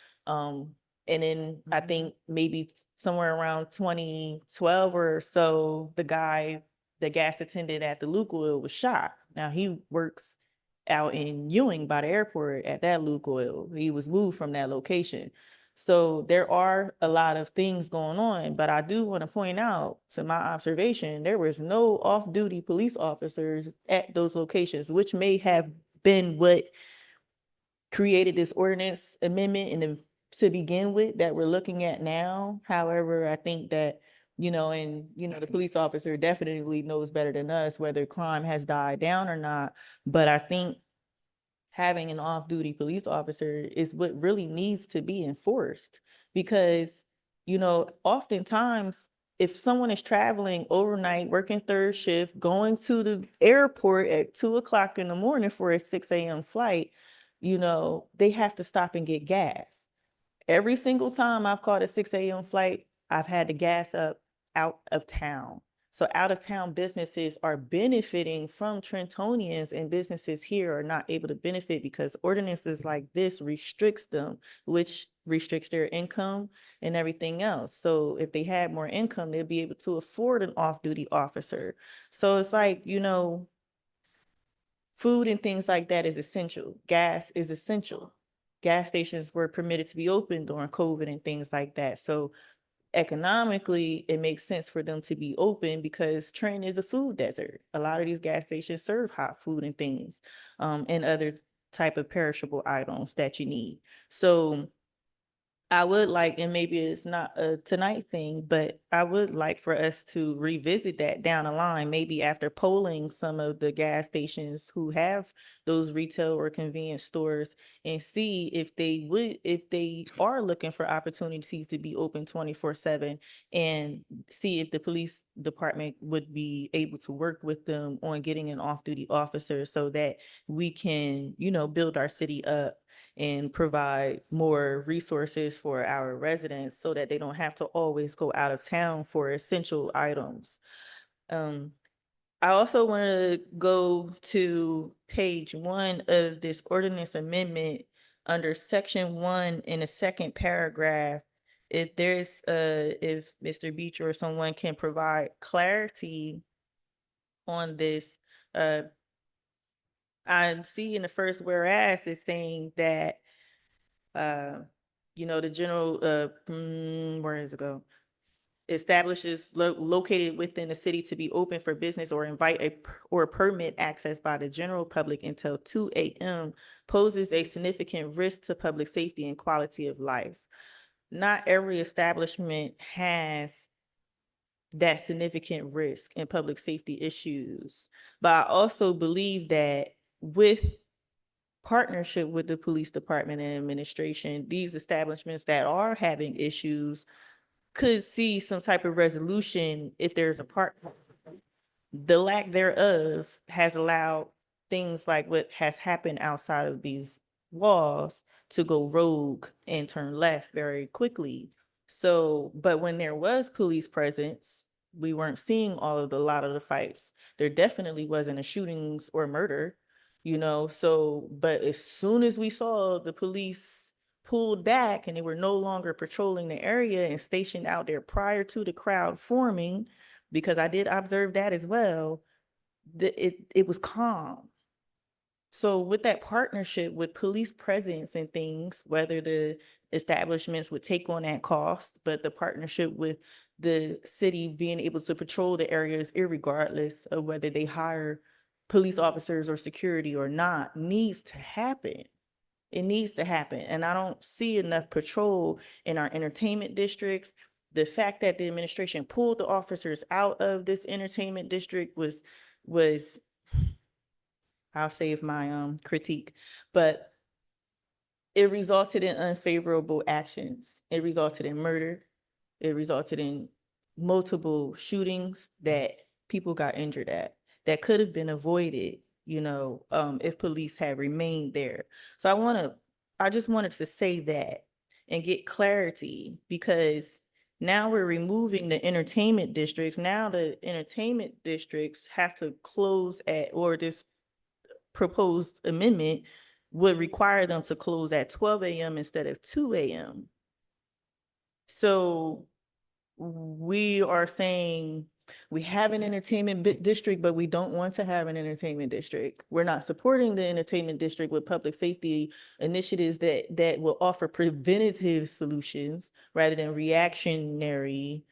[SPEAKER 9] And then I think maybe somewhere around 2012 or so, the gas attendant at the Luke Oil was shot. Now he works out in Ewing by the airport at that Luke Oil. He was moved from that location. So there are a lot of things going on, but I do want to point out, to my observation, there was no off-duty police officers at those locations, which may have been what created this ordinance amendment to begin with that we're looking at now. However, I think that, the police officer definitely knows better than us whether crime has died down or not. But I think having an off-duty police officer is what really needs to be enforced, because, oftentimes if someone is traveling overnight, working third shift, going to the airport at 2 o'clock in the morning for a 6 a.m. flight, they have to stop and get gas. Every single time I've caught a 6 a.m. flight, I've had to gas up out of town. So out of town businesses are benefiting from Trentonians, and businesses here are not able to benefit because ordinances like this restricts them, which restricts their income and everything else. So if they had more income, they'd be able to afford an off-duty officer. So it's like, food and things like that is essential. Gas is essential. Gas stations were permitted to be open during COVID and things like that. So economically, it makes sense for them to be open because Trenton is a food desert. A lot of these gas stations serve hot food and things, and other type of perishable items that you need. So I would like, and maybe it's not a tonight thing, but I would like for us to revisit that down the line, maybe after polling some of the gas stations who have those retail or convenience stores, and see if they are looking for opportunities to be open 24/7, and see if the police department would be able to work with them on getting an off-duty officer so that we can, build our city up and provide more resources for our residents so that they don't have to always go out of town for essential items. I also want to go to page 1 of this ordinance amendment under section 1 in the second paragraph. If Mr. Beecher or someone can provide clarity on this, I see in the first whereas it's saying that, the general, where does it go? Establishes located within the city to be open for business or invite or permit access by the general public until 2 a.m. poses a significant risk to public safety and quality of life. Not every establishment has that significant risk and public safety issues. But I also believe that with partnership with the police department and administration, these establishments that are having issues could see some type of resolution if there's a partner. The lack thereof has allowed things like what has happened outside of these walls to go rogue and turn left very quickly. So, but when there was police presence, we weren't seeing a lot of the fights. There definitely wasn't a shootings or murder, so, but as soon as we saw the police pulled back and they were no longer patrolling the area and stationed out there prior to the crowd forming, because I did observe that as well, it was calm. So with that partnership with police presence and things, whether the establishments would take on that cost, but the partnership with the city being able to patrol the areas irregardless of whether they hire police officers or security or not, needs to happen. It needs to happen. And I don't see enough patrol in our entertainment districts. the fact that the administration pulled the officers out of this entertainment district was, I'll save my critique, but it resulted in unfavorable actions. It resulted in murder. It resulted in multiple shootings that people got injured at that could have been avoided, if police had remained there. So I just wanted to say that and get clarity, because now we're removing the entertainment districts. Now the entertainment districts have to close or this proposed amendment would require them to close at 12 a.m. instead of 2 a.m. So we are saying we have an entertainment district, but we don't want to have an entertainment district. We're not supporting the entertainment district with public safety initiatives that will offer preventative solutions rather than reactionary,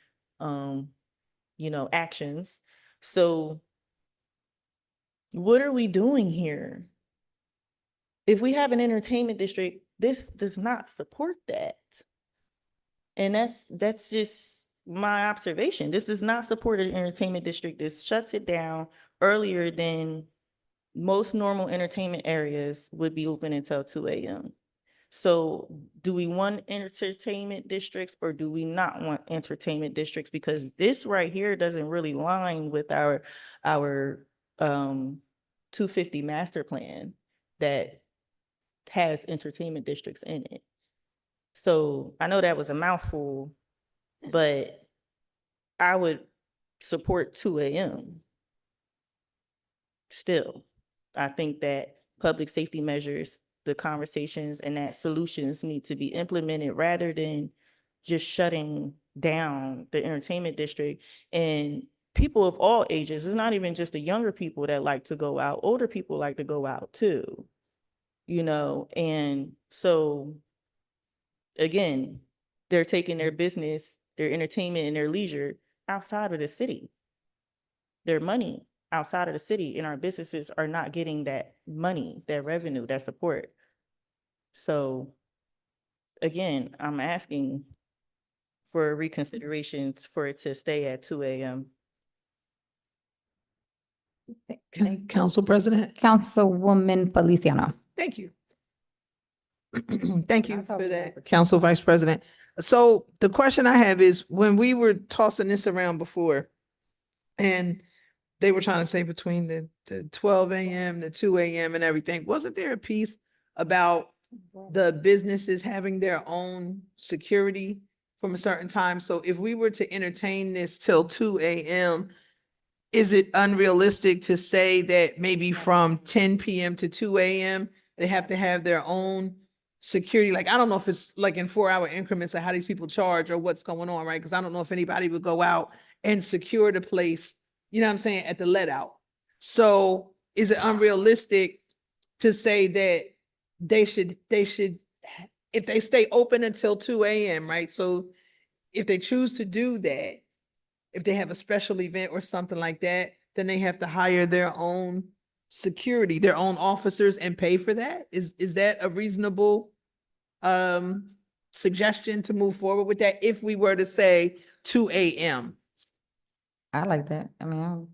[SPEAKER 9] actions. So what are we doing here? If we have an entertainment district, this does not support that. And that's just my observation. This does not support an entertainment district. This shuts it down earlier than most normal entertainment areas would be open until 2 a.m. So do we want entertainment districts or do we not want entertainment districts? Because this right here doesn't really line with our 250 master plan that has entertainment districts in it. So I know that was a mouthful, but I would support 2 a.m. Still, I think that public safety measures, the conversations and that solutions need to be implemented rather than just shutting down the entertainment district. And people of all ages, it's not even just the younger people that like to go out, older people like to go out too. And so again, they're taking their business, their entertainment and their leisure outside of the city. Their money outside of the city, and our businesses are not getting that money, that revenue, that support. So again, I'm asking for reconsideration for it to stay at 2 a.m.
[SPEAKER 7] Council President,
[SPEAKER 4] Councilwoman Feliciano.
[SPEAKER 7] thank you. Thank you for that, Council Vice President. So the question I have is, when we were tossing this around before, and they were trying to say between the 12 a.m., the 2 a.m. and everything, wasn't there a piece about the businesses having their own security from a certain time? So if we were to entertain this till 2 a.m., is it unrealistic to say that maybe from 10 p.m. to 2 a.m., they have to have their own security? Like, I don't know if it's like in 4-hour increments or how these people charge or what's going on, right? Because I don't know if anybody would go out and secure the place, you know what I'm saying, at the let out. So is it unrealistic to say that they should, if they stay open until 2 a.m., right? So if they choose to do that, if they have a special event or something like that, then they have to hire their own security, their own officers, and pay for that? Is that a reasonable suggestion to move forward with that if we were to say 2 a.m.?
[SPEAKER 4] I like that. I mean,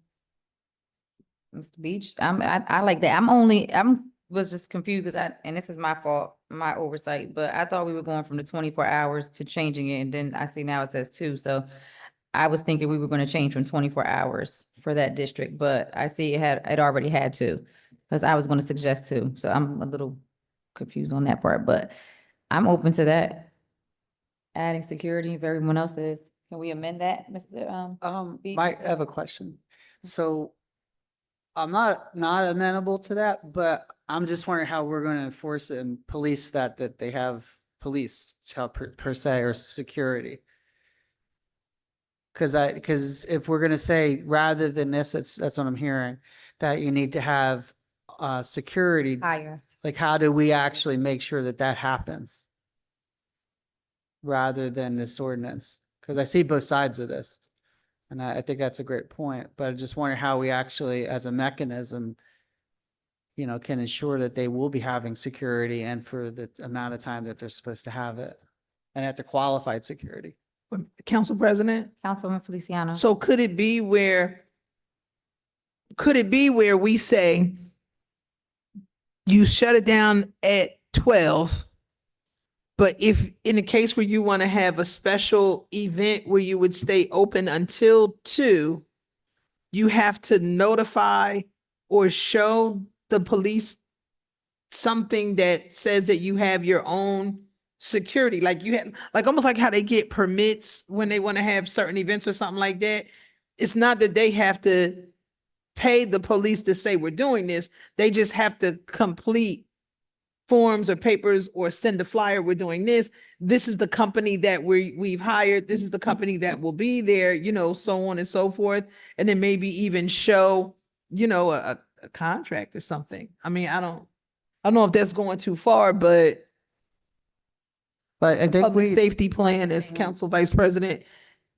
[SPEAKER 4] Mr. Beach, I like that. Was just confused because and this is my fault, my oversight, but I thought we were going from the 24 hours to changing it. And then I see now it says 2. So I was thinking we were going to change from 24 hours for that district, but I see it already had 2, because I was going to suggest 2. So I'm a little confused on that part, but I'm open to that. Adding security if everyone else is. Can we amend that, Mr. Beach?
[SPEAKER 5] Mike, I have a question. So I'm not amenable to that, but I'm just wondering how we're going to enforce it and police that they have police per se or security. Because if we're going to say rather than this, that's what I'm hearing, that you need to have security.
[SPEAKER 4] Higher.
[SPEAKER 5] Like, how do we actually make sure that happens rather than this ordinance? Because I see both sides of this. And I think that's a great point, but I just wonder how we actually, as a mechanism, can ensure that they will be having security and for the amount of time that they're supposed to have it, and at the qualified security.
[SPEAKER 7] Council President?
[SPEAKER 4] Councilwoman Feliciano.
[SPEAKER 7] So could it be where we say you shut it down at 12, but if in the case where you want to have a special event where you would stay open until 2, you have to notify or show the police something that says that you have your own security, like you had, like almost like how they get permits when they want to have certain events or something like that. It's not that they have to pay the police to say we're doing this. They just have to complete forms or papers or send a flyer. We're doing this. This is the company that we've hired. This is the company that will be there, you know, so on and so forth. And then maybe even show, you know, a contract or something. I mean, I don't know if that's going too far, but
[SPEAKER 5] I think
[SPEAKER 7] public safety plan, as Council Vice President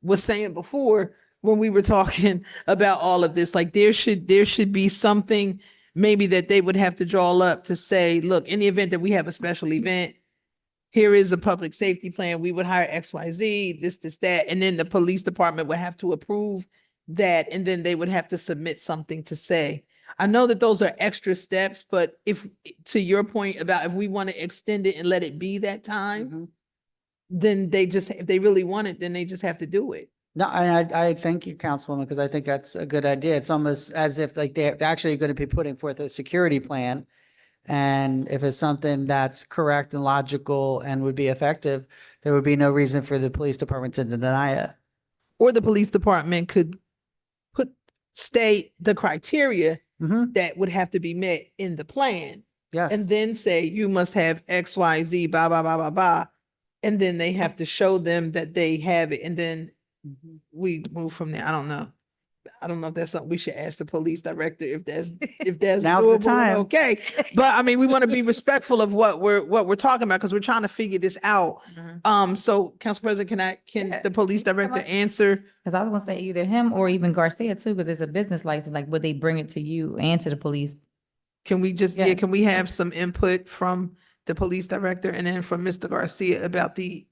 [SPEAKER 7] was saying before, when we were talking about all of this, like there should be something maybe that they would have to draw up to say, look, in the event that we have a special event, here is a public safety plan. We would hire XYZ, this, that, and then the police department would have to approve that, and then they would have to submit something to say. I know that those are extra steps, but if, to your point about if we want to extend it and let it be that time, then if they really want it, then they just have to do it.
[SPEAKER 5] No, I thank you, Councilwoman, because I think that's a good idea. It's almost as if like they're actually going to be putting forth a security plan. And if it's something that's correct and logical and would be effective, there would be no reason for the police department to deny it.
[SPEAKER 7] Or the police department could state the criteria that would have to be met in the plan.
[SPEAKER 5] Yes.
[SPEAKER 7] And then say, you must have X, Y, Z, blah, blah, blah, blah, blah. And then they have to show them that they have it. And then we move from there. I don't know if that's something we should ask the police director, if that's
[SPEAKER 5] Now's the
[SPEAKER 7] doable and
[SPEAKER 5] time.
[SPEAKER 7] okay. But I mean, we want to be respectful of what we're talking about, because we're trying to figure this out. So Council President, can the police director answer?
[SPEAKER 4] Because I was gonna say either him or even Garcia too, because it's a business license, like would they bring it to you and to the police?
[SPEAKER 7] Can we just,
[SPEAKER 4] Yeah.
[SPEAKER 7] can we have some input from the police director and then from Mr. Garcia about the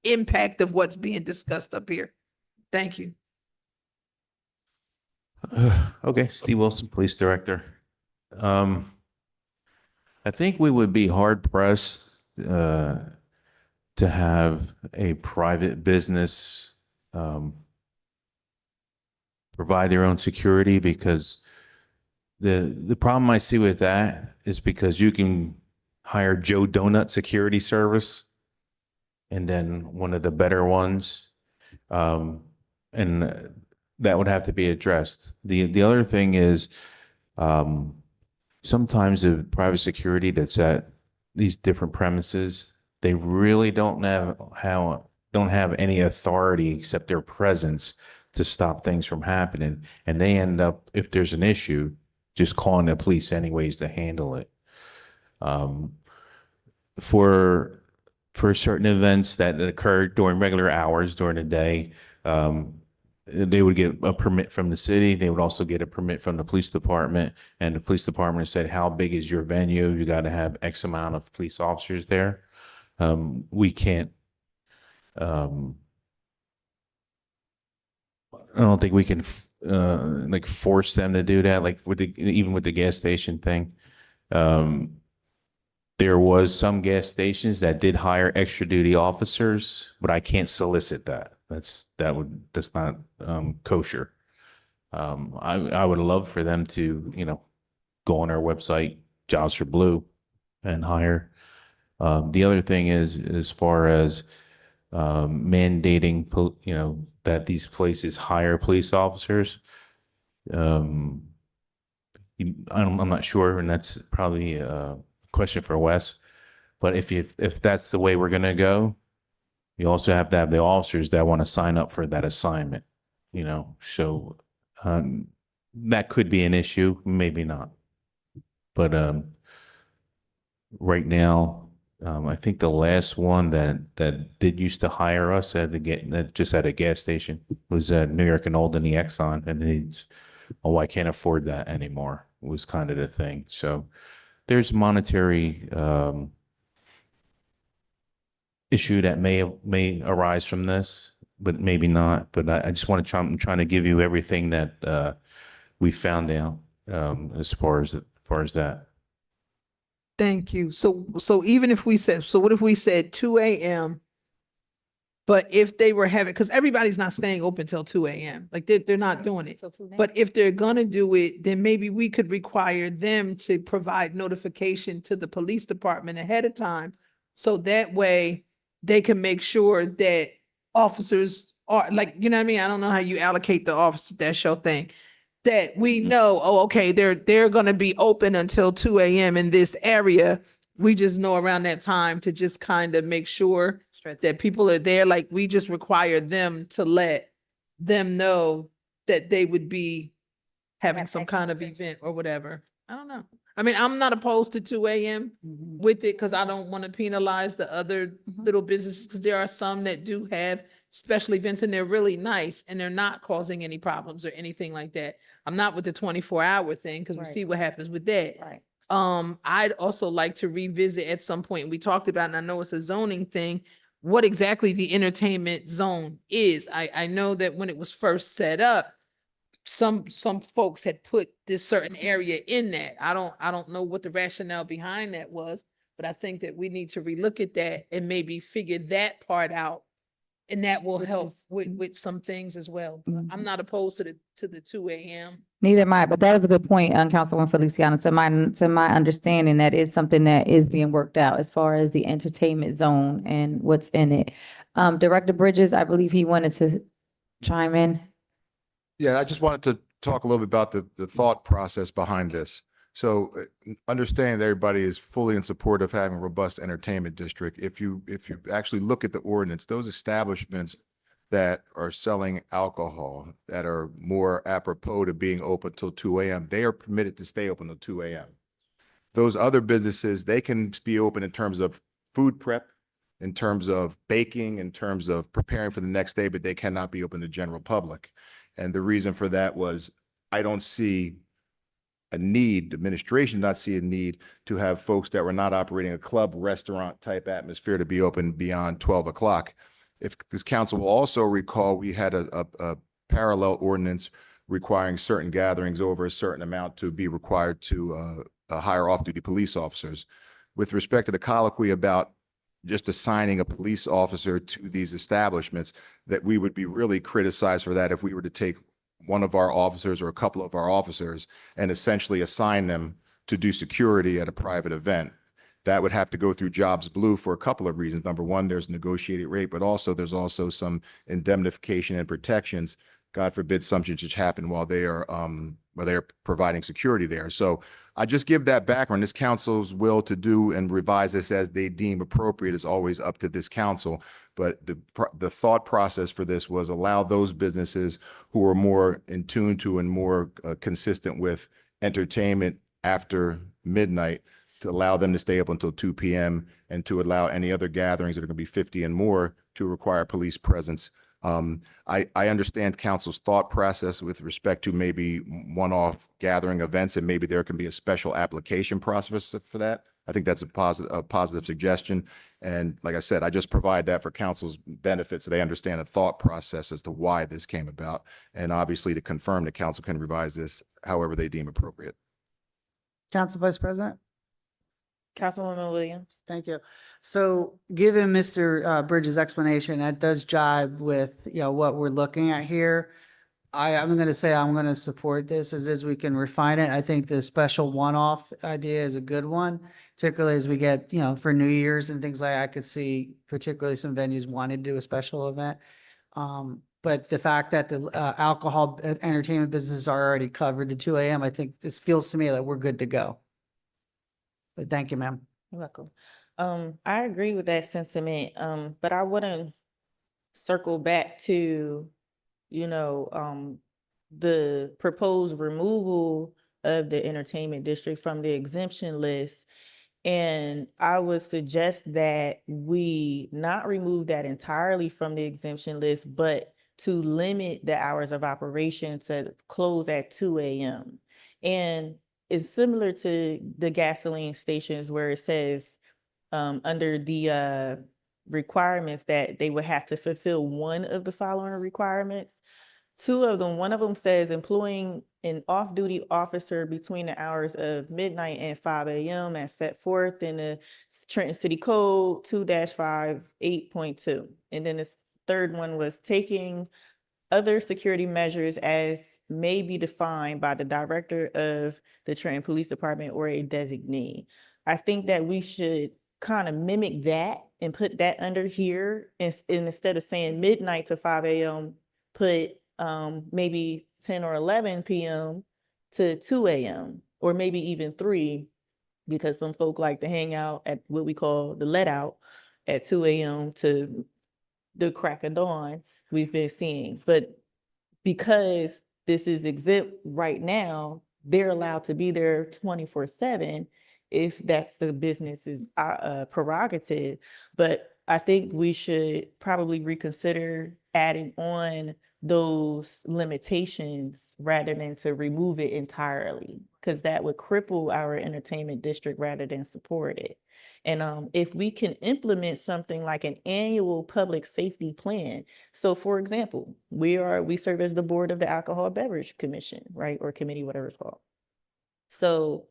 [SPEAKER 7] impact of what's being discussed up here? Thank you.
[SPEAKER 16] Okay, Steve Wilson, Police Director. I think we would be hard pressed to have a private business provide their own security, because the problem I see with that is because you can hire Joe Donut Security Service and then one of the better ones. And that would have to be addressed. The other thing is, sometimes the private security that's at these different premises, they really don't have any authority except their presence to stop things from happening. And they end up, if there's an issue, just calling the police anyways to handle it. For certain events that occur during regular hours during the day, they would get a permit from the city. They would also get a permit from the police department, and the police department said, how big is your venue? You got to have X amount of police officers there. We can't, I don't think we can like force them to do that. Like even with the gas station thing, there was some gas stations that did hire extra duty officers, but I can't solicit that. That's not kosher. I would love for them to, go on our website, Jobs for Blue, and hire. The other thing is, as far as mandating, that these places hire police officers. I'm not sure, and that's probably a question for Wes. But if that's the way we're gonna go, you also have to have the officers that want to sign up for that assignment. So that could be an issue, maybe not. But right now, I think the last one that did used to hire us just at a gas station was New York and Old and the Exxon, and I can't afford that anymore, was kind of the thing. So there's monetary issue that may arise from this. but maybe not. But I just want to try, I'm trying to give you everything that we found out as far as that.
[SPEAKER 7] Thank you. So even if we said, so what if we said 2 a.m.? But if they were having, because everybody's not staying open till 2 a.m. Like they're not doing it. But if they're gonna do it, then maybe we could require them to provide notification to the police department ahead of time. So that way they can make sure that officers are like, you know what I mean? I don't know how you allocate the officer, that's your thing. That we know, oh, okay, they're gonna be open until 2 a.m. in this area. We just know around that time to just kind of make sure that people are there. Like we just require them to let them know that they would be having some kind of event or whatever. I don't know. I mean, I'm not opposed to 2 a.m. with it because I don't want to penalize the other little businesses because there are some that do have special events and they're really nice and they're not causing any problems or anything like that. I'm not with the 24-hour thing because we see what happens with that.
[SPEAKER 2] Right.
[SPEAKER 7] I'd also like to revisit at some point, we talked about, and I know it's a zoning thing, what exactly the entertainment zone is. I know that when it was first set up, some folks had put this certain area in that. I don't know what the rationale behind that was, but I think that we need to relook at that and maybe figure that part out. And that will help with some things as well. I'm not opposed to the 2 a.m.
[SPEAKER 4] Neither am I, but that is a good point, Councilwoman Feliciano. To my understanding, that is something that is being worked out as far as the entertainment zone and what's in it. Director Bridges, I believe he wanted to chime in.
[SPEAKER 17] Yeah, I just wanted to talk a little bit about the thought process behind this. So understand that everybody is fully in support of having a robust entertainment district. If you actually look at the ordinance, those establishments that are selling alcohol that are more apropos to being open till 2 a.m., they are permitted to stay open till 2 a.m. Those other businesses, they can be open in terms of food prep, in terms of baking, in terms of preparing for the next day, but they cannot be open to general public. And the reason for that was I don't see a need, administration not see a need to have folks that were not operating a club, restaurant type atmosphere to be open beyond 12 o'clock. If this council will also recall, we had a parallel ordinance requiring certain gatherings over a certain amount to be required to hire off-duty police officers. With respect to the colloquy about just assigning a police officer to these establishments, that we would be really criticized for that if we were to take one of our officers or a couple of our officers and essentially assign them to do security at a private event. That would have to go through Jobs Blue for a couple of reasons. Number one, there's negotiated rate, but also there's also some indemnification and protections. God forbid something should happen while they are providing security there. So I just give that background. This council's will to do and revise this as they deem appropriate is always up to this council. But the thought process for this was allow those businesses who are more in tune to and more consistent with entertainment after midnight to allow them to stay up until 2 p.m. and to allow any other gatherings that are going to be 50 and more to require police presence. I understand council's thought process with respect to maybe one-off gathering events, and maybe there can be a special application process for that. I think that's a positive suggestion. And like I said, I just provide that for council's benefit so they understand the thought process as to why this came about. And obviously to confirm that council can revise this however they deem appropriate.
[SPEAKER 5] Council Vice President?
[SPEAKER 9] Councilwoman Williams.
[SPEAKER 5] Thank you. So given Mr. Bridges' explanation, that does jibe with, what we're looking at here. I'm going to say I'm going to support this as we can refine it. I think the special one-off idea is a good one, particularly as we get, for New Year's and things like that. I could see particularly some venues wanting to do a special event. But the fact that the alcohol entertainment businesses are already covered to 2 a.m., I think this feels to me that we're good to go. But thank you, ma'am.
[SPEAKER 9] You're welcome. I agree with that sentiment, but I wouldn't circle back to, the proposed removal of the entertainment district from the exemption list. And I would suggest that we not remove that entirely from the exemption list, but to limit the hours of operation to close at 2 a.m. And it's similar to the gasoline stations where it says under the requirements that they would have to fulfill one of the following requirements. Two of them, one of them says employing an off-duty officer between the hours of midnight and 5 a.m. as set forth in the Trenton City Code 2-5 8.2. And then the third one was taking other security measures as may be defined by the director of the Trenton Police Department or a designee. I think that we should kind of mimic that and put that under here, and instead of saying midnight to 5 a.m., put maybe 10 or 11 p.m. to 2 a.m. or maybe even 3, because some folk like to hang out at what we call the let out at 2 a.m. to the crack of dawn we've been seeing. But because this is exempt right now, they're allowed to be there 24/7 if that's the business's prerogative. But I think we should probably reconsider adding on those limitations rather than to remove it entirely, because that would cripple our entertainment district rather than support it. And if we can implement something like an annual public safety plan. So for example, we serve as the board of the Alcohol Beverage Commission, right? Or committee, whatever it's called. So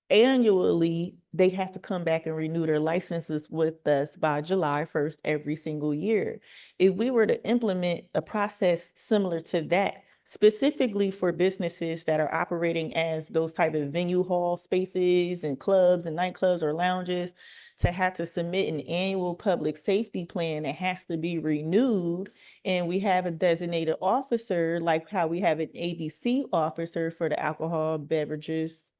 [SPEAKER 9] annually, they have to come back and renew their licenses with us by July 1st every single year. If we were to implement a process similar to that, specifically for businesses that are operating as those type of venue hall spaces and clubs and nightclubs or lounges, to have to submit an annual public safety plan that has to be renewed, and we have a designated officer, like how we have an ABC officer for the alcohol beverages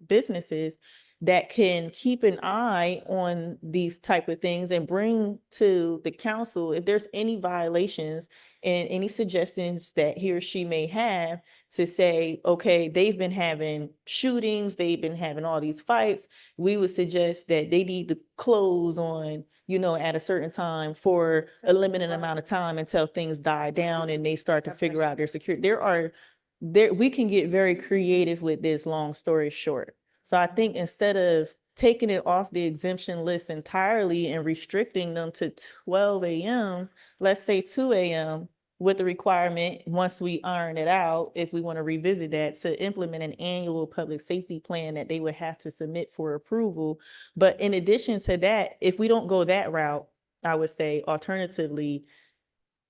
[SPEAKER 9] businesses, that can keep an eye on these type of things and bring to the council if there's any violations and any suggestions that he or she may have, to say, okay, they've been having shootings, they've been having all these fights. We would suggest that they need to close on, at a certain time for a limited amount of time until things die down and they start to figure out their security. We can get very creative with this, long story short. So I think instead of taking it off the exemption list entirely and restricting them to 12 a.m., let's say 2 a.m., with the requirement, once we iron it out, if we want to revisit that, to implement an annual public safety plan that they would have to submit for approval. But in addition to that, if we don't go that route, I would say alternatively,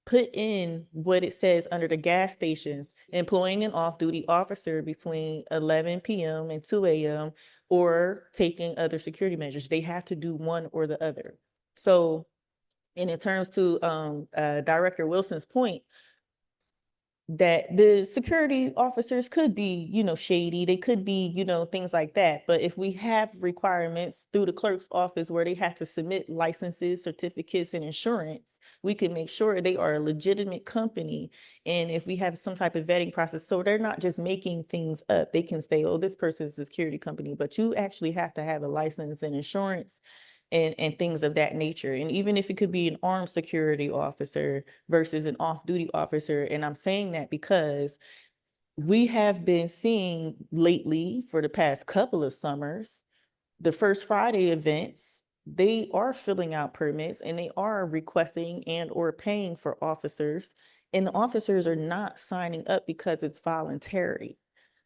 [SPEAKER 9] put in what it says under the gas stations, employing an off-duty officer between 11 p.m. and 2 a.m. or taking other security measures. They have to do one or the other. So, and in terms to Director Wilson's point, that the security officers could be, shady, they could be, things like that. But if we have requirements through the clerk's office where they have to submit licenses, certificates, and insurance, we can make sure they are a legitimate company. And if we have some type of vetting process, so they're not just making things up, they can say, oh, this person's a security company, but you actually have to have a license and insurance and things of that nature. And even if it could be an armed security officer versus an off-duty officer. And I'm saying that because we have been seeing lately, for the past couple of summers, the First Friday events, they are filling out permits and they are requesting and or paying for officers, and the officers are not signing up because it's voluntary.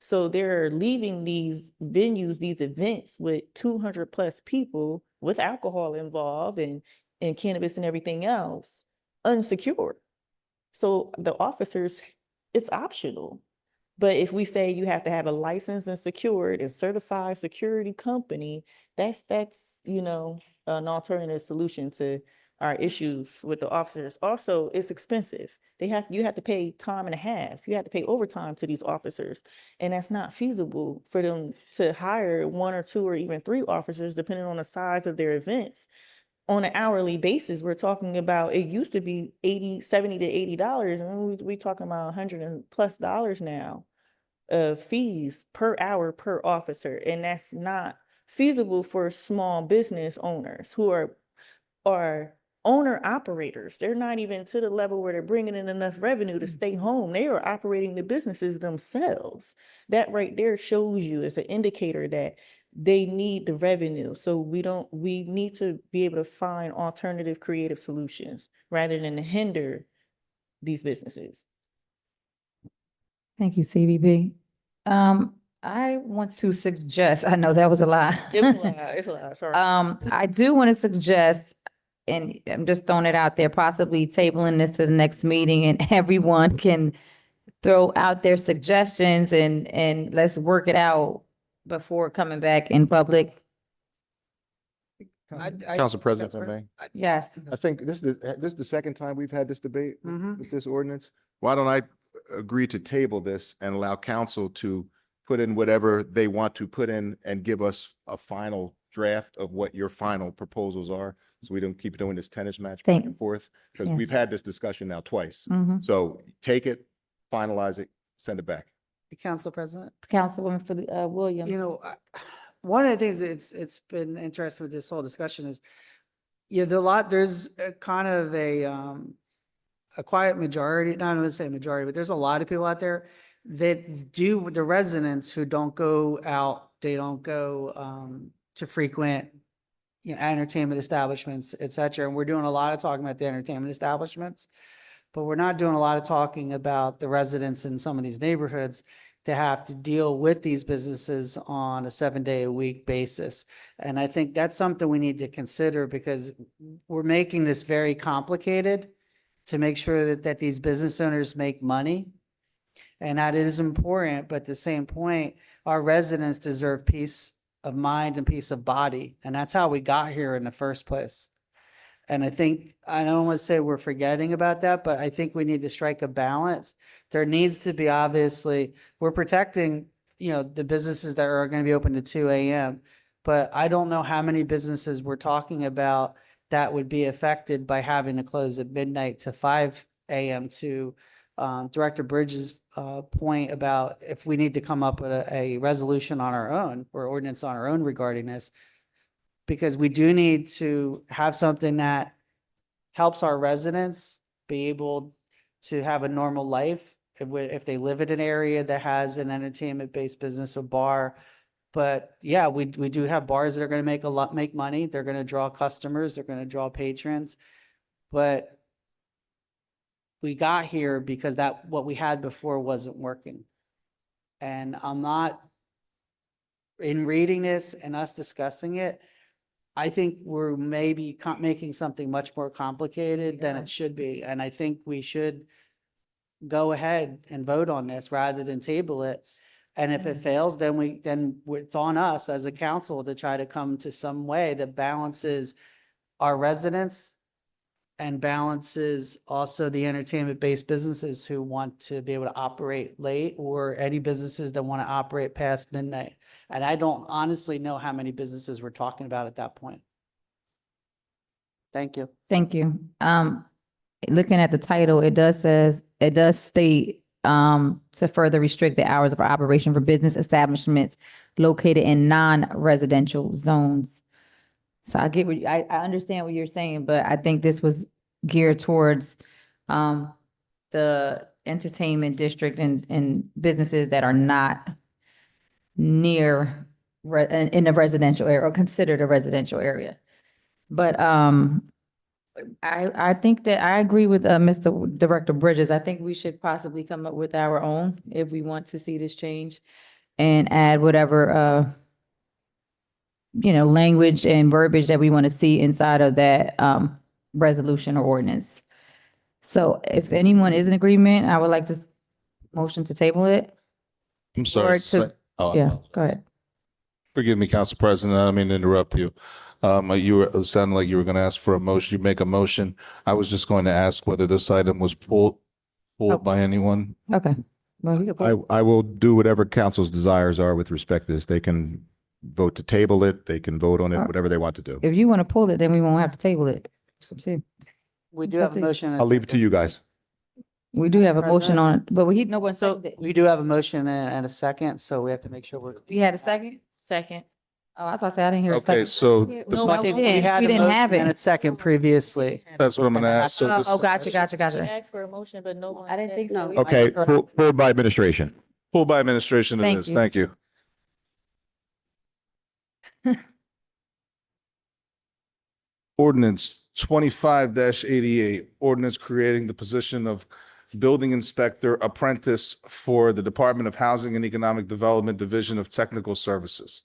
[SPEAKER 9] So they're leaving these venues, these events with 200 plus people with alcohol involved and cannabis and everything else unsecured. So the officers, it's optional. But if we say you have to have a licensed and secured and certified security company, that's an alternative solution to our issues with the officers. Also, it's expensive. You have to pay time and a half. You have to pay overtime to these officers. And that's not feasible for them to hire 1 or 2 or even 3 officers, depending on the size of their events. On an hourly basis, we're talking about, it used to be $70 to $80. And we're talking about $100+ now of fees per hour per officer. And that's not feasible for small business owners who are owner operators. They're not even to the level where they're bringing in enough revenue to stay home. They are operating the businesses themselves. That right there shows you as an indicator that they need the revenue. So we need to be able to find alternative creative solutions rather than to hinder these businesses.
[SPEAKER 4] Thank you, CBB. I want to suggest, I know that was a lot.
[SPEAKER 9] It was a lot, it's a lot, sorry.
[SPEAKER 4] I do want to suggest, and I'm just throwing it out there, possibly tabling this to the next meeting and everyone can throw out their suggestions and let's work it out before coming back in public.
[SPEAKER 17] Council President, if I may.
[SPEAKER 4] Yes.
[SPEAKER 17] I think this is the second time we've had this debate
[SPEAKER 5] Mhm.
[SPEAKER 17] with this ordinance. Why don't I agree to table this and allow council to put in whatever they want to put in and give us a final draft of what your final proposals are, so we don't keep doing this tennis match back and forth, because we've
[SPEAKER 4] yes.
[SPEAKER 17] had this discussion now twice.
[SPEAKER 4] Mhm.
[SPEAKER 17] So take it, finalize it, send it back.
[SPEAKER 5] Council President.
[SPEAKER 4] Councilwoman for the, Williams.
[SPEAKER 5] You know, one of the things it's been interesting with this whole discussion is, there's a kind of a quiet majority, not going to say majority, but there's a lot of people out there that the residents who don't go out, they don't go to frequent, entertainment establishments, et cetera. And we're doing a lot of talking about the entertainment establishments, but we're not doing a lot of talking about the residents in some of these neighborhoods to have to deal with these businesses on a 7-day-a-week basis. And I think that's something we need to consider, because we're making this very complicated to make sure that these business owners make money. And that is important, but at the same point, our residents deserve peace of mind and peace of body. And that's how we got here in the first place. And I think, I don't want to say we're forgetting about that, but I think we need to strike a balance. There needs to be, obviously, we're protecting, the businesses that are going to be open to 2 a.m. But I don't know how many businesses we're talking about that would be affected by having to close at midnight to 5 a.m. to Director Bridges' point about if we need to come up with a resolution on our own or ordinance on our own regarding this, because we do need to have something that helps our residents be able to have a normal life if they live in an area that has an entertainment-based business, a bar. But yeah, we do have bars that are going to make money. They're going to draw customers. They're going to draw patrons. But we got here because what we had before wasn't working. And I'm not, in reading this and us discussing it, I think we're maybe making something much more complicated than it should be. And I think we should go ahead and vote on this rather than table it. And if it fails, then it's on us as a council to try to come to some way that balances our residents and balances also the entertainment-based businesses who want to be able to operate late, or any businesses that want to operate past midnight. And I don't honestly know how many businesses we're talking about at that point. Thank you.
[SPEAKER 4] Thank you. Looking at the title, it does state to further restrict the hours of operation for business establishments located in non-residential zones. So I understand what you're saying, but I think this was geared towards the entertainment district and businesses that are not near in a residential area or considered a residential area. But I think that I agree with Mr. Director Bridges. I think we should possibly come up with our own if we want to see this change and add whatever language and verbiage that we want to see inside of that resolution or ordinance. So if anyone is in agreement, I would like to motion to table it.
[SPEAKER 1] I'm sorry.
[SPEAKER 4] Or to- Yeah, go ahead.
[SPEAKER 1] Forgive me, Council President, I don't mean to interrupt you. It sounded like you were going to ask for a motion. You make a motion. I was just going to ask whether this item was pulled by anyone.
[SPEAKER 4] Okay. Well, we could vote.
[SPEAKER 17] I will do whatever council's desires are with respect to this. They can vote to table it. They can vote on it, whatever they want to do.
[SPEAKER 4] If you want to pull it, then we won't have to table it. It's up to you.
[SPEAKER 5] We do have a motion.
[SPEAKER 17] I'll leave it to you guys.
[SPEAKER 4] We do have a motion
[SPEAKER 5] President?
[SPEAKER 4] on it, but no one
[SPEAKER 5] So
[SPEAKER 4] seconded it.
[SPEAKER 5] we do have a motion and a second, so we have to make sure we're.
[SPEAKER 4] You had a second?
[SPEAKER 9] Second.
[SPEAKER 4] Oh, I was about to say, I didn't hear a second.
[SPEAKER 1] Okay, so
[SPEAKER 4] No,
[SPEAKER 5] I
[SPEAKER 4] we
[SPEAKER 5] think
[SPEAKER 4] didn't.
[SPEAKER 5] had
[SPEAKER 4] We
[SPEAKER 5] a
[SPEAKER 4] didn't have
[SPEAKER 5] motion and
[SPEAKER 4] it.
[SPEAKER 5] a second previously.
[SPEAKER 1] that's what I'm going to ask. So
[SPEAKER 4] Oh,
[SPEAKER 1] this,
[SPEAKER 4] gotcha.
[SPEAKER 9] We asked for a motion, but no one.
[SPEAKER 4] I didn't think so.
[SPEAKER 10] No.
[SPEAKER 17] Okay, pulled by administration.
[SPEAKER 1] pulled by administration of
[SPEAKER 4] Thank
[SPEAKER 1] this.
[SPEAKER 4] you.
[SPEAKER 1] Thank you. Ordinance 25-88, ordinance creating the position of Building Inspector Apprentice for the Department of Housing and Economic Development Division of Technical Services.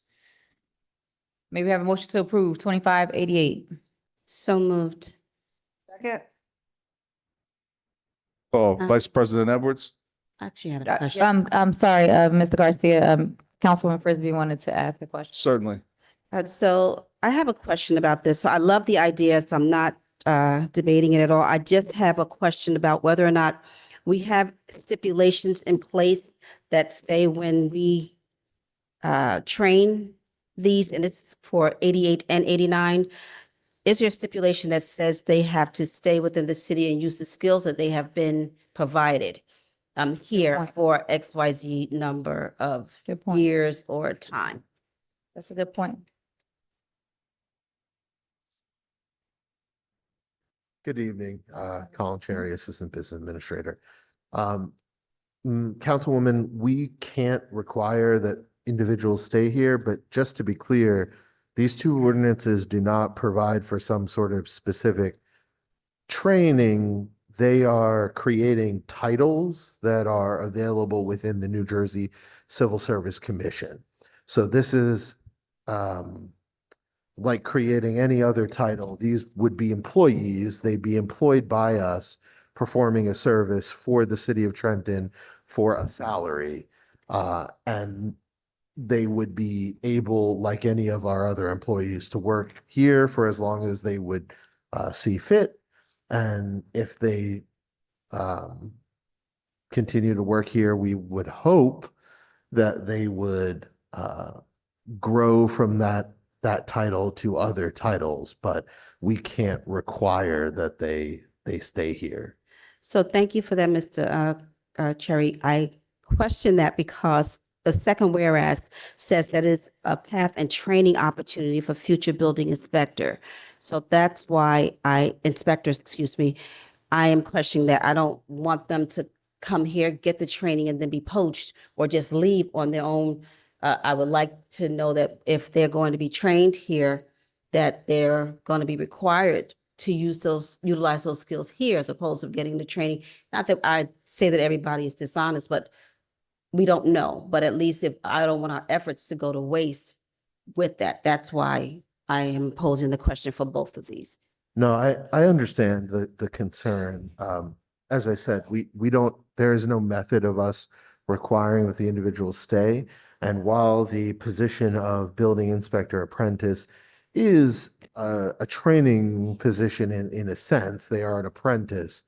[SPEAKER 4] May we have a motion to approve 2588?
[SPEAKER 10] So moved.
[SPEAKER 5] Second.
[SPEAKER 1] Call Vice President Edwards.
[SPEAKER 10] Actually, I had a question.
[SPEAKER 4] I'm sorry, Mr. Garcia, Councilwoman Frisbee wanted to ask a question.
[SPEAKER 1] Certainly.
[SPEAKER 10] So I have a question about this. So I love the idea, so I'm not debating it at all. I just have a question about whether or not we have stipulations in place that say when we train these, and it's for 88 and 89, is there a stipulation that says they have to stay within the city and use the skills that they have been provided here
[SPEAKER 4] point.
[SPEAKER 10] for XYZ number of
[SPEAKER 4] Good point.
[SPEAKER 10] years or time?
[SPEAKER 4] That's a good point.
[SPEAKER 18] Good evening, Colin Cherry, Assistant Business Administrator. Councilwoman, we can't require that individuals stay here, but just to be clear, these two ordinances do not provide for some sort of specific training. They are creating titles that are available within the New Jersey Civil Service Commission. So this is like creating any other title. These would be employees. They'd be employed by us, performing a service for the city of Trenton for a salary. And they would be able, like any of our other employees, to work here for as long as they would see fit. And if they continue to work here, we would hope that they would grow from that title to other titles, but we can't require that they stay here.
[SPEAKER 10] So thank you for that, Mr. Cherry. I question that because the second whereas says that is a path and training opportunity for future building inspector. So that's why inspectors, excuse me, I am questioning that. I don't want them to come here, get the training and then be poached or just leave on their own. I would like to know that if they're going to be trained here, that they're going to be required to utilize those skills here as opposed to getting the training. Not that I say that everybody is dishonest, but we don't know. But at least if I don't want our efforts to go to waste with that, that's why I am posing the question for both of these.
[SPEAKER 18] No, I understand the concern. As I said, we don't, there is no method of us requiring that the individuals stay. And while the position of building inspector apprentice is a training position in a sense, they are an apprentice,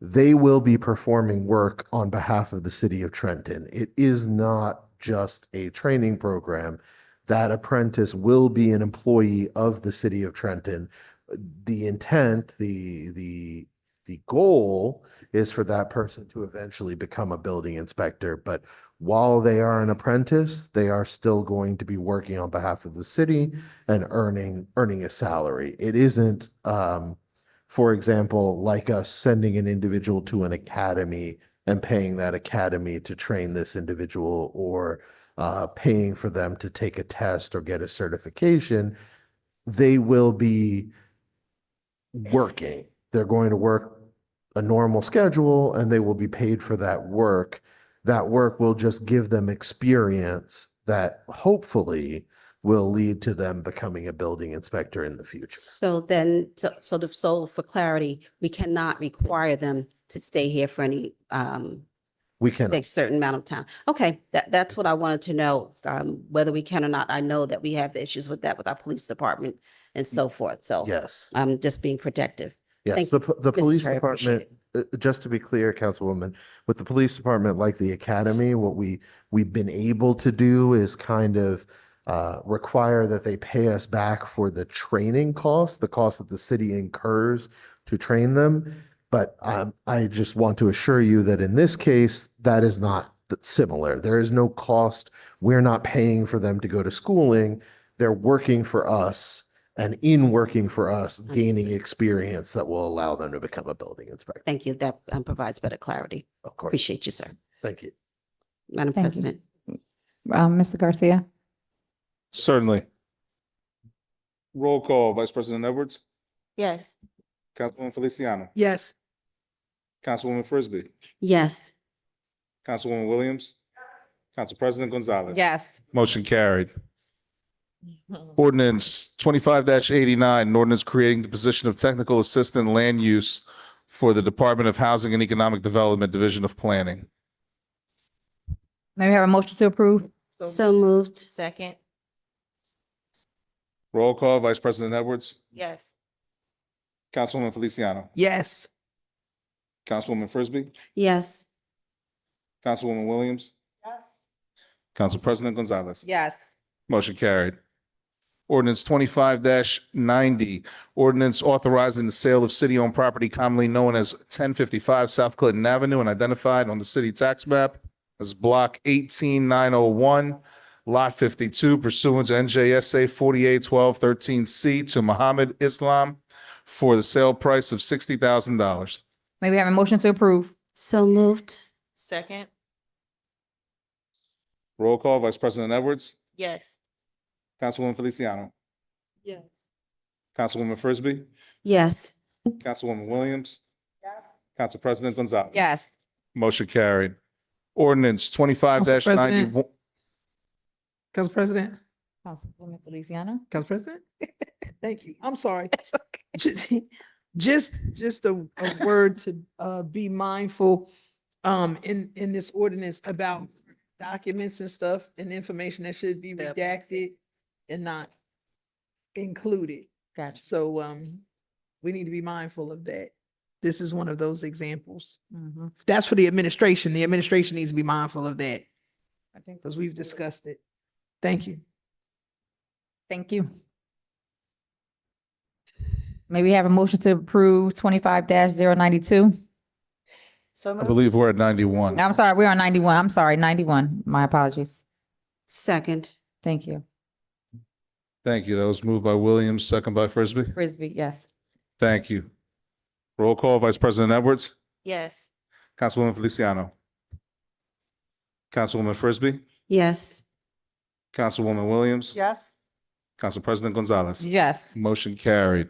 [SPEAKER 18] they will be performing work on behalf of the city of Trenton. It is not just a training program. That apprentice will be an employee of the city of Trenton. The intent, the goal is for that person to eventually become a building inspector, but while they are an apprentice, they are still going to be working on behalf of the city and earning a salary. It isn't, for example, like us sending an individual to an academy and paying that academy to train this individual, or paying for them to take a test or get a certification. They will be working. They're going to work a normal schedule and they will be paid for that work. That work will just give them experience that hopefully will lead to them becoming a building inspector in the future.
[SPEAKER 10] So then, so for clarity, we cannot require them to stay here for any
[SPEAKER 18] We can,
[SPEAKER 10] a certain amount of time. Okay, that's what I wanted to know, whether we can or not. I know that we have the issues with that with our police department and so forth. So
[SPEAKER 18] yes.
[SPEAKER 10] I'm just being protective.
[SPEAKER 18] Yes,
[SPEAKER 10] Thank
[SPEAKER 18] the
[SPEAKER 10] you, Mrs.
[SPEAKER 18] police
[SPEAKER 10] Cherry, appreciate
[SPEAKER 18] department, just to be clear, Councilwoman, with the police department, like the academy, what we've been able to do is kind of require that they pay us back for the training costs, the cost that the city incurs to train them. But I just want to assure you that in this case, that is not similar. There is no cost. We're not paying for them to go to schooling. They're working for us, and in working for us, gaining experience that will allow them to become a building inspector.
[SPEAKER 10] Thank you. That provides better clarity.
[SPEAKER 18] Of course.
[SPEAKER 10] Appreciate you, sir.
[SPEAKER 18] Thank you.
[SPEAKER 10] Madam
[SPEAKER 4] Thank you.
[SPEAKER 10] President.
[SPEAKER 4] Mr. Garcia?
[SPEAKER 1] Certainly. Roll call, Vice President Edwards,
[SPEAKER 9] Yes.
[SPEAKER 1] Councilwoman Feliciano,
[SPEAKER 7] Yes.
[SPEAKER 1] Councilwoman Frisbee,
[SPEAKER 10] Yes.
[SPEAKER 1] Councilwoman Williams, Council President Gonzalez.
[SPEAKER 4] Yes.
[SPEAKER 1] Motion carried. Ordinance 25-89, an ordinance creating the position of Technical Assistant Land Use for the Department of Housing and Economic Development, Division of Planning.
[SPEAKER 4] May we have a motion to approve?
[SPEAKER 10] So moved.
[SPEAKER 9] Second.
[SPEAKER 1] Roll call, Vice President Edwards,
[SPEAKER 9] Yes.
[SPEAKER 1] Councilwoman Feliciano,
[SPEAKER 7] Yes.
[SPEAKER 1] Councilwoman Frisbee,
[SPEAKER 10] Yes.
[SPEAKER 1] Councilwoman Williams. Council President Gonzalez.
[SPEAKER 4] Yes.
[SPEAKER 1] Motion carried. Ordinance 25-90, ordinance authorizing the sale of city-owned property commonly known as 1055 South Clinton Avenue and identified on the city tax map as Block 18901, Lot 52 pursuant to NJSA 481213C to Muhammad Islam for the sale price of $60,000.
[SPEAKER 4] May we have a motion to approve?
[SPEAKER 10] So moved.
[SPEAKER 9] Second.
[SPEAKER 1] Roll call, Vice President Edwards,
[SPEAKER 9] Yes.
[SPEAKER 1] Councilwoman Feliciano,
[SPEAKER 7] Yes.
[SPEAKER 1] Councilwoman Frisbee,
[SPEAKER 10] Yes.
[SPEAKER 1] Councilwoman Williams. Council President Gonzalez.
[SPEAKER 4] Yes.
[SPEAKER 1] Motion carried. Ordinance
[SPEAKER 7] Council
[SPEAKER 1] 25-91.
[SPEAKER 7] President. Council President.
[SPEAKER 4] Councilwoman Feliciano?
[SPEAKER 7] Council President. Thank you. I'm sorry. Just a word to be mindful in this ordinance about documents and stuff and information that should be redacted and not included.
[SPEAKER 4] Gotcha.
[SPEAKER 7] So we need to be mindful of that. This is one of those examples.
[SPEAKER 4] Mm-hmm.
[SPEAKER 7] That's for the administration. The administration needs to be mindful of that
[SPEAKER 4] I think.
[SPEAKER 7] because we've discussed it. Thank you.
[SPEAKER 4] Thank you. May we have a motion to approve 25-092?
[SPEAKER 9] So
[SPEAKER 1] I
[SPEAKER 9] moved.
[SPEAKER 1] believe we're at 91.
[SPEAKER 4] I'm sorry, we're on 91. I'm sorry, 91. My apologies.
[SPEAKER 10] Second.
[SPEAKER 4] Thank you.
[SPEAKER 1] Thank you. That was moved by Williams, second by Frisbee.
[SPEAKER 4] Frisbee, yes.
[SPEAKER 1] Thank you. Roll call, Vice President Edwards,
[SPEAKER 9] Yes.
[SPEAKER 1] Councilwoman Feliciano, Councilwoman Frisbee,
[SPEAKER 10] Yes.
[SPEAKER 1] Councilwoman Williams.
[SPEAKER 7] Yes.
[SPEAKER 1] Council President Gonzalez.
[SPEAKER 4] Yes.
[SPEAKER 1] Motion carried.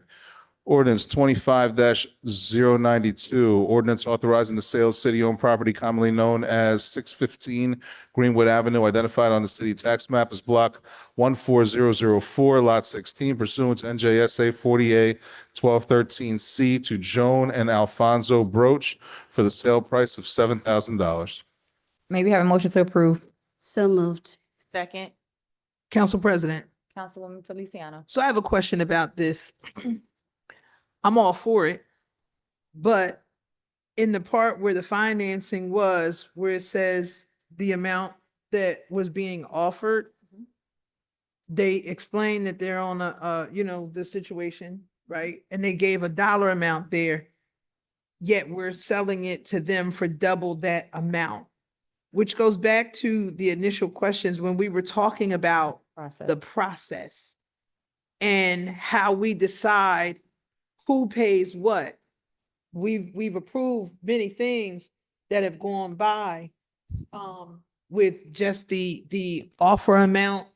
[SPEAKER 1] Ordinance 25-092, ordinance authorizing the sale of city-owned property commonly known as 615 Greenwood Avenue, identified on the city tax map as Block 14004, Lot 16, pursuant to NJSA 481213C to Joan and Alfonso Broach for the sale price of $7,000.
[SPEAKER 4] May we have a motion to approve?
[SPEAKER 10] So moved.
[SPEAKER 9] Second.
[SPEAKER 7] Council President.
[SPEAKER 4] Councilwoman Feliciano.
[SPEAKER 7] So I have a question about this. I'm all for it, but in the part where the financing was, where it says the amount that was being offered, they explained that they're on the situation, right? And they gave a dollar amount there, yet we're selling it to them for double that amount, which goes back to the initial questions when we were talking about the process and how we decide who pays what. We've approved many things that have gone by with just the offer amount,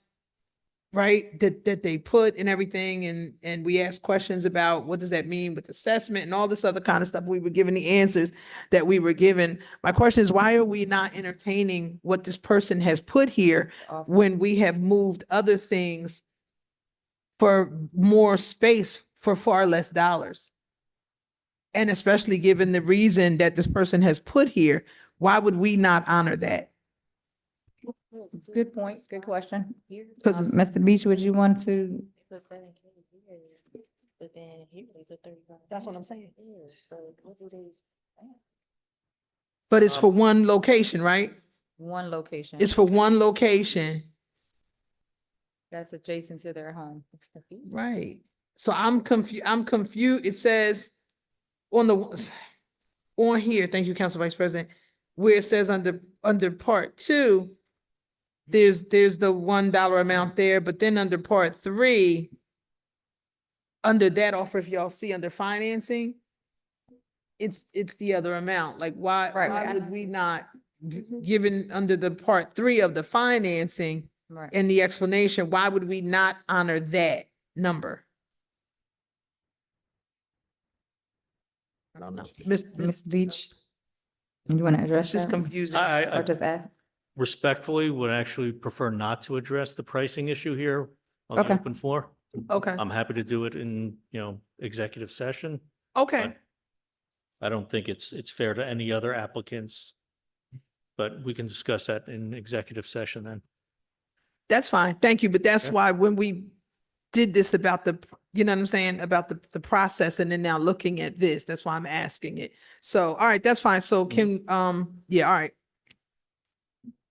[SPEAKER 7] right? That they put and everything. And we asked questions about what does that mean with assessment and all this other kind of stuff. We were given the answers that we were given. My question is, why are we not entertaining what this person has put here when we have moved other things for more space for far less dollars? And especially given the reason that this person has put here, why would we not honor that?
[SPEAKER 4] Good point. Good question.
[SPEAKER 7] Because
[SPEAKER 4] Mr. Beach, would you want to?
[SPEAKER 7] that's what I'm saying. But it's for one location, right?
[SPEAKER 4] One location.
[SPEAKER 7] It's for one location,
[SPEAKER 4] That's adjacent to their home.
[SPEAKER 7] right? So I'm confused. It says on here, thank you, Council Vice President, where it says under part 2, there's the $1 amount there, but then under part 3, under that offer, if y'all see under financing, it's the other amount. Like why would we not, given under the part 3 of the financing
[SPEAKER 4] Right.
[SPEAKER 7] and the explanation, why would we not honor that number? I don't know.
[SPEAKER 4] Ms. Beach, you want to address
[SPEAKER 7] It's just
[SPEAKER 4] that?
[SPEAKER 7] confusing.
[SPEAKER 8] I
[SPEAKER 4] Or just add?
[SPEAKER 8] respectfully would actually prefer not to address the pricing issue here on the
[SPEAKER 4] Okay.
[SPEAKER 8] open floor.
[SPEAKER 7] Okay,
[SPEAKER 8] I'm happy to do it in, executive session.
[SPEAKER 7] okay.
[SPEAKER 8] I don't think it's fair to any other applicants. But we can discuss that in executive session then.
[SPEAKER 7] That's fine. Thank you. But that's
[SPEAKER 8] Yeah.
[SPEAKER 7] why when we did this about you know what I'm saying, about the process and then now looking at this, that's why I'm asking it. So, all right, that's fine. So can, yeah, all right.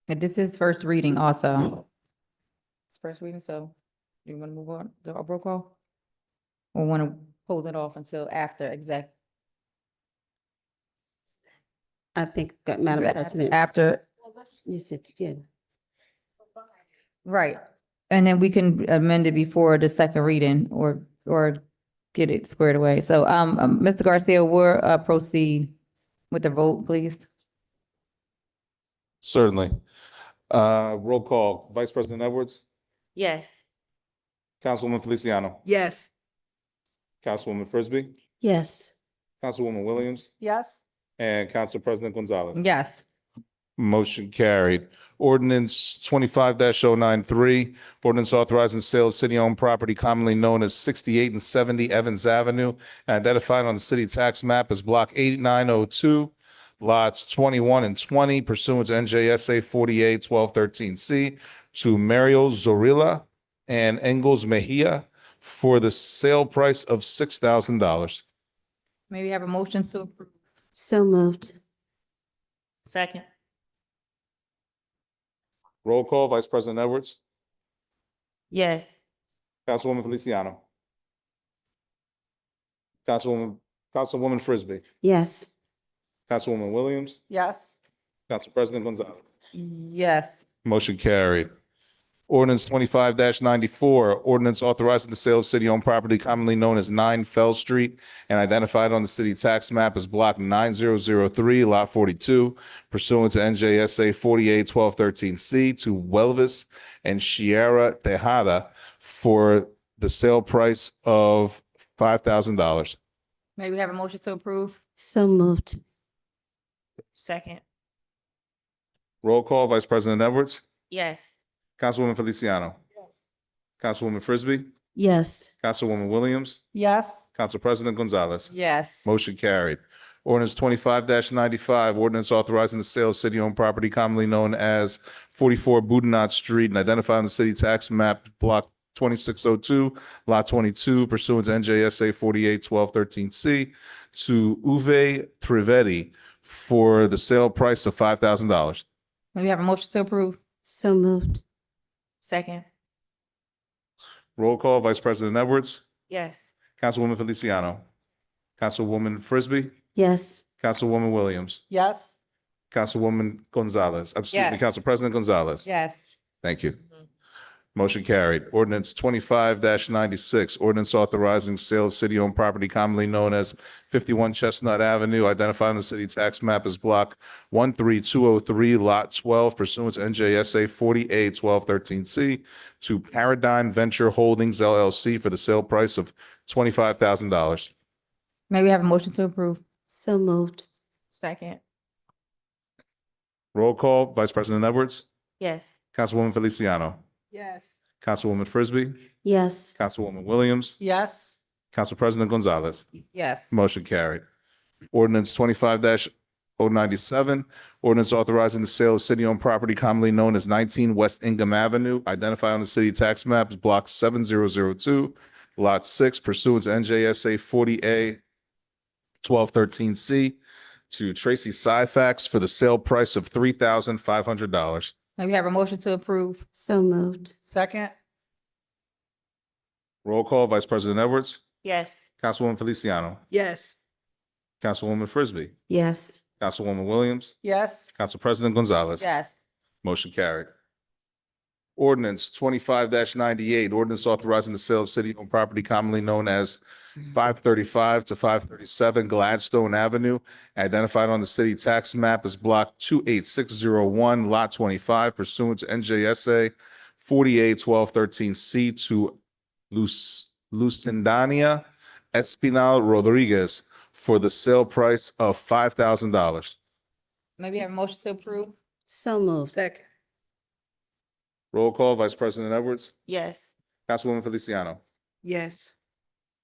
[SPEAKER 4] And this is first reading also. It's first reading, so you want to move on to a roll call? Or want to hold it off until after exec?
[SPEAKER 10] I think, Madam President,
[SPEAKER 4] After,
[SPEAKER 10] you said you did.
[SPEAKER 4] right. And then we can amend it before the second reading or get it squared away. So, Mr. Garcia, we'll proceed with the vote, please.
[SPEAKER 1] Certainly. Roll call. Vice President Edwards,
[SPEAKER 9] Yes.
[SPEAKER 1] Councilwoman Feliciano,
[SPEAKER 7] Yes.
[SPEAKER 1] Councilwoman Frisbee,
[SPEAKER 10] Yes.
[SPEAKER 1] Councilwoman Williams,
[SPEAKER 7] Yes.
[SPEAKER 1] and Council President Gonzalez.
[SPEAKER 4] Yes.
[SPEAKER 1] Motion carried. Ordinance 25-093, ordinance authorizing sale of city-owned property commonly known as 68 and 70 Evans Avenue, and identified on the city tax map as Block 8902, lots 21 and 20 pursuant to NJSA 48-1213C to Mario Zorilla and Engels Mejia for the sale price of $6,000.
[SPEAKER 4] May we have a motion to approve?
[SPEAKER 10] So moved.
[SPEAKER 9] Second.
[SPEAKER 1] Roll call, Vice President Edwards,
[SPEAKER 9] Yes.
[SPEAKER 1] Councilwoman Feliciano, Councilwoman Frisbee,
[SPEAKER 10] Yes.
[SPEAKER 1] Councilwoman Williams,
[SPEAKER 7] Yes.
[SPEAKER 1] Council President Gonzalez.
[SPEAKER 4] Yes.
[SPEAKER 1] Motion carried. Ordinance 25-94, ordinance authorizing the sale of city-owned property commonly known as 9 Fell Street and identified on the city tax map as Block 9003, Lot 42, pursuant to NJSA 48-1213C to Welvis and Sierra Tejada for the sale price of $5,000.
[SPEAKER 4] May we have a motion to approve?
[SPEAKER 10] So moved.
[SPEAKER 9] Second.
[SPEAKER 1] Roll call, Vice President Edwards,
[SPEAKER 9] Yes.
[SPEAKER 1] Councilwoman Feliciano, Councilwoman Frisbee,
[SPEAKER 10] Yes.
[SPEAKER 1] Councilwoman Williams,
[SPEAKER 7] Yes.
[SPEAKER 1] Council President Gonzalez.
[SPEAKER 4] Yes.
[SPEAKER 1] Motion carried. Ordinance 25-95, ordinance authorizing the sale of city-owned property commonly known as 44 Boudinot Street and identified on the city tax map Block 2602, Lot 22 pursuant to NJSA 48-1213C to Uwe Trivedi for the sale price of $5,000.
[SPEAKER 4] May we have a motion to approve?
[SPEAKER 10] So moved.
[SPEAKER 9] Second.
[SPEAKER 1] Roll call, Vice President Edwards,
[SPEAKER 9] Yes.
[SPEAKER 1] Councilwoman Feliciano, Councilwoman Frisbee,
[SPEAKER 10] Yes.
[SPEAKER 1] Councilwoman Williams,
[SPEAKER 7] Yes.
[SPEAKER 1] Councilwoman Gonzalez, excuse me,
[SPEAKER 4] Yes.
[SPEAKER 1] Council President Gonzalez.
[SPEAKER 4] Yes.
[SPEAKER 1] Thank you. Motion carried. Ordinance 25-96, ordinance authorizing sale of city-owned property commonly known as 51 Chestnut Avenue, identified on the city tax map as Block 13203, Lot 12 pursuant to NJSA 48-1213C to Paradigm Venture Holdings LLC for the sale price of $25,000.
[SPEAKER 4] May we have a motion to approve?
[SPEAKER 10] So moved.
[SPEAKER 9] Second.
[SPEAKER 1] Roll call, Vice President Edwards,
[SPEAKER 9] Yes.
[SPEAKER 1] Councilwoman Feliciano,
[SPEAKER 7] Yes.
[SPEAKER 1] Councilwoman Frisbee,
[SPEAKER 10] Yes.
[SPEAKER 1] Councilwoman Williams,
[SPEAKER 7] Yes.
[SPEAKER 1] Council President Gonzalez.
[SPEAKER 4] Yes.
[SPEAKER 1] Motion carried. Ordinance 25-097, ordinance authorizing the sale of city-owned property commonly known as 19 West Ingham Avenue, identified on the city tax map as Block 7002, Lot 6 pursuant to NJSA 40A-1213C to Tracy Syfax for the sale price of $3,500.
[SPEAKER 4] May we have a motion to approve?
[SPEAKER 10] So moved.
[SPEAKER 7] Second.
[SPEAKER 1] Roll call, Vice President Edwards,
[SPEAKER 9] Yes.
[SPEAKER 1] Councilwoman Feliciano,
[SPEAKER 7] Yes.
[SPEAKER 1] Councilwoman Frisbee,
[SPEAKER 10] Yes.
[SPEAKER 1] Councilwoman Williams,
[SPEAKER 7] Yes.
[SPEAKER 1] Council President Gonzalez.
[SPEAKER 4] Yes.
[SPEAKER 1] Motion carried. Ordinance 25-98, ordinance authorizing the sale of city-owned property commonly known as 535 to 537 Gladstone Avenue, identified on the city tax map as Block 28601, Lot 25 pursuant to NJSA 48-1213C to Lucindania Espinal Rodriguez for the sale price of $5,000.
[SPEAKER 4] May we have a motion to approve?
[SPEAKER 10] So moved.
[SPEAKER 7] Second.
[SPEAKER 1] Roll call, Vice President Edwards,
[SPEAKER 9] Yes.
[SPEAKER 1] Councilwoman Feliciano,
[SPEAKER 7] Yes.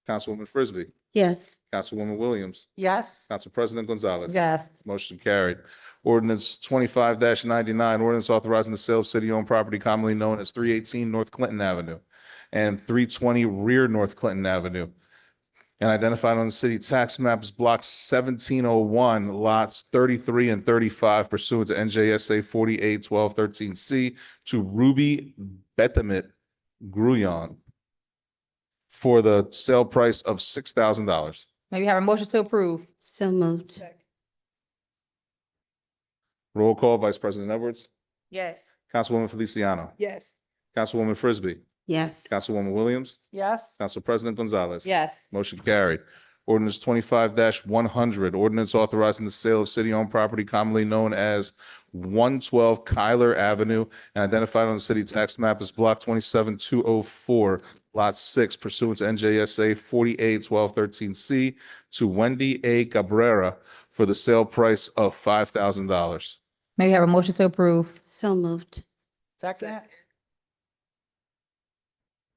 [SPEAKER 1] Councilwoman Frisbee,
[SPEAKER 10] Yes.
[SPEAKER 1] Councilwoman Williams,
[SPEAKER 5] Yes.
[SPEAKER 1] Council President Gonzalez.
[SPEAKER 2] Yes.
[SPEAKER 1] Motion carried. Ordinance 25-99, ordinance authorizing the sale of city-owned property commonly known as 318 North Clinton Avenue and 320 Rear North Clinton Avenue, and identified on the city tax maps block 1701, lots 33 and 35 pursuant to NJSA 48-1213C to Ruby Betamit Gruyon for the sale price of $6,000.
[SPEAKER 4] May we have a motion to approve?
[SPEAKER 10] So moved.
[SPEAKER 1] Roll call, Vice President Edwards,
[SPEAKER 9] Yes.
[SPEAKER 1] Councilwoman Feliciano,
[SPEAKER 7] Yes.
[SPEAKER 1] Councilwoman Frisbee,
[SPEAKER 10] Yes.
[SPEAKER 1] Councilwoman Williams,
[SPEAKER 5] Yes.
[SPEAKER 1] Council President Gonzalez.
[SPEAKER 4] Yes.
[SPEAKER 1] Motion carried. Ordinance 25-100, ordinance authorizing the sale of city-owned property commonly known as 112 Kyler Avenue and identified on the city tax map as block 27204, lot 6 pursuant to NJSA 48-1213C to Wendy A. Cabrera for the sale price of $5,000.
[SPEAKER 4] May we have a motion to approve?
[SPEAKER 10] So moved.
[SPEAKER 5] Second.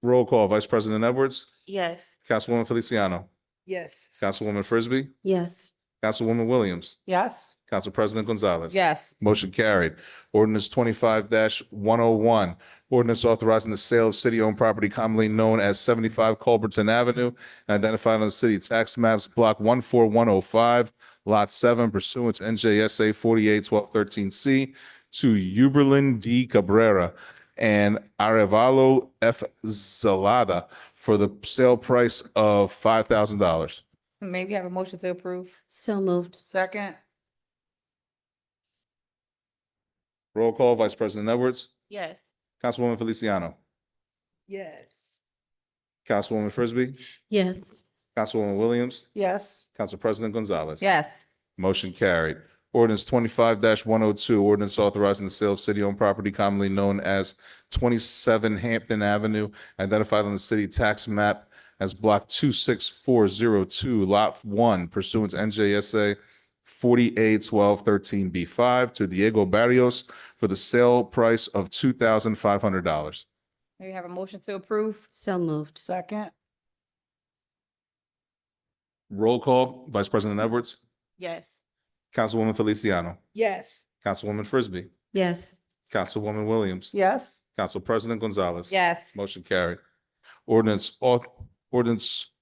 [SPEAKER 1] Roll call, Vice President Edwards,
[SPEAKER 9] Yes.
[SPEAKER 1] Councilwoman Feliciano,
[SPEAKER 7] Yes.
[SPEAKER 1] Councilwoman Frisbee,
[SPEAKER 10] Yes.
[SPEAKER 1] Councilwoman Williams,
[SPEAKER 5] Yes.
[SPEAKER 1] Council President Gonzalez.
[SPEAKER 4] Yes.
[SPEAKER 1] Motion carried. Ordinance 25-101, ordinance authorizing the sale of city-owned property commonly known as 75 Culberton Avenue and identified on the city tax maps block 14105, lot 7 pursuant to NJSA 48-1213C to Uberlin D. Cabrera and Arevalo F. Zalada for the sale price of $5,000.
[SPEAKER 4] May we have a motion to approve?
[SPEAKER 10] So moved.
[SPEAKER 5] Second.
[SPEAKER 1] Roll call, Vice President Edwards,
[SPEAKER 9] Yes.
[SPEAKER 1] Councilwoman Feliciano,
[SPEAKER 7] Yes.
[SPEAKER 1] Councilwoman Frisbee,
[SPEAKER 10] Yes.
[SPEAKER 1] Councilwoman Williams,
[SPEAKER 5] Yes.
[SPEAKER 1] Council President Gonzalez.
[SPEAKER 4] Yes.
[SPEAKER 1] Motion carried. Ordinance 25-102, ordinance authorizing the sale of city-owned property commonly known as 27 Hampton Avenue, identified on the city tax map as block 26402, lot 1 pursuant to NJSA 48-1213B5 to Diego Barrios for the sale price of $2,500.
[SPEAKER 4] May we have a motion to approve?
[SPEAKER 10] So moved.
[SPEAKER 5] Second.
[SPEAKER 1] Roll call, Vice President Edwards,
[SPEAKER 9] Yes.
[SPEAKER 1] Councilwoman Feliciano,
[SPEAKER 7] Yes.
[SPEAKER 1] Councilwoman Frisbee,
[SPEAKER 10] Yes.
[SPEAKER 1] Councilwoman Williams,
[SPEAKER 5] Yes.
[SPEAKER 1] Council President Gonzalez.
[SPEAKER 4] Yes.
[SPEAKER 1] Motion carried. Ordinance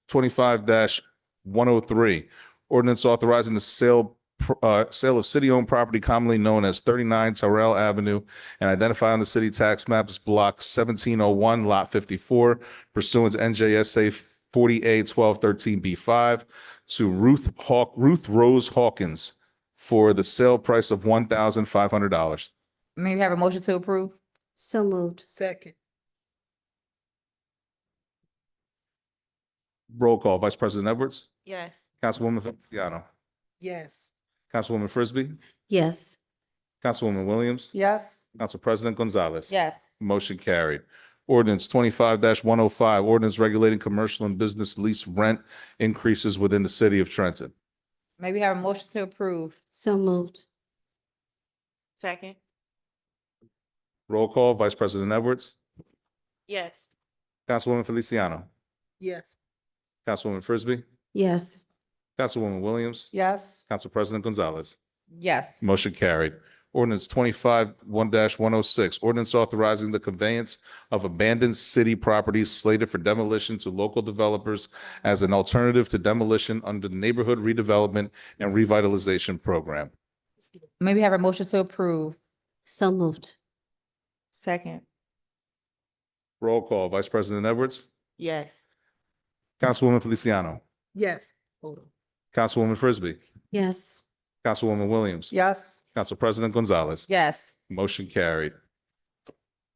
[SPEAKER 1] 25-103, ordinance authorizing the sale of city-owned property commonly known as 39 Terrell Avenue and identified on the city tax maps block 1701, lot 54 pursuant to NJSA 48-1213B5 to Ruth Rose Hawkins for the sale price of $1,500.
[SPEAKER 4] May we have a motion to approve?
[SPEAKER 10] So moved.
[SPEAKER 7] Second.
[SPEAKER 1] Roll call, Vice President Edwards,
[SPEAKER 9] Yes.
[SPEAKER 1] Councilwoman Feliciano,
[SPEAKER 7] Yes.
[SPEAKER 1] Councilwoman Frisbee,
[SPEAKER 10] Yes.
[SPEAKER 1] Councilwoman Williams,
[SPEAKER 5] Yes.
[SPEAKER 1] Council President Gonzalez.
[SPEAKER 4] Yes.
[SPEAKER 1] Motion carried. Ordinance 25-105, ordinance regulating commercial and business lease rent increases within the city of Trenton.
[SPEAKER 4] May we have a motion to approve?
[SPEAKER 10] So moved.
[SPEAKER 9] Second.
[SPEAKER 1] Roll call, Vice President Edwards,
[SPEAKER 9] Yes.
[SPEAKER 1] Councilwoman Feliciano,
[SPEAKER 7] Yes.
[SPEAKER 1] Councilwoman Frisbee,
[SPEAKER 10] Yes.
[SPEAKER 1] Councilwoman Williams,
[SPEAKER 5] Yes.
[SPEAKER 1] Council President Gonzalez.
[SPEAKER 4] Yes.
[SPEAKER 1] Motion carried. Ordinance 25-106, ordinance authorizing the conveyance of abandoned city properties slated for demolition to local developers as an alternative to demolition under the Neighborhood Redevelopment and Revitalization Program.
[SPEAKER 4] May we have a motion to approve?
[SPEAKER 10] So moved.
[SPEAKER 9] Second.
[SPEAKER 1] Roll call, Vice President Edwards,
[SPEAKER 9] Yes.
[SPEAKER 1] Councilwoman Feliciano,
[SPEAKER 7] Yes. Hold on.
[SPEAKER 1] Councilwoman Frisbee,
[SPEAKER 10] Yes.
[SPEAKER 1] Councilwoman Williams,
[SPEAKER 5] Yes.
[SPEAKER 1] Council President Gonzalez.
[SPEAKER 4] Yes.
[SPEAKER 1] Motion carried.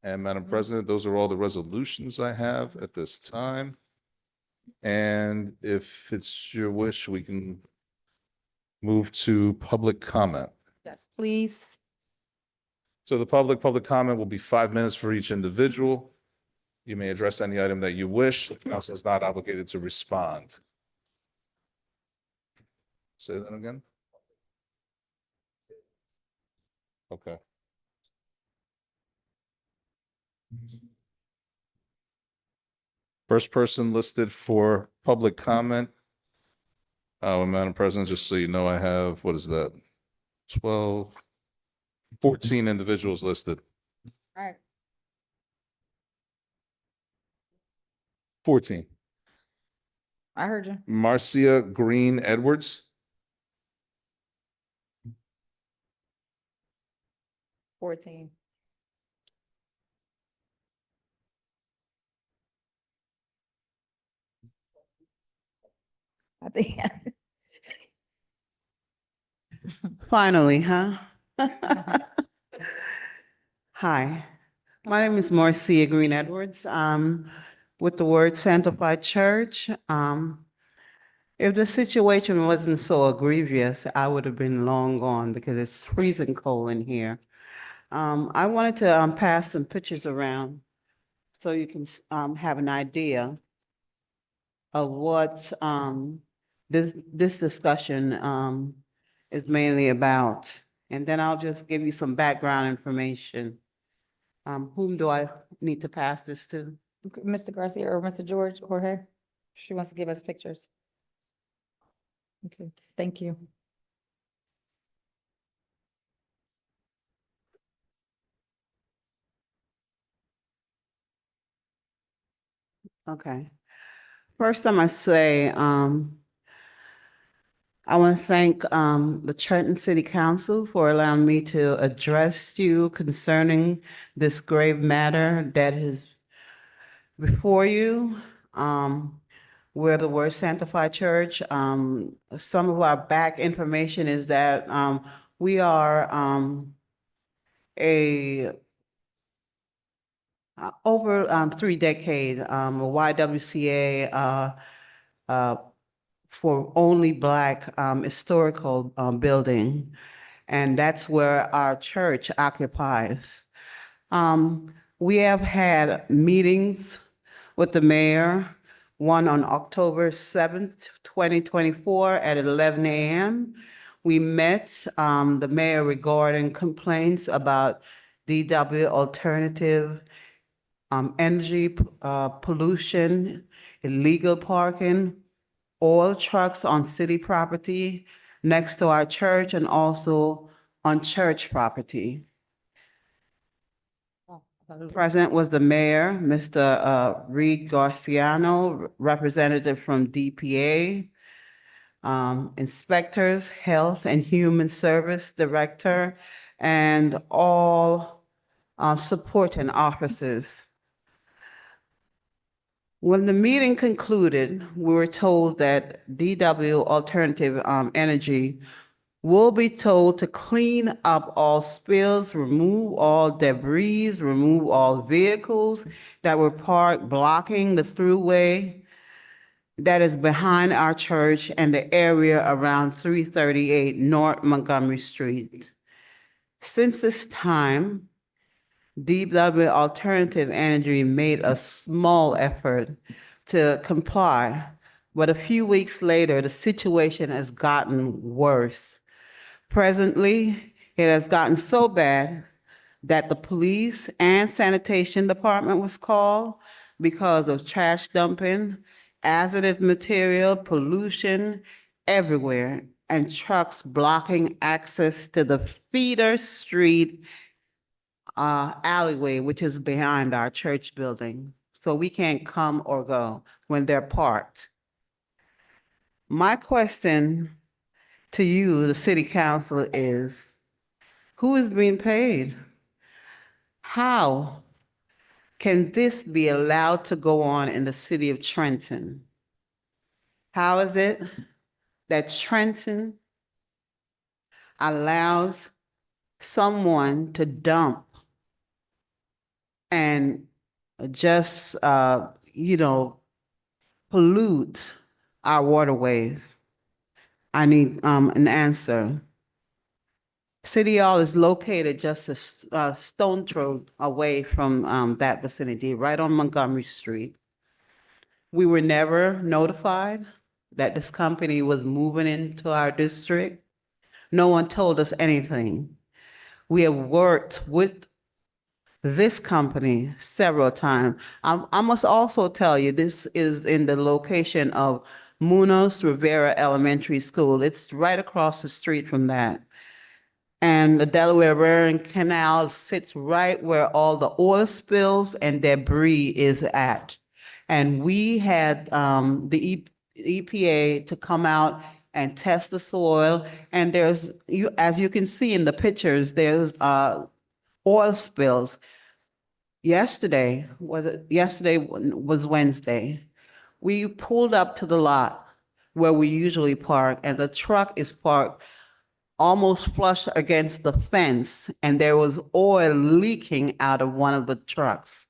[SPEAKER 1] And Madam President, those are all the resolutions I have at this time. And if it's your wish, we can move to public comment.
[SPEAKER 4] Yes, please.
[SPEAKER 1] So the public comment will be 5 minutes for each individual. You may address any item that you wish. The council is not obligated to respond. Say that again? Okay. First person listed for public comment. Madam President, just so you know, I have, what is that? 12, 14 individuals listed.
[SPEAKER 4] All right.
[SPEAKER 1] 14.
[SPEAKER 4] I heard you.
[SPEAKER 1] Marcia Green Edwards.
[SPEAKER 4] 14. I think.
[SPEAKER 19] Finally, huh? Hi, my name is Marcia Green Edwards. With the Word Sanctified Church. If the situation wasn't so egregious, I would have been long gone because it's freezing cold in here. I wanted to pass some pictures around so you can have an idea of what this discussion is mainly about. And then I'll just give you some background information. Whom do I need to pass this to?
[SPEAKER 4] Mr. Garcia or Mr. George, Jorge? She wants to give us pictures. Okay, thank you.
[SPEAKER 19] Okay. First, I must say, I want to thank the Trenton City Council for allowing me to address you concerning this grave matter that is before you. We're the Word Sanctified Church. Some of our back information is that we are a over 3 decades, a YWCA for only Black historical building. And that's where our church occupies. We have had meetings with the mayor, one on October 7th, 2024 at 11 a.m. We met the mayor regarding complaints about DW alternative energy pollution, illegal parking, oil trucks on city property next to our church and also on church property. Present was the mayor, Mr. Reed Garciano, representative from DPA, inspectors, health and human service director, and all supporting officers. When the meeting concluded, we were told that DW Alternative Energy will be told to clean up all spills, remove all debris, remove all vehicles that were parked blocking the throughway that is behind our church and the area around 338 North Montgomery Street. Since this time, DW Alternative Energy made a small effort to comply, but a few weeks later, the situation has gotten worse. Presently, it has gotten so bad that the police and sanitation department was called because of trash dumping, hazardous material, pollution everywhere, and trucks blocking access to the feeder street alleyway, which is behind our church building. So we can't come or go when they're parked. My question to you, the city council, is who is being paid? How can this be allowed to go on in the city of Trenton? How is it that Trenton allows someone to dump and just, pollute our waterways? I need an answer. City Hall is located just a stone throw away from that vicinity, right on Montgomery Street. We were never notified that this company was moving into our district. No one told us anything. We have worked with this company several times. I must also tell you, this is in the location of Munoz Rivera Elementary School. It's right across the street from that. And the Delaware River Canal sits right where all the oil spills and debris is at. And we had the EPA to come out and test the soil. And there's, as you can see in the pictures, there's oil spills. Yesterday was Wednesday. We pulled up to the lot where we usually park, and the truck is parked almost flush against the fence, and there was oil leaking out of one of the trucks.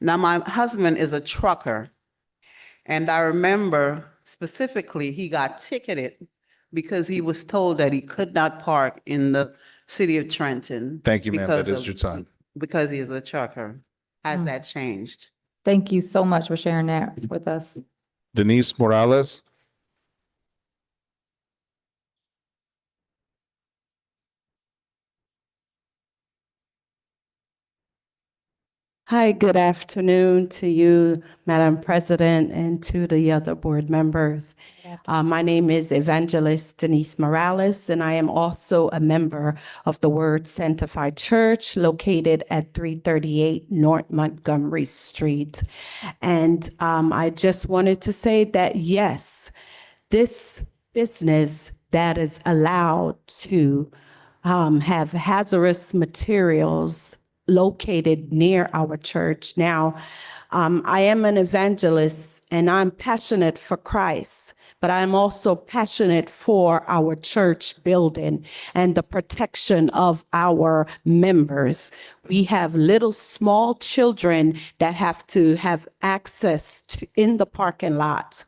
[SPEAKER 19] Now, my husband is a trucker, and I remember specifically he got ticketed because he was told that he could not park in the city of Trenton.
[SPEAKER 1] Thank you, ma'am. That
[SPEAKER 19] because
[SPEAKER 1] is
[SPEAKER 19] of-
[SPEAKER 1] your time.
[SPEAKER 19] Because he is a trucker. Has that changed?
[SPEAKER 4] Thank you so much for sharing that with us.
[SPEAKER 1] Denise Morales.
[SPEAKER 20] Hi, good afternoon to you, Madam President, and to the other board members. My name is Evangelist Denise Morales, and I am also a member of the Word Sanctified Church located at 338 North Montgomery Street. And I just wanted to say that, yes, this business that is allowed to have hazardous materials located near our church. Now, I am an evangelist and I'm passionate for Christ, but I'm also passionate for our church building and the protection of our members. We have little small children that have to have access to in the parking lot,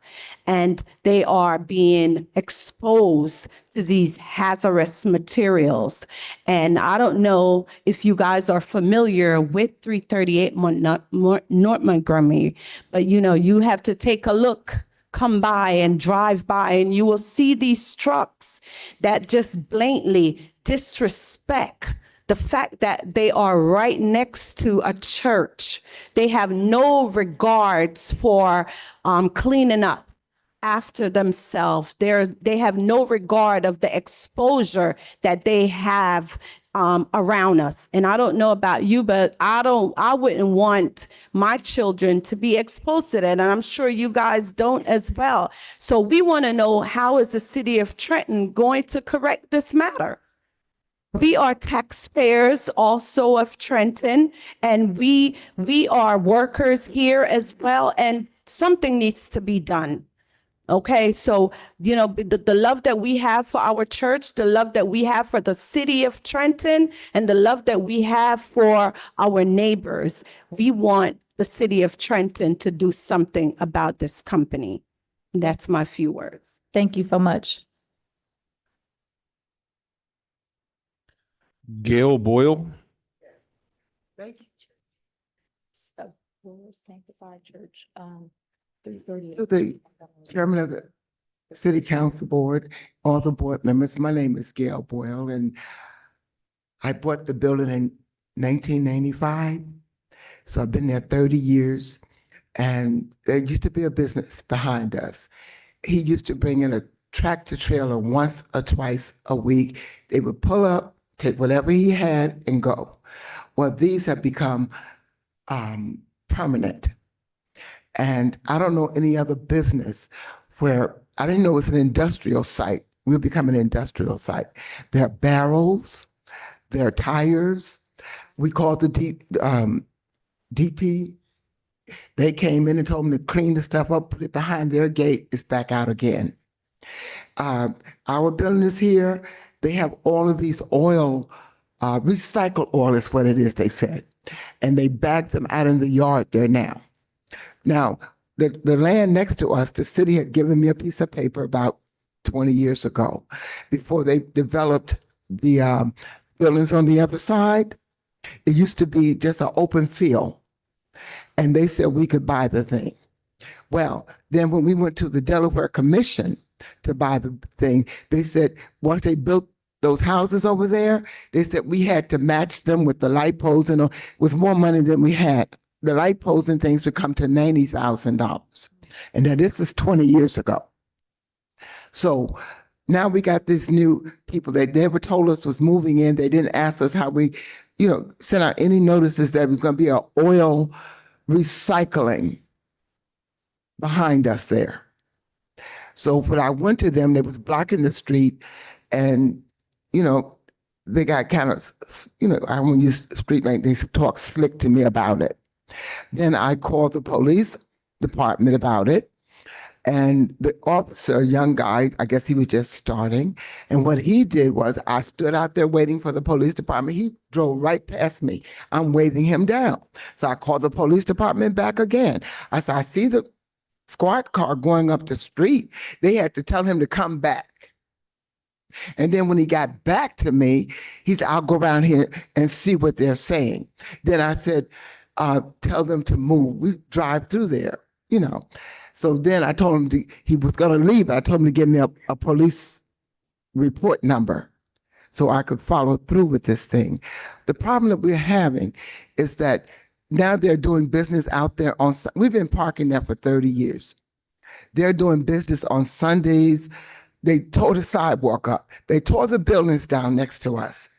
[SPEAKER 20] and they are being exposed to these hazardous materials. And I don't know if you guys are familiar with 338 North Montgomery, but you have to take a look, come by and drive by, and you will see these trucks that just blatantly disrespect the fact that they are right next to a church. They have no regards for cleaning up after themselves. They have no regard of the exposure that they have around us. And I don't know about you, but I wouldn't want my children to be exposed to that. And I'm sure you guys don't as well. So we want to know, how is the city of Trenton going to correct this matter? We are taxpayers also of Trenton, and we are workers here as well, and something needs to be done. Okay, so, the love that we have for our church, the love that we have for the city of Trenton, and the love that we have for our neighbors, we want the city of Trenton to do something about this company. That's my few words.
[SPEAKER 4] Thank you so much.
[SPEAKER 1] Gail Boyle.
[SPEAKER 4] Sanctified Church,
[SPEAKER 21] To the chairman of the city council board, all the board members, my name is Gail Boyle, and I bought the building in 1995. So I've been there 30 years, and there used to be a business behind us. He used to bring in a tractor trailer once or twice a week. They would pull up, take whatever he had and go. Well, these have become permanent. And I don't know any other business where, I didn't know it was an industrial site. We'll become an industrial site. There are barrels, there are tires. We called the DP. They came in and told me to clean the stuff up, put it behind their gate, it's back out again. Our building is here. They have all of these oil, recycled oil is what it is, they said. And they bag them out in the yard there now. Now, the land next to us, the city had given me a piece of paper about 20 years ago, before they developed the buildings on the other side. It used to be just an open field. And they said we could buy the thing. Well, then when we went to the Delaware Commission to buy the thing, they said once they built those houses over there, they said we had to match them with the light poles and with more money than we had. The light poles and things would come to $90,000. And now this is 20 years ago. So now we got these new people that never told us was moving in. They didn't ask us how we, sent out any notices that it was going to be an oil recycling behind us there. So when I went to them, they was blocking the street and, they got kind of, I won't use street like they talk slick to me about it. Then I called the police department about it. And the officer, a young guy, I guess he was just starting. And what he did was I stood out there waiting for the police department. He drove right past me. I'm waving him down. So I called the police department back again. I said, I see the squad car going up the street. They had to tell him to come back. And then when he got back to me, he said, I'll go around here and see what they're saying. Then I said, tell them to move. We drive through there, So then I told him he was going to leave. I told him to give me a police report number so I could follow through with this thing. The problem that we're having is that now they're doing business out there we've been parking there for 30 years. They're doing business on Sundays. They tore the sidewalk up. They tore the buildings down next to us.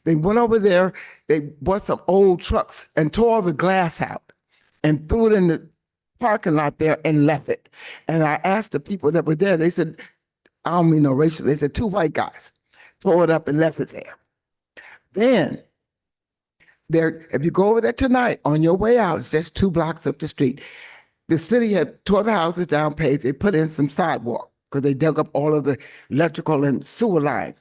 [SPEAKER 21] They went over there, they bought some old trucks and tore the glass out and threw it in the parking lot there and left it. And I asked the people that were there, they said, I don't mean no racial, they said 2 white guys tore it up and left it there. Then, if you go over there tonight on your way out, it's just 2 blocks up the street. The city had tore the houses down, paved, they put in some sidewalk because they dug up all of the electrical and sewer line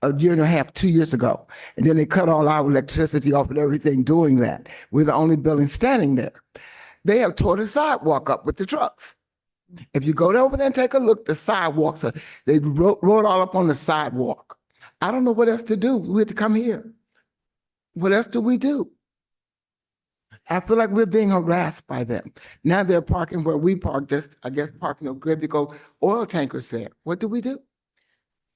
[SPEAKER 21] a year and a half, 2 years ago. And then they cut all our electricity off and everything doing that. We're the only building standing there. They have tore the sidewalk up with the trucks. If you go over there and take a look, the sidewalks, they wrote all up on the sidewalk. I don't know what else to do. We have to come here. What else do we do? I feel like we're being harassed by them. Now they're parking where we park, just, I guess, parking a grid because oil tankers there. What do we do?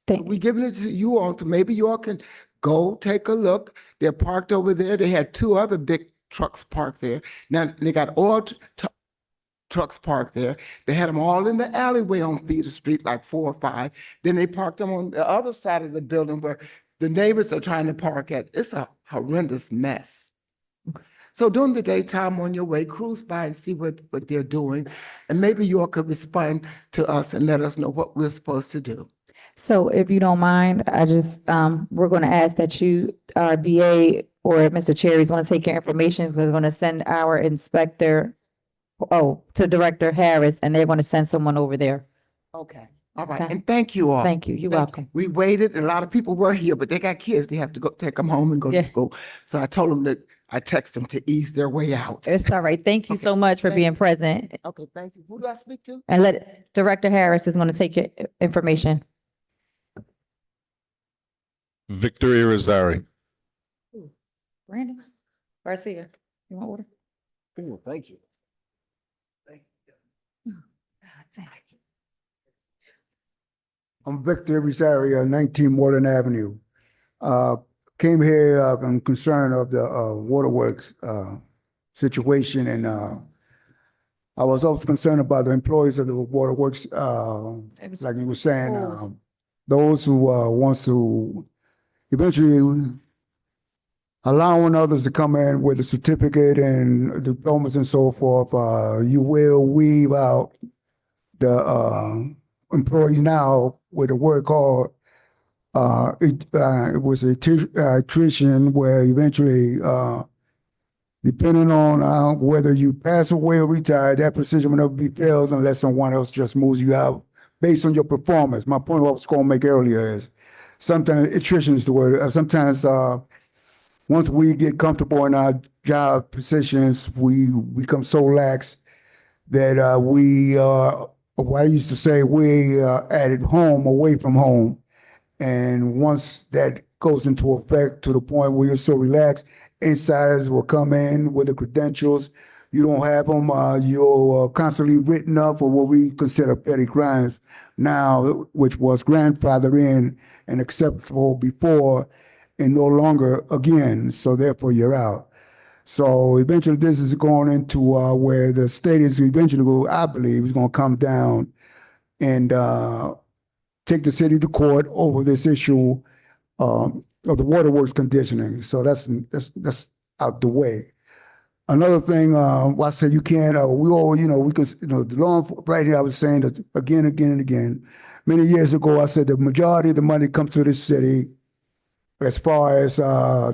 [SPEAKER 21] We're giving it to you all to maybe you all can go take a look. They're parked over there. They had 2 other big trucks parked there. Now they got oil trucks parked there. They had them all in the alleyway on Theater Street, like 4 or 5. Then they parked them on the other side of the building where the neighbors are trying to park at. It's a horrendous mess. So during the daytime on your way, cruise by and see what they're doing. And maybe you all could respond to us and let us know what we're supposed to do.
[SPEAKER 4] So if you don't mind, I just, we're going to ask that you, our BA or Mr. Cherry is going to take your information. We're going to send our inspector, to Director Harris, and they're going to send someone over there.
[SPEAKER 21] Okay. All right.
[SPEAKER 4] Okay.
[SPEAKER 21] And thank you all.
[SPEAKER 4] Thank you. You're welcome.
[SPEAKER 21] We waited. A lot of people were here, but they got kids. They have to go take them home and go to school. So I told them that I text them to ease their way out.
[SPEAKER 4] It's all right. Thank you so much for being present.
[SPEAKER 21] Okay. Thank you. Who do I speak to?
[SPEAKER 4] And Director Harris is going to take your information.
[SPEAKER 1] Victoria Rosari.
[SPEAKER 4] Brandon Garcia, you want water?
[SPEAKER 17] Thank you.
[SPEAKER 6] I'm Victor Rosario, 19 Moreland Avenue. Came here, I'm concerned of the waterworks situation, and I was also concerned about the employees of the waterworks, like you were saying, those who wants to eventually allowing others to come in with a certificate and diplomas and so forth. You will weave out the employees now with a word called it was attrition, where eventually, depending on whether you pass away or retire, that position will never be filled unless someone else just moves you out based on your performance. My point I was going to make earlier is sometimes attrition is the word. Sometimes once we get comfortable in our job positions, we become so lax that I used to say we at home away from home. And once that goes into effect to the point where you're so relaxed, insiders will come in with the credentials, you don't have them, you're constantly written up for what we consider petty crimes now, which was grandfathered in and acceptable before and no longer again. So therefore, you're out. So eventually, this is going into where the state is eventually, I believe, is going to come down and take the city to court over this issue of the waterworks conditioning. So that's out the way. Another thing, I said you can't. We all, we could, the law right here. I was saying that again, and again. Many years ago, I said the majority of the money comes to this city, as far as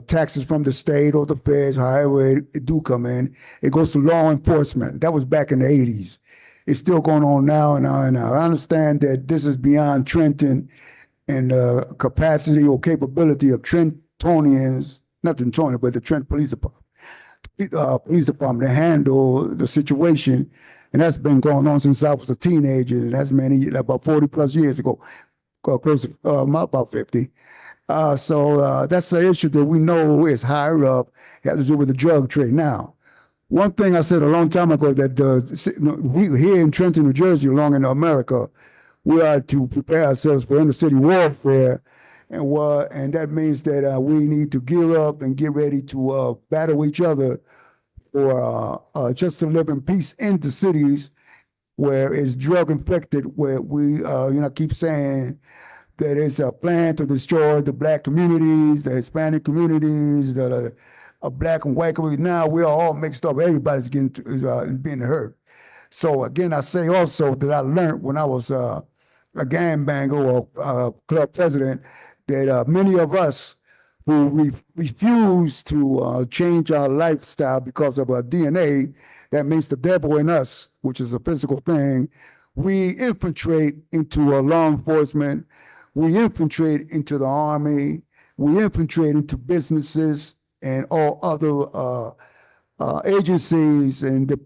[SPEAKER 6] taxes from the state or the feds, however it do come in. It goes to law enforcement. That was back in the 80s. It's still going on now and now and now. I understand that this is beyond Trenton and the capacity or capability of Trentonians, not Trentonian, but the Trent Police Department to handle the situation. And that's been going on since I was a teenager, and that's about 40 plus years ago, close to about 50. So that's an issue that we know is higher up. It has to do with the drug trade. Now, one thing I said a long time ago that we here in Trenton, New Jersey, along in America, we are to prepare ourselves for inner city warfare, and that means that we need to gear up and get ready to battle each other for just to live in peace in the cities where it's drug infected, where we keep saying that it's a plan to destroy the Black communities, the Hispanic communities, the Black and white communities. Now we're all mixed up. Everybody's being hurt. So again, I say also that I learned when I was a gangbanger or club president that many of us who refuse to change our lifestyle because of our DNA, that means the devil in us, which is a physical thing, we infiltrate into law enforcement. We infiltrate into the Army, we infiltrate into businesses and all other agencies and the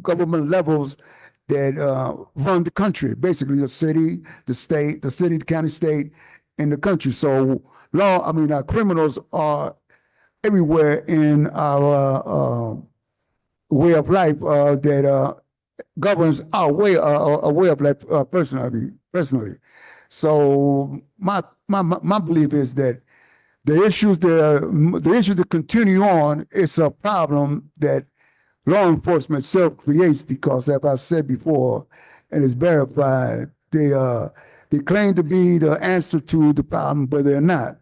[SPEAKER 6] government levels that run the country, basically the city, the county, state, and the country. So criminals are everywhere in our way of life that governs our way of life personally. So my belief is that the issues that continue on is a problem that law enforcement itself creates because, as I said before, and it's verified, they claim to be the answer to the problem, but they're not.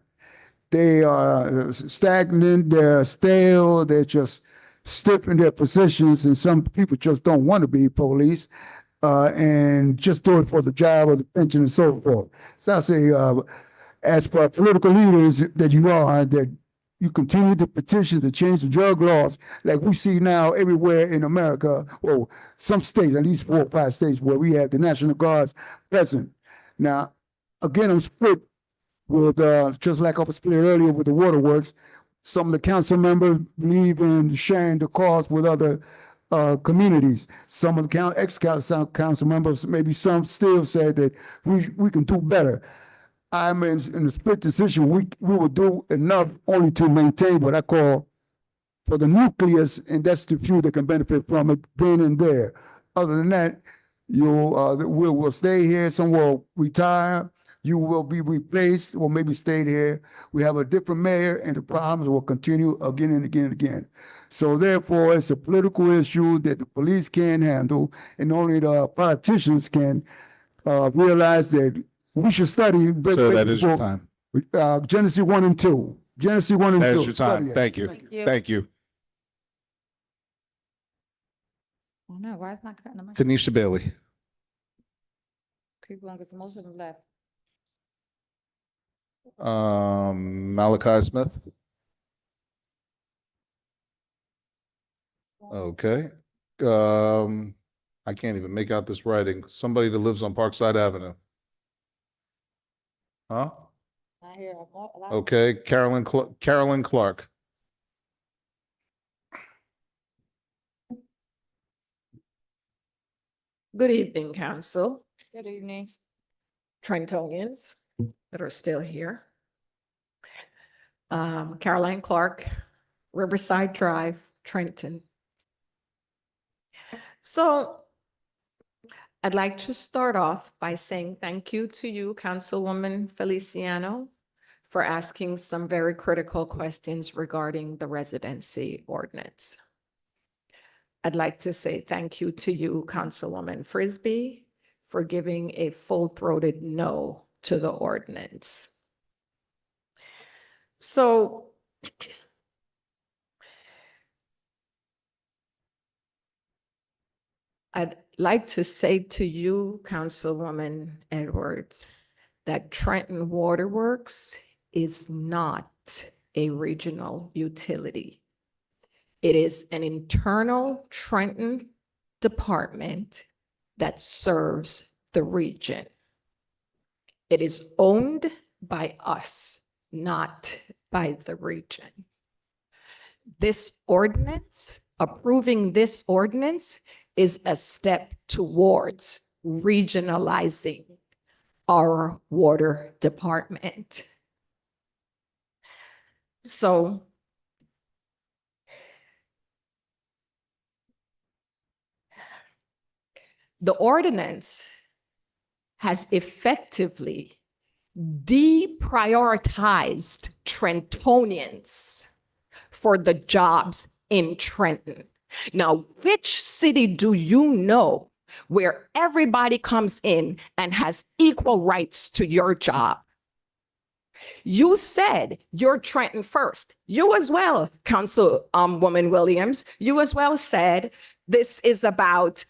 [SPEAKER 6] They are stagnant, they're stale, they're just stiff in their positions, and some people just don't want to be police. And just do it for the job or the pension and so forth. So I say, as for political leaders that you are, that you continue to petition to change the drug laws like we see now everywhere in America, or some states, at least 4 or 5 states where we have the National Guards present. Now, again, I'm split with, just like I was split earlier with the waterworks. Some of the council members believe in sharing the cost with other communities. Some of the ex-council members, maybe some still say that we can do better. I'm in a split decision. We will do enough only to maintain what I call for the nucleus, and that's the few that can benefit from it being in there. Other than that, we'll stay here. Some will retire. You will be replaced or maybe stay here. We have a different mayor, and the problems will continue again and again and again. So therefore, it's a political issue that the police can't handle, and only the politicians can realize that we should study.
[SPEAKER 1] So that is your time.
[SPEAKER 6] Genesis 1 and 2. Genesis 1 and 2.
[SPEAKER 1] That is your time.
[SPEAKER 6] Study it.
[SPEAKER 1] Thank you. Thank you.
[SPEAKER 4] Oh no, why is not cutting the mic?
[SPEAKER 1] Tanisha Bailey.
[SPEAKER 4] Keep going, because most of them left.
[SPEAKER 1] Malachi Smith. Okay. I can't even make out this writing. Somebody that lives on Parkside Avenue. Huh?
[SPEAKER 4] I hear a lot.
[SPEAKER 1] Okay, Carolyn Clark.
[SPEAKER 13] Good evening, Council,
[SPEAKER 4] Good evening.
[SPEAKER 13] Trentonians that are still here. Caroline Clark, Riverside Drive, Trenton. So I'd like to start off by saying thank you to you, Councilwoman Feliciano, for asking some very critical questions regarding the residency ordinance. I'd like to say thank you to you, Councilwoman Frisbee, for giving a full-throated no to the ordinance. So I'd like to say to you, Councilwoman Edwards, that Trenton Waterworks is not a regional utility. It is an internal Trenton department that serves the region. It is owned by us, not by the region. This ordinance, approving this ordinance, is a step towards regionalizing our water department. So the ordinance has effectively deprioritized Trentonians for the jobs in Trenton. Now, which city do you know where everybody comes in and has equal rights to your job? You said you're Trenton first. You as well, Councilwoman Williams, you as well said this is about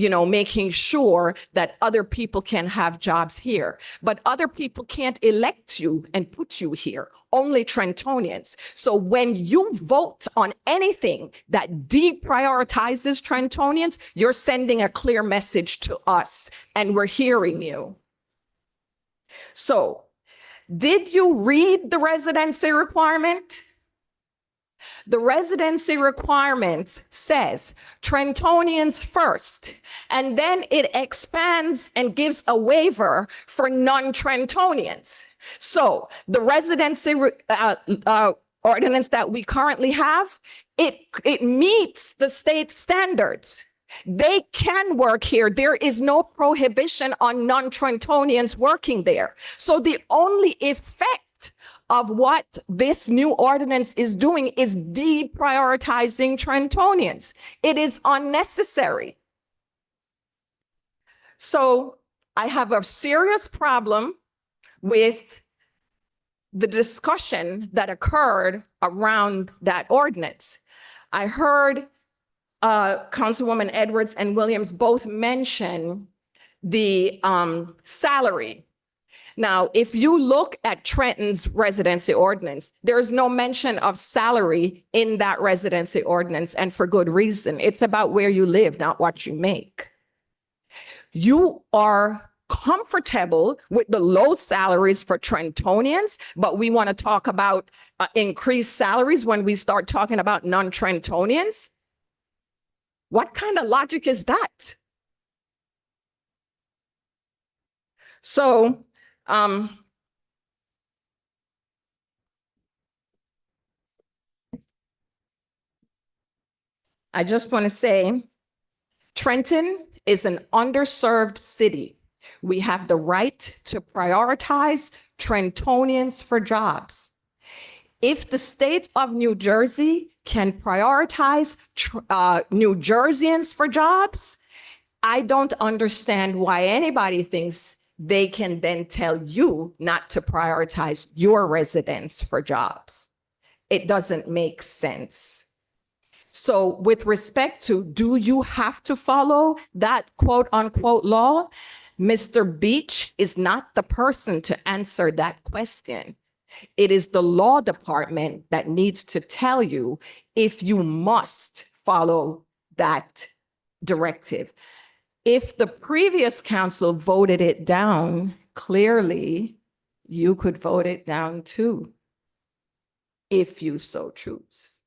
[SPEAKER 13] making sure that other people can have jobs here. But other people can't elect you and put you here, only Trentonians. So when you vote on anything that deprioritizes Trentonians, you're sending a clear message to us, and we're hearing you. So, did you read the residency requirement? The residency requirement says Trentonians first, and then it expands and gives a waiver for non-Trentonians. So the residency ordinance that we currently have, it meets the state standards. They can work here. There is no prohibition on non-Trentonians working there. So the only effect of what this new ordinance is doing is deprioritizing Trentonians. It is unnecessary. So I have a serious problem with the discussion that occurred around that ordinance. I heard Councilwoman Edwards and Williams both mention the salary. Now, if you look at Trenton's residency ordinance, there's no mention of salary in that residency ordinance, and for good reason. It's about where you live, not what you make. You are comfortable with the low salaries for Trentonians, but we want to talk about increased salaries when we start talking about non-Trentonians? What kind of logic is that? So, I just want to say, Trenton is an underserved city. We have the right to prioritize Trentonians for jobs. If the state of New Jersey can prioritize New Jerseyans for jobs, I don't understand why anybody thinks they can then tell you not to prioritize your residents for jobs. It doesn't make sense. So with respect to, do you have to follow that quote unquote law? Mr. Beach is not the person to answer that question. It is the law department that needs to tell you if you must follow that directive. If the previous council voted it down, clearly you could vote it down too, if you so choose.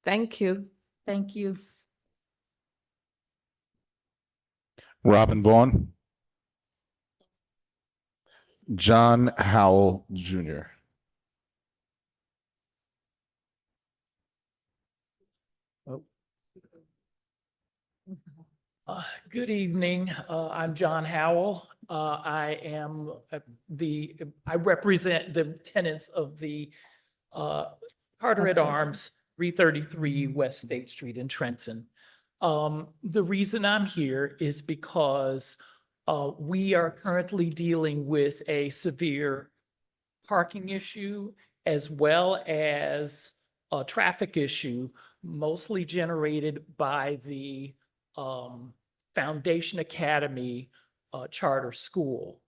[SPEAKER 13] Thank you.
[SPEAKER 4] Thank you.
[SPEAKER 1] Robin Vaughn. John Howell Jr.
[SPEAKER 12] Good evening. I'm John Howell. I represent the tenants of the Carter at Arms, 333 West State Street in Trenton. The reason I'm here is because we are currently dealing with a severe parking issue as well as a traffic issue, mostly generated by the Foundation Academy charter school.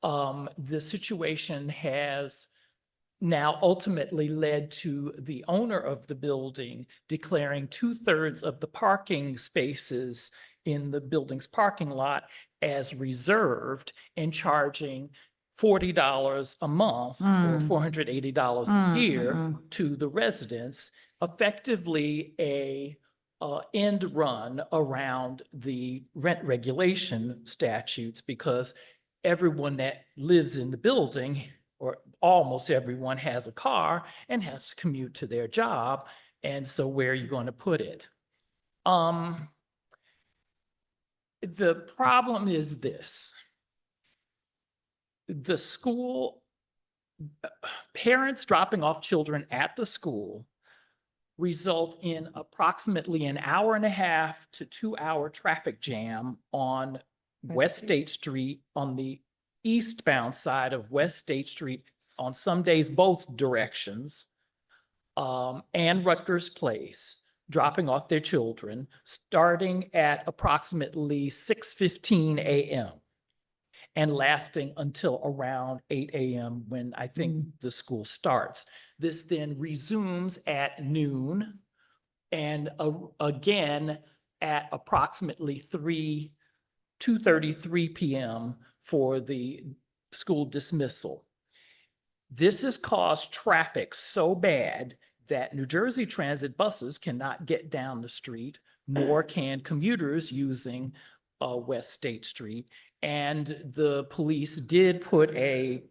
[SPEAKER 12] The situation has now ultimately led to the owner of the building declaring 2/3 of the parking spaces in the building's parking lot as reserved and charging $40 a month or $480 a year to the residents, effectively a end run around the rent regulation statutes, because everyone that lives in the building, or almost everyone, has a car and has to commute to their job. And so where are you going to put it? The problem is this. The school, parents dropping off children at the school result in approximately an hour and a half to 2-hour traffic jam on West State Street, on the eastbound side of West State Street, on some days both directions, and Rutgers Place, dropping off their children, starting at approximately 6:15 a.m. and lasting until around 8 a.m. when I think the school starts. This then resumes at noon and again at approximately 2:33 p.m. for the school dismissal. This has caused traffic so bad that New Jersey Transit buses cannot get down the street, nor can commuters using West State Street. And the police did put a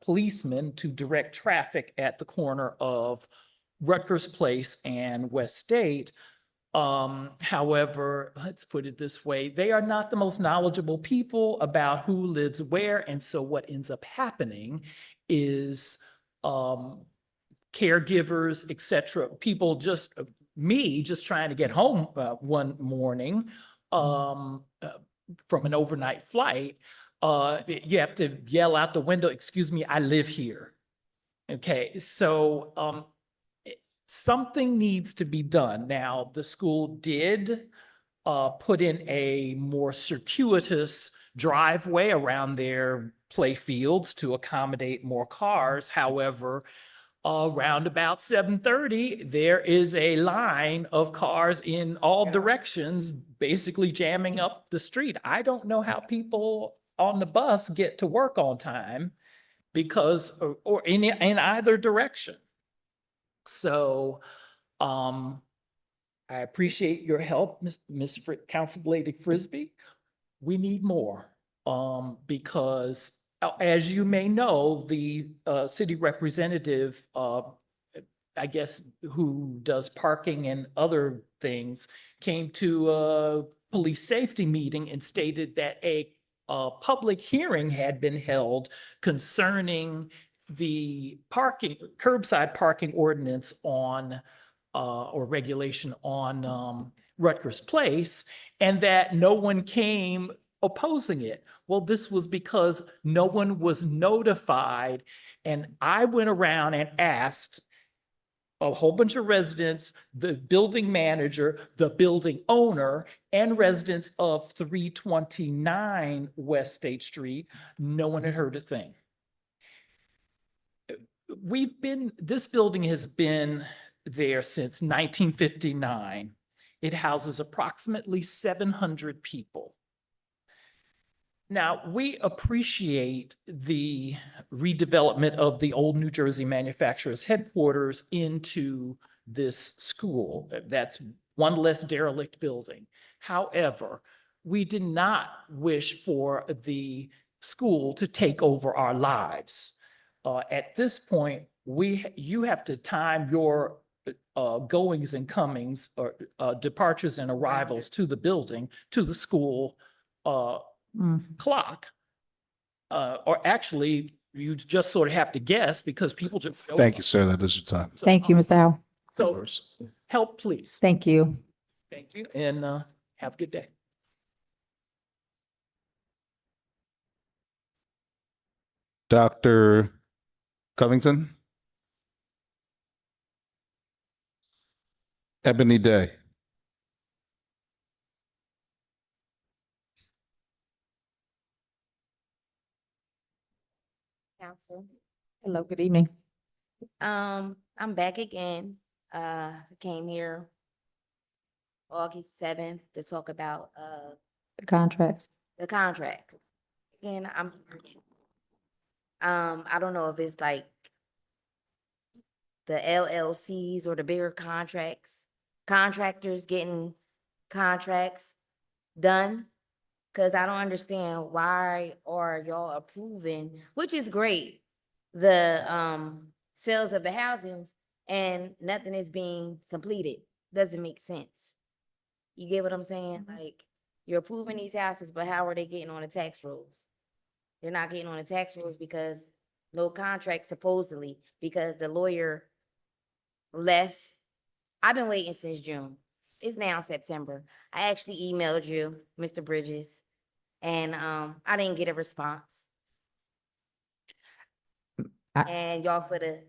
[SPEAKER 12] policeman to direct traffic at the corner of Rutgers Place and West State. However, let's put it this way, they are not the most knowledgeable people about who lives where. And so what ends up happening is caregivers, et cetera, people just, me just trying to get home one morning from an overnight flight, you have to yell out the window, "Excuse me, I live here." Okay, so something needs to be done. Now, the school did put in a more circuitous driveway around their play fields to accommodate more cars. However, around about 7:30, there is a line of cars in all directions, basically jamming up the street. I don't know how people on the bus get to work on time because, or in either direction. So, I appreciate your help, Ms. Council Lady Frisbee. We need more, because as you may know, the city representative, I guess, who does parking and other things, came to a police safety meeting and stated that a public hearing had been held concerning the curbside parking ordinance on, or regulation on Rutgers Place, and that no one came opposing it. Well, this was because no one was notified. And I went around and asked a whole bunch of residents, the building manager, the building owner, and residents of 329 West State Street. No one had heard a thing. This building has been there since 1959. It houses approximately 700 people. Now, we appreciate the redevelopment of the old New Jersey Manufacturers Headquarters into this school. That's one less derelict building. However, we did not wish for the school to take over our lives. At this point, you have to time your goings and comings or departures and arrivals to the building, to the school clock. Or actually, you just sort of have to guess because people just.
[SPEAKER 1] Thank you, sir. That is your time.
[SPEAKER 4] Thank you, Mr. Howell.
[SPEAKER 12] So help, please.
[SPEAKER 4] Thank you.
[SPEAKER 12] Thank you, and have a good day.
[SPEAKER 1] Dr. Covington? Ebony Day?
[SPEAKER 14] Council.
[SPEAKER 4] Hello, good evening.
[SPEAKER 14] I'm back again. Came here August 7th to talk about
[SPEAKER 4] The contracts.
[SPEAKER 14] the contract. Again, I don't know if it's like the LLCs or the bigger contractors getting contracts done. Cause I don't understand why are y'all approving, which is great, the sales of the housings and nothing is being completed. Doesn't make sense. You get what I'm saying? Like, you're approving these houses, but how are they getting on the tax rolls? They're not getting on the tax rolls because no contract supposedly, because the lawyer left. I've been waiting since June. It's now September. I actually emailed you, Mr. Bridges, and I didn't get a response. And y'all for the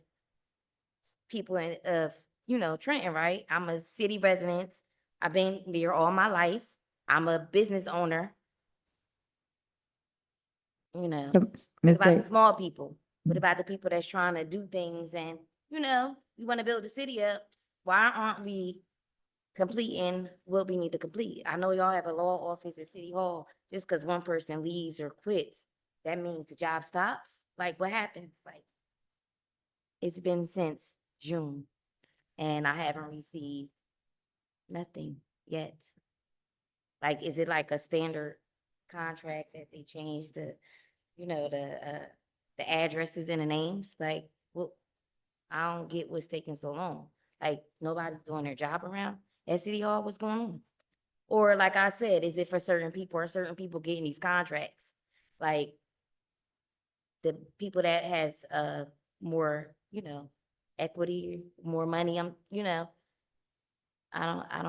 [SPEAKER 14] people of Trenton, right? I'm a city resident. I've been there all my life. I'm a business owner. What
[SPEAKER 4] Ms.
[SPEAKER 14] about the
[SPEAKER 4] Day,
[SPEAKER 14] small people? What about the people that's trying to do things and you want to build the city up? Why aren't we completing what we need to complete? I know y'all have a law office at City Hall. Just because one person leaves or quits, that means the job stops? Like, what happens? Like, it's been since June, and I haven't received nothing yet. Like, is it like a standard contract that they changed the addresses and the names? Like, well, I don't get what's taking so long. Like, nobody's doing their job around at City Hall. What's going on? Or like I said, is it for certain people? Are certain people getting these contracts? Like the people that has more, equity, more money. I don't know. I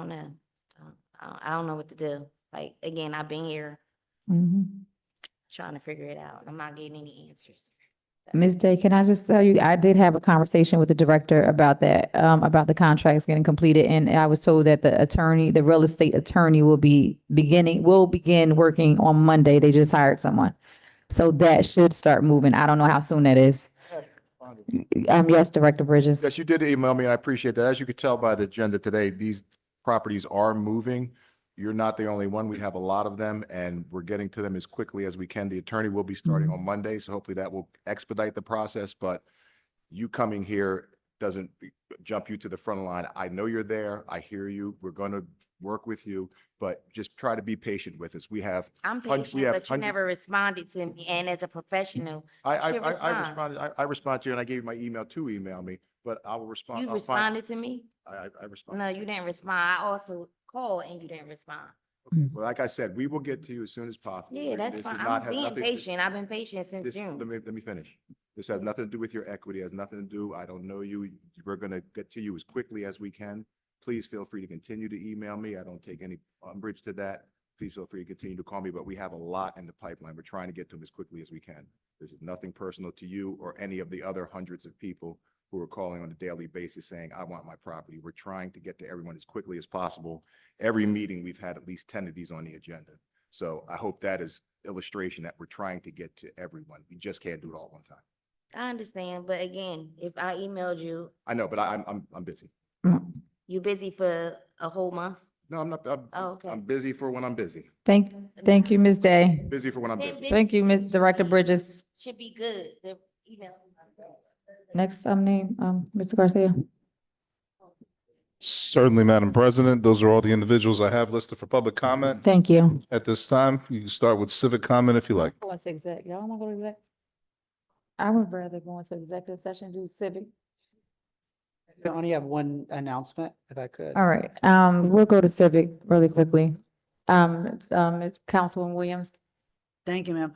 [SPEAKER 14] don't know what to do. Like, again, I've been here trying to figure it out. I'm not getting any answers.
[SPEAKER 4] Ms. Day, can I just tell you, I did have a conversation with the director about that, about the contracts getting completed. And I was told that the real estate attorney will begin working on Monday. They just hired someone. So that should start moving. I don't know how soon that is. Yes, Director Bridges.
[SPEAKER 17] Yes, you did email me, and I appreciate that. As you could tell by the agenda today, these properties are moving. You're not the only one. We have a lot of them, and we're getting to them as quickly as we can. The attorney will be starting on Monday, so hopefully that will expedite the process. But you coming here doesn't jump you to the front line. I know you're there. I hear you. We're going to work with you, but just try to be patient with us.
[SPEAKER 14] I'm patient, but you never responded to me. And as a professional, you should respond.
[SPEAKER 17] I responded to you, and I gave you my email to email me, but I will respond.
[SPEAKER 14] You responded to me?
[SPEAKER 17] I responded.
[SPEAKER 14] No, you didn't respond. I also called and you didn't respond.
[SPEAKER 17] Well, like I said, we will get to you as soon as possible.
[SPEAKER 14] Yeah, that's
[SPEAKER 17] This
[SPEAKER 14] fine.
[SPEAKER 17] does not
[SPEAKER 14] I'm
[SPEAKER 17] have
[SPEAKER 14] being
[SPEAKER 17] nothing-
[SPEAKER 14] patient. I've been patient since
[SPEAKER 17] This,
[SPEAKER 14] June.
[SPEAKER 17] let me finish. This has nothing to do with your equity, has nothing to do, I don't know you. We're gonna get to you as quickly as we can. Please feel free to continue to email me. I don't take any umbrage to that. Please feel free to continue to call me, but we have a lot in the pipeline. We're trying to get to them as quickly as we can. This is nothing personal to you or any of the other hundreds of people who are calling on a daily basis saying, I want my property. We're trying to get to everyone as quickly as possible. Every meeting, we've had at least 10 of these on the agenda. So I hope that is illustration that we're trying to get to everyone. We just can't do it all at one time.
[SPEAKER 14] I understand, but again, if I emailed you,
[SPEAKER 17] I know, but I'm busy.
[SPEAKER 14] you busy for a whole month?
[SPEAKER 17] No, I'm not.
[SPEAKER 14] Oh, okay.
[SPEAKER 17] I'm busy for when I'm busy.
[SPEAKER 4] Thank you, Ms. Day.
[SPEAKER 17] Busy for when I'm busy.
[SPEAKER 4] Thank you, Ms. Director Bridges.
[SPEAKER 14] Should be good. The email.
[SPEAKER 4] Next, name, Mr. Garcia.
[SPEAKER 1] Certainly, Madam President. Those are all the individuals I have listed for public comment.
[SPEAKER 4] Thank you.
[SPEAKER 1] At this time, you can start with civic comment if you like.
[SPEAKER 4] Go into exec. Y'all want to go to exec? I would rather go into executive session, do civic.
[SPEAKER 5] I only have one announcement, if I could.
[SPEAKER 4] All right, we'll go to civic really quickly. It's Councilman Williams.
[SPEAKER 5] Thank you, ma'am.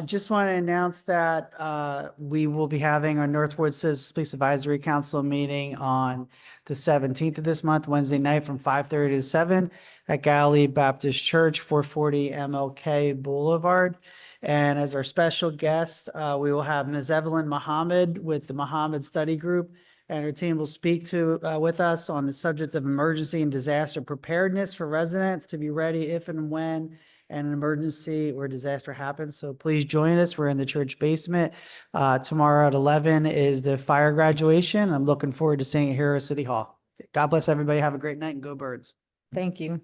[SPEAKER 5] Just want to announce that we will be having our Northwood Citizens Police Advisory Council meeting on the 17th of this month, Wednesday night from 5:30 to 7 at Galilee Baptist Church, 440 MLK Boulevard. And as our special guest, we will have Ms. Evelyn Muhammad with the Muhammad Study Group. And her team will speak with us on the subject of emergency and disaster preparedness for residents to be ready if and when an emergency or disaster happens. So please join us. We're in the church basement. Tomorrow at 11 is the fire graduation. I'm looking forward to seeing it here at City Hall. God bless everybody. Have a great night and go Birds.
[SPEAKER 4] Thank you.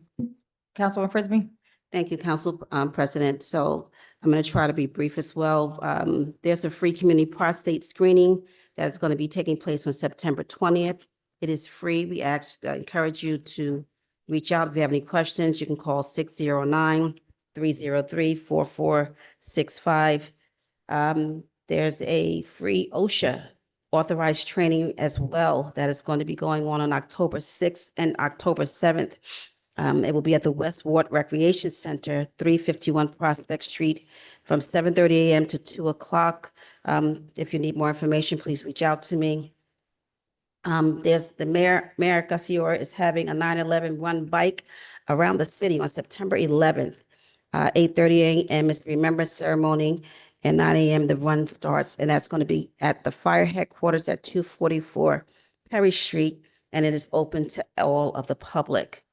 [SPEAKER 4] Councilman Frisbee?
[SPEAKER 10] Thank you, Council President. So I'm going to try to be brief as well. There's a free community prostate screening that is going to be taking place on September 20th. It is free. We encourage you to reach out if you have any questions. You can call 609-303-4465. There's a free OSHA authorized training as well that is going to be going on October 6th and October 7th. It will be at the West Ward Recreation Center, 351 Prospect Street, from 7:30 a.m. to 2 o'clock. If you need more information, please reach out to me. There's the Mayor Gassior is having a 9/11 run bike around the city on September 11th. 8:30 a.m. is the remembrance ceremony, and 9 a.m. the run starts, and that's going to be at the fire headquarters at 244 Perry Street, and it is open to all of the public.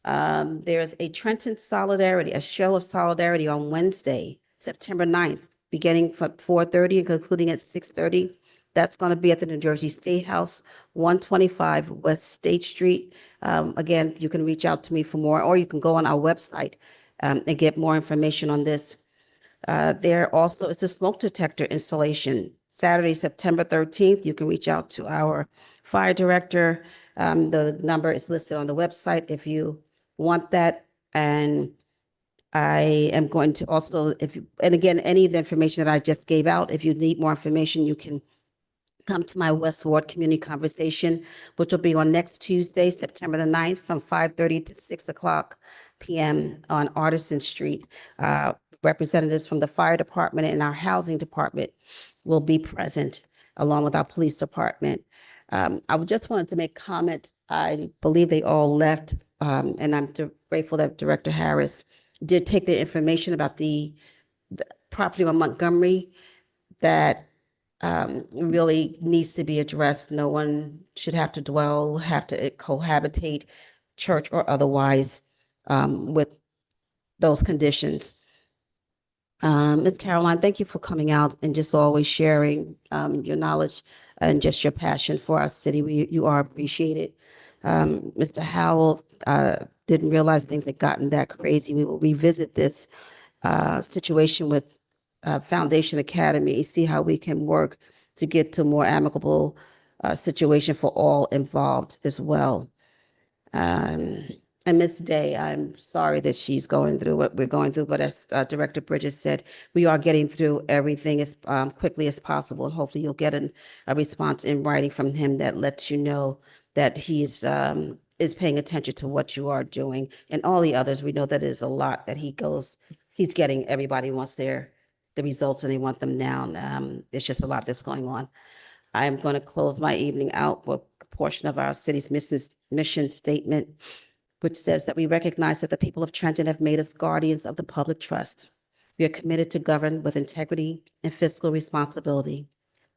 [SPEAKER 10] There's a Trenton Solidarity, a show of solidarity on Wednesday, September 9th, beginning from 4:30 and concluding at 6:30. That's going to be at the New Jersey State House, 125 West State Street. Again, you can reach out to me for more, or you can go on our website and get more information on this. There also is a smoke detector installation, Saturday, September 13th. You can reach out to our fire director. The number is listed on the website if you want that. And I am going to also, and again, any of the information that I just gave out, if you need more information, you can come to my West Ward Community Conversation, which will be on next Tuesday, September the 9th, from 5:30 to 6 o'clock p.m. on Artisan Street. Representatives from the fire department and our housing department will be present, along with our police department. I just wanted to make comment. I believe they all left, and I'm grateful that Director Harris did take the information about the property on Montgomery that really needs to be addressed. No one should have to cohabitate, church or otherwise, with those conditions. Ms. Caroline, thank you for coming out and just always sharing your knowledge and just your passion for our city. You are appreciated. Mr. Howell, didn't realize things had gotten that crazy. We will revisit this situation with Foundation Academy, see how we can work to get to a more amicable situation for all involved as well. And Ms. Day, I'm sorry that she's going through what we're going through, but as Director Bridges said, we are getting through everything as quickly as possible. And hopefully you'll get a response in writing from him that lets you know that he's is paying attention to what you are doing. And all the others, we know that it is a lot that he's getting. Everybody wants the results and they want them now. It's just a lot that's going on. I'm going to close my evening out with a portion of our city's mission statement, which says that we recognize that the people of Trenton have made us guardians of the public trust. We are committed to govern with integrity and fiscal responsibility,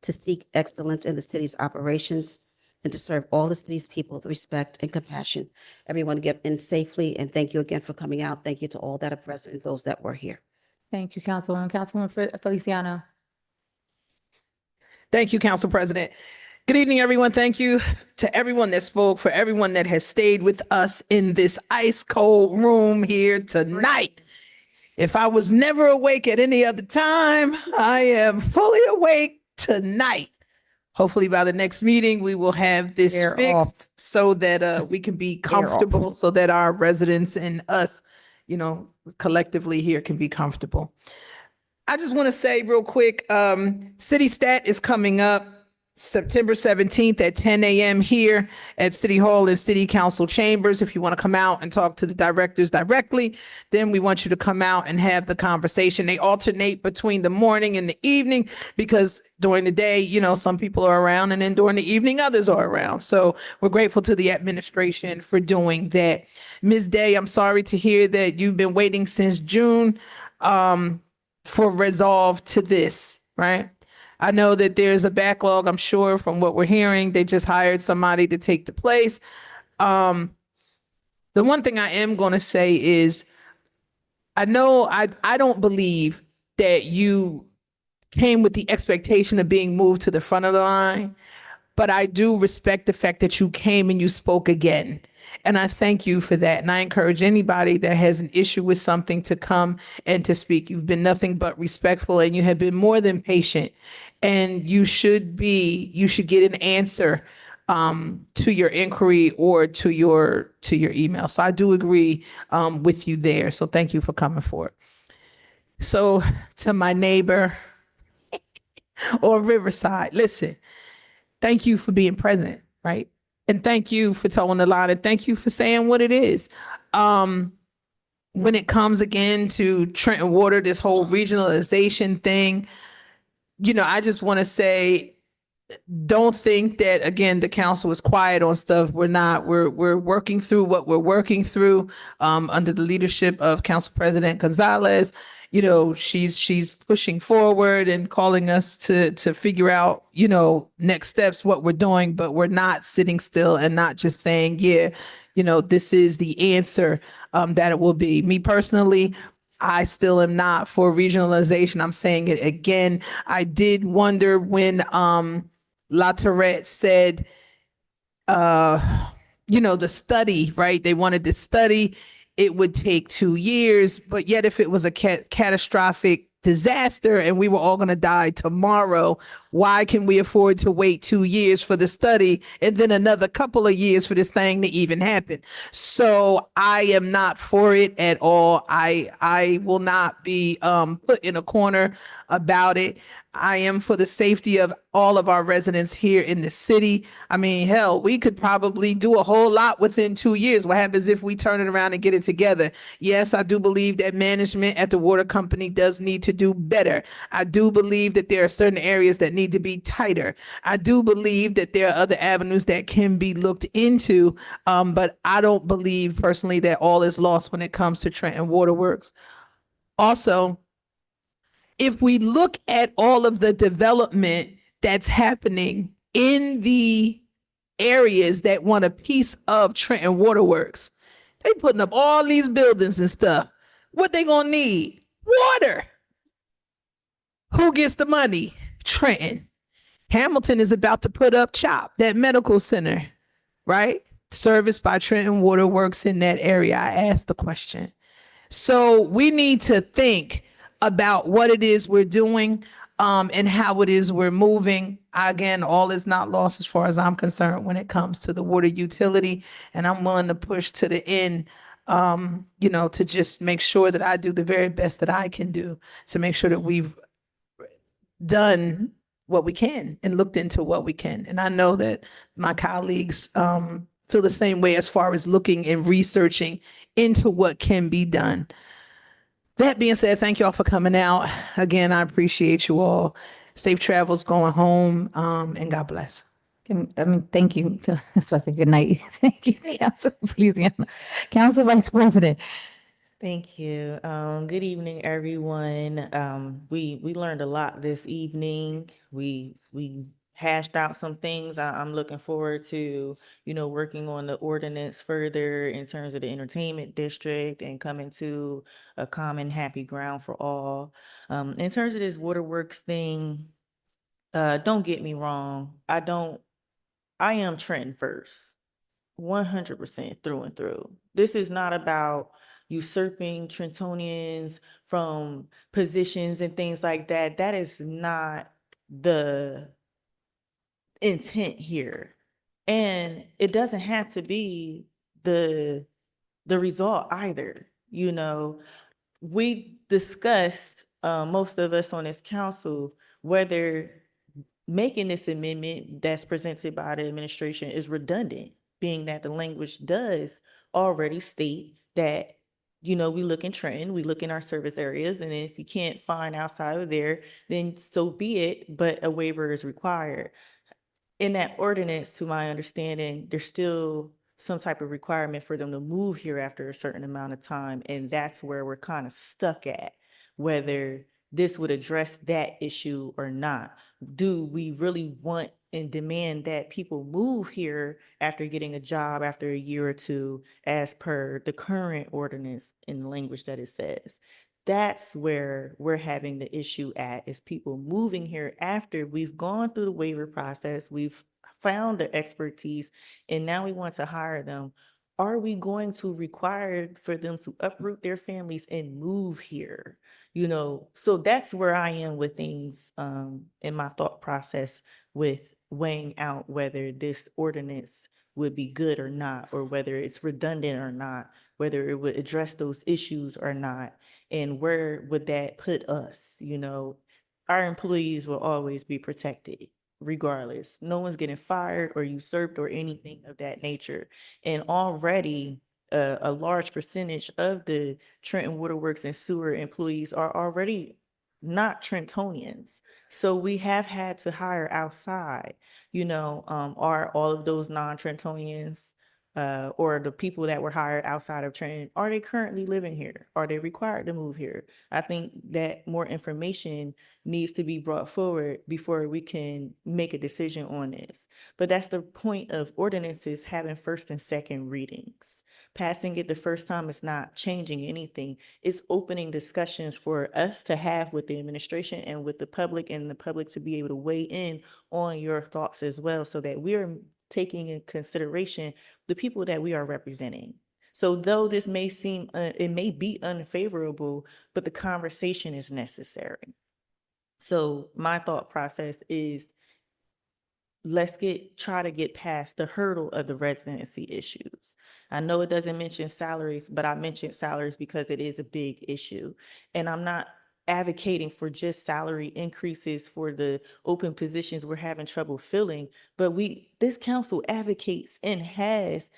[SPEAKER 10] to seek excellence in the city's operations, and to serve all the city's people with respect and compassion. Everyone get in safely, and thank you again for coming out. Thank you to all that are present and those that were here.
[SPEAKER 4] Thank you, Councilwoman. Councilwoman Feliciano.
[SPEAKER 7] Thank you, Council President. Good evening, everyone. Thank you to everyone that spoke, for everyone that has stayed with us in this ice cold room here tonight. If I was never awake at any other time, I am fully awake tonight. Hopefully by the next meeting, we will have this fixed so that we can be comfortable, so that our residents and us, collectively here can be comfortable. I just want to say real quick, City Stat is coming up. September 17th at 10 a.m. here at City Hall and City Council chambers. If you want to come out and talk to the directors directly, then we want you to come out and have the conversation. They alternate between the morning and the evening because during the day, you know, some people are around, and then during the evening, others are around. So we're grateful to the administration for doing that. Ms. Day, I'm sorry to hear that you've been waiting since June for resolve to this, right? I know that there's a backlog, I'm sure, from what we're hearing. They just hired somebody to take the place. The one thing I am going to say is I know I don't believe that you came with the expectation of being moved to the front of the line, but I do respect the fact that you came and you spoke again. And I thank you for that. And I encourage anybody that has an issue with something to come and to speak. You've been nothing but respectful, and you have been more than patient. And you should get an answer to your inquiry or to your email. So I do agree with you there. So thank you for coming forward. So to my neighbor on Riverside, listen, thank you for being present, right? And thank you for towing the line, and thank you for saying what it is. When it comes again to Trenton Water, this whole regionalization thing, you know, I just want to say, don't think that, again, the council is quiet on stuff. We're not. We're working through what we're working through under the leadership of Council President Gonzalez. You know, she's pushing forward and calling us to figure out, you know, next steps, what we're doing, but we're not sitting still and not just saying, yeah, you know, this is the answer that it will be. Me personally, I still am not for regionalization. I'm saying it again. I did wonder when La Tourette said, you know, the study, right? They wanted to study. It would take 2 years, but yet if it was a catastrophic disaster and we were all going to die tomorrow, why can we afford to wait 2 years for the study and then another couple of years for this thing to even happen? So I am not for it at all. I will not be put in a corner about it. I am for the safety of all of our residents here in the city. I mean, hell, we could probably do a whole lot within 2 years. What happens if we turn it around and get it together? Yes, I do believe that management at the water company does need to do better. I do believe that there are certain areas that need to be tighter. I do believe that there are other avenues that can be looked into, but I don't believe personally that all is lost when it comes to Trenton Waterworks. Also, if we look at all of the development that's happening in the areas that want a piece of Trenton Waterworks, they putting up all these buildings and stuff. What they gonna need? Water. Who gets the money? Trenton. Hamilton is about to put up CHOP, that medical center, right? Serviced by Trenton Waterworks in that area. I asked the question. So we need to think about what it is we're doing and how it is we're moving. Again, all is not lost as far as I'm concerned when it comes to the water utility. And I'm willing to push to the end, you know, to just make sure that I do the very best that I can do to make sure that we've done what we can and looked into what we can. And I know that my colleagues feel the same way as far as looking and researching into what can be done. That being said, thank you all for coming out. Again, I appreciate you all. Safe travels going home, and God bless.
[SPEAKER 4] Thank you. I was about to say good night. Thank you, Council. Please, Council Vice President.
[SPEAKER 9] Thank you. Good evening, everyone. We learned a lot this evening. We hashed out some things. I'm looking forward to, you know, working on the ordinance further in terms of the entertainment district and coming to a common happy ground for all. In terms of this waterworks thing, don't get me wrong. I am Trenton first, 100% through and through. This is not about usurping Trentonians from positions and things like that. That is not the intent here. And it doesn't have to be the result either. You know, we discussed, most of us on this council, whether making this amendment that's presented by the administration is redundant, being that the language does already state that, you know, we look in Trenton, we look in our service areas, and if you can't find outside of there, then so be it, but a waiver is required. In that ordinance, to my understanding, there's still some type of requirement for them to move here after a certain amount of time, and that's where we're kind of stuck at, whether this would address that issue or not. Do we really want and demand that people move here after getting a job after a year or two, as per the current ordinance in the language that it says? That's where we're having the issue at, is people moving here after we've gone through the waiver process, we've found the expertise, and now we want to hire them. Are we going to require for them to uproot their families and move here? You know, so that's where I am with things in my thought process with weighing out whether this ordinance would be good or not, or whether it's redundant or not, whether it would address those issues or not, and where would that put us? You know, our employees will always be protected regardless. No one's getting fired or usurped or anything of that nature. And already a large percentage of the Trenton Waterworks and Sewer employees are already not Trentonians. So we have had to hire outside, you know, are all of those non-Trentonians or the people that were hired outside of Trenton, are they currently living here? Are they required to move here? I think that more information needs to be brought forward before we can make a decision on this. But that's the point of ordinances having first and second readings. Passing it the first time is not changing anything. It's opening discussions for us to have with the administration and with the public, and the public to be able to weigh in on your thoughts as well, so that we're taking in consideration the people that we are representing. So though this may seem, it may be unfavorable, but the conversation is necessary. So my thought process is, let's try to get past the hurdle of the residency issues. I know it doesn't mention salaries, but I mentioned salaries because it is a big issue. And I'm not advocating for just salary increases for the open positions we're having trouble filling, but this council advocates and has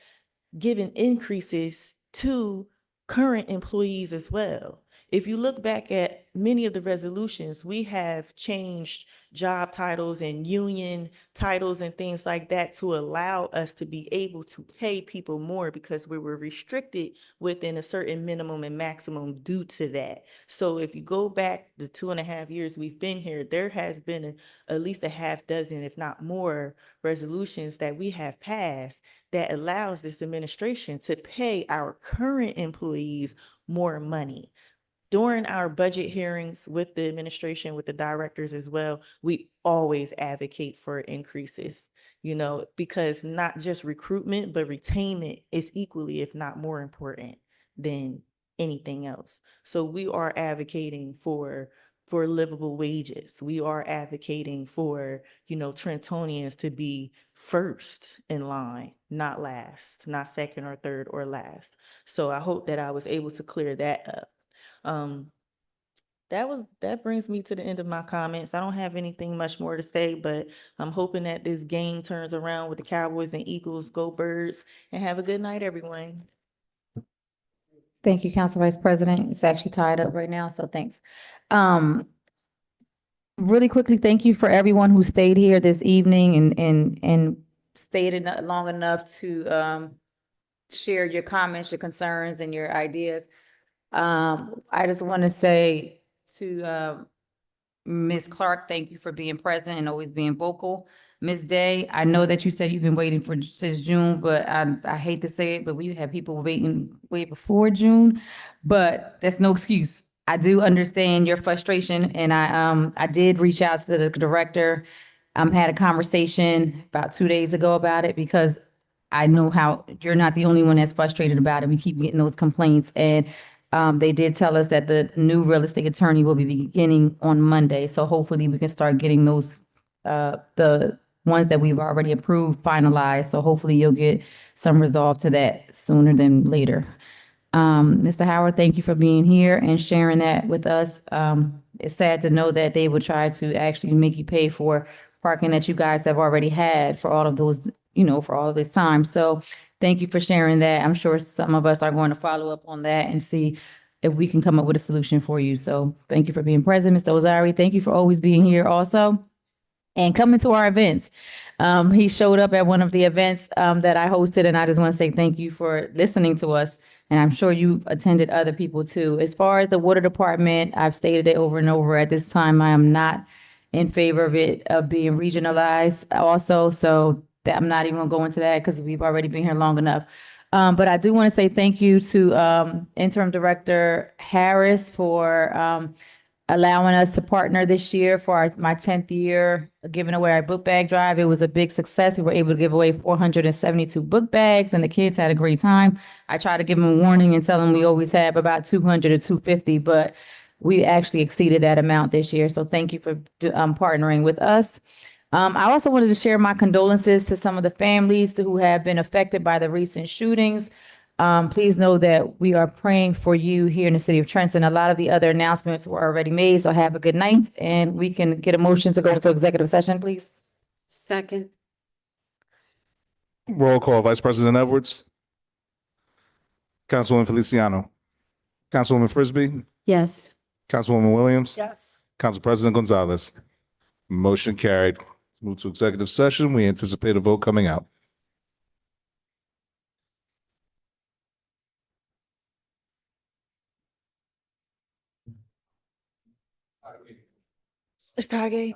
[SPEAKER 9] given increases to current employees as well. If you look back at many of the resolutions, we have changed job titles and union titles and things like that to allow us to be able to pay people more, because we were restricted within a certain minimum and maximum due to that. So if you go back the 2.5 years we've been here, there has been at least a half dozen, if not more, resolutions that we have passed that allows this administration to pay our current employees more money. During our budget hearings with the administration, with the directors as well, we always advocate for increases, you know, because not just recruitment, but retainment is equally, if not more important than anything else. So we are advocating for livable wages. We are advocating for, you know, Trentonians to be first in line, not last, not second or third or last. So I hope that I was able to clear that up. That brings me to the end of my comments. I don't have anything much more to say, but I'm hoping that this game turns around with the Cowboys and Eagles. Go Birds, and have a good night, everyone.
[SPEAKER 4] Thank you, Council Vice President. It's actually tied up right now, so thanks. Really quickly, thank you for everyone who stayed here this evening and stayed long enough to share your comments, your concerns, and your ideas. I just want to say to Ms. Clark, thank you for being present and always being vocal. Ms. Day, I know that you said you've been waiting since June, but I hate to say it, but we have people waiting way before June, but that's no excuse. I do understand your frustration, and I did reach out to the director. Had a conversation about 2 days ago about it, because I know how you're not the only one that's frustrated about it. We keep getting those complaints, and they did tell us that the new real estate attorney will be beginning on Monday. So hopefully we can start getting those, the ones that we've already approved finalized. So hopefully you'll get some resolve to that sooner than later. Mr. Howard, thank you for being here and sharing that with us. It's sad to know that they will try to actually make you pay for parking that you guys have already had for all of those, for all of this time. So thank you for sharing that. I'm sure some of us are going to follow up on that and see if we can come up with a solution for you. So thank you for being present, Mr. Ozari. Thank you for always being here also and coming to our events. He showed up at one of the events that I hosted, and I just want to say thank you for listening to us. And I'm sure you attended other people too. As far as the water department, I've stated it over and over. At this time, I am not in favor of it being regionalized also. So that I'm not even gonna go into that because we've already been here long enough. But I do want to say thank you to Interim Director Harris for allowing us to partner this year for my 10th year, giving away our book bag drive. It was a big success. We were able to give away 472 book bags and the kids had a great time. I try to give them a warning and tell them we always have about 200 or 250, but we actually exceeded that amount this year. So thank you for partnering with us. I also wanted to share my condolences to some of the families who have been affected by the recent shootings. Please know that we are praying for you here in the city of Trenton. A lot of the other announcements were already made, so have a good night, and we can get a motion to go into executive session, please.
[SPEAKER 10] Second.
[SPEAKER 1] Roll call. Vice President Edwards. Councilwoman Feliciano. Councilwoman Frisbee.
[SPEAKER 10] Yes.
[SPEAKER 1] Councilwoman Williams.
[SPEAKER 5] Yes.
[SPEAKER 1] Council President Gonzalez. Motion carried. Move to executive session. We anticipate a vote coming out.
[SPEAKER 9] It's Target.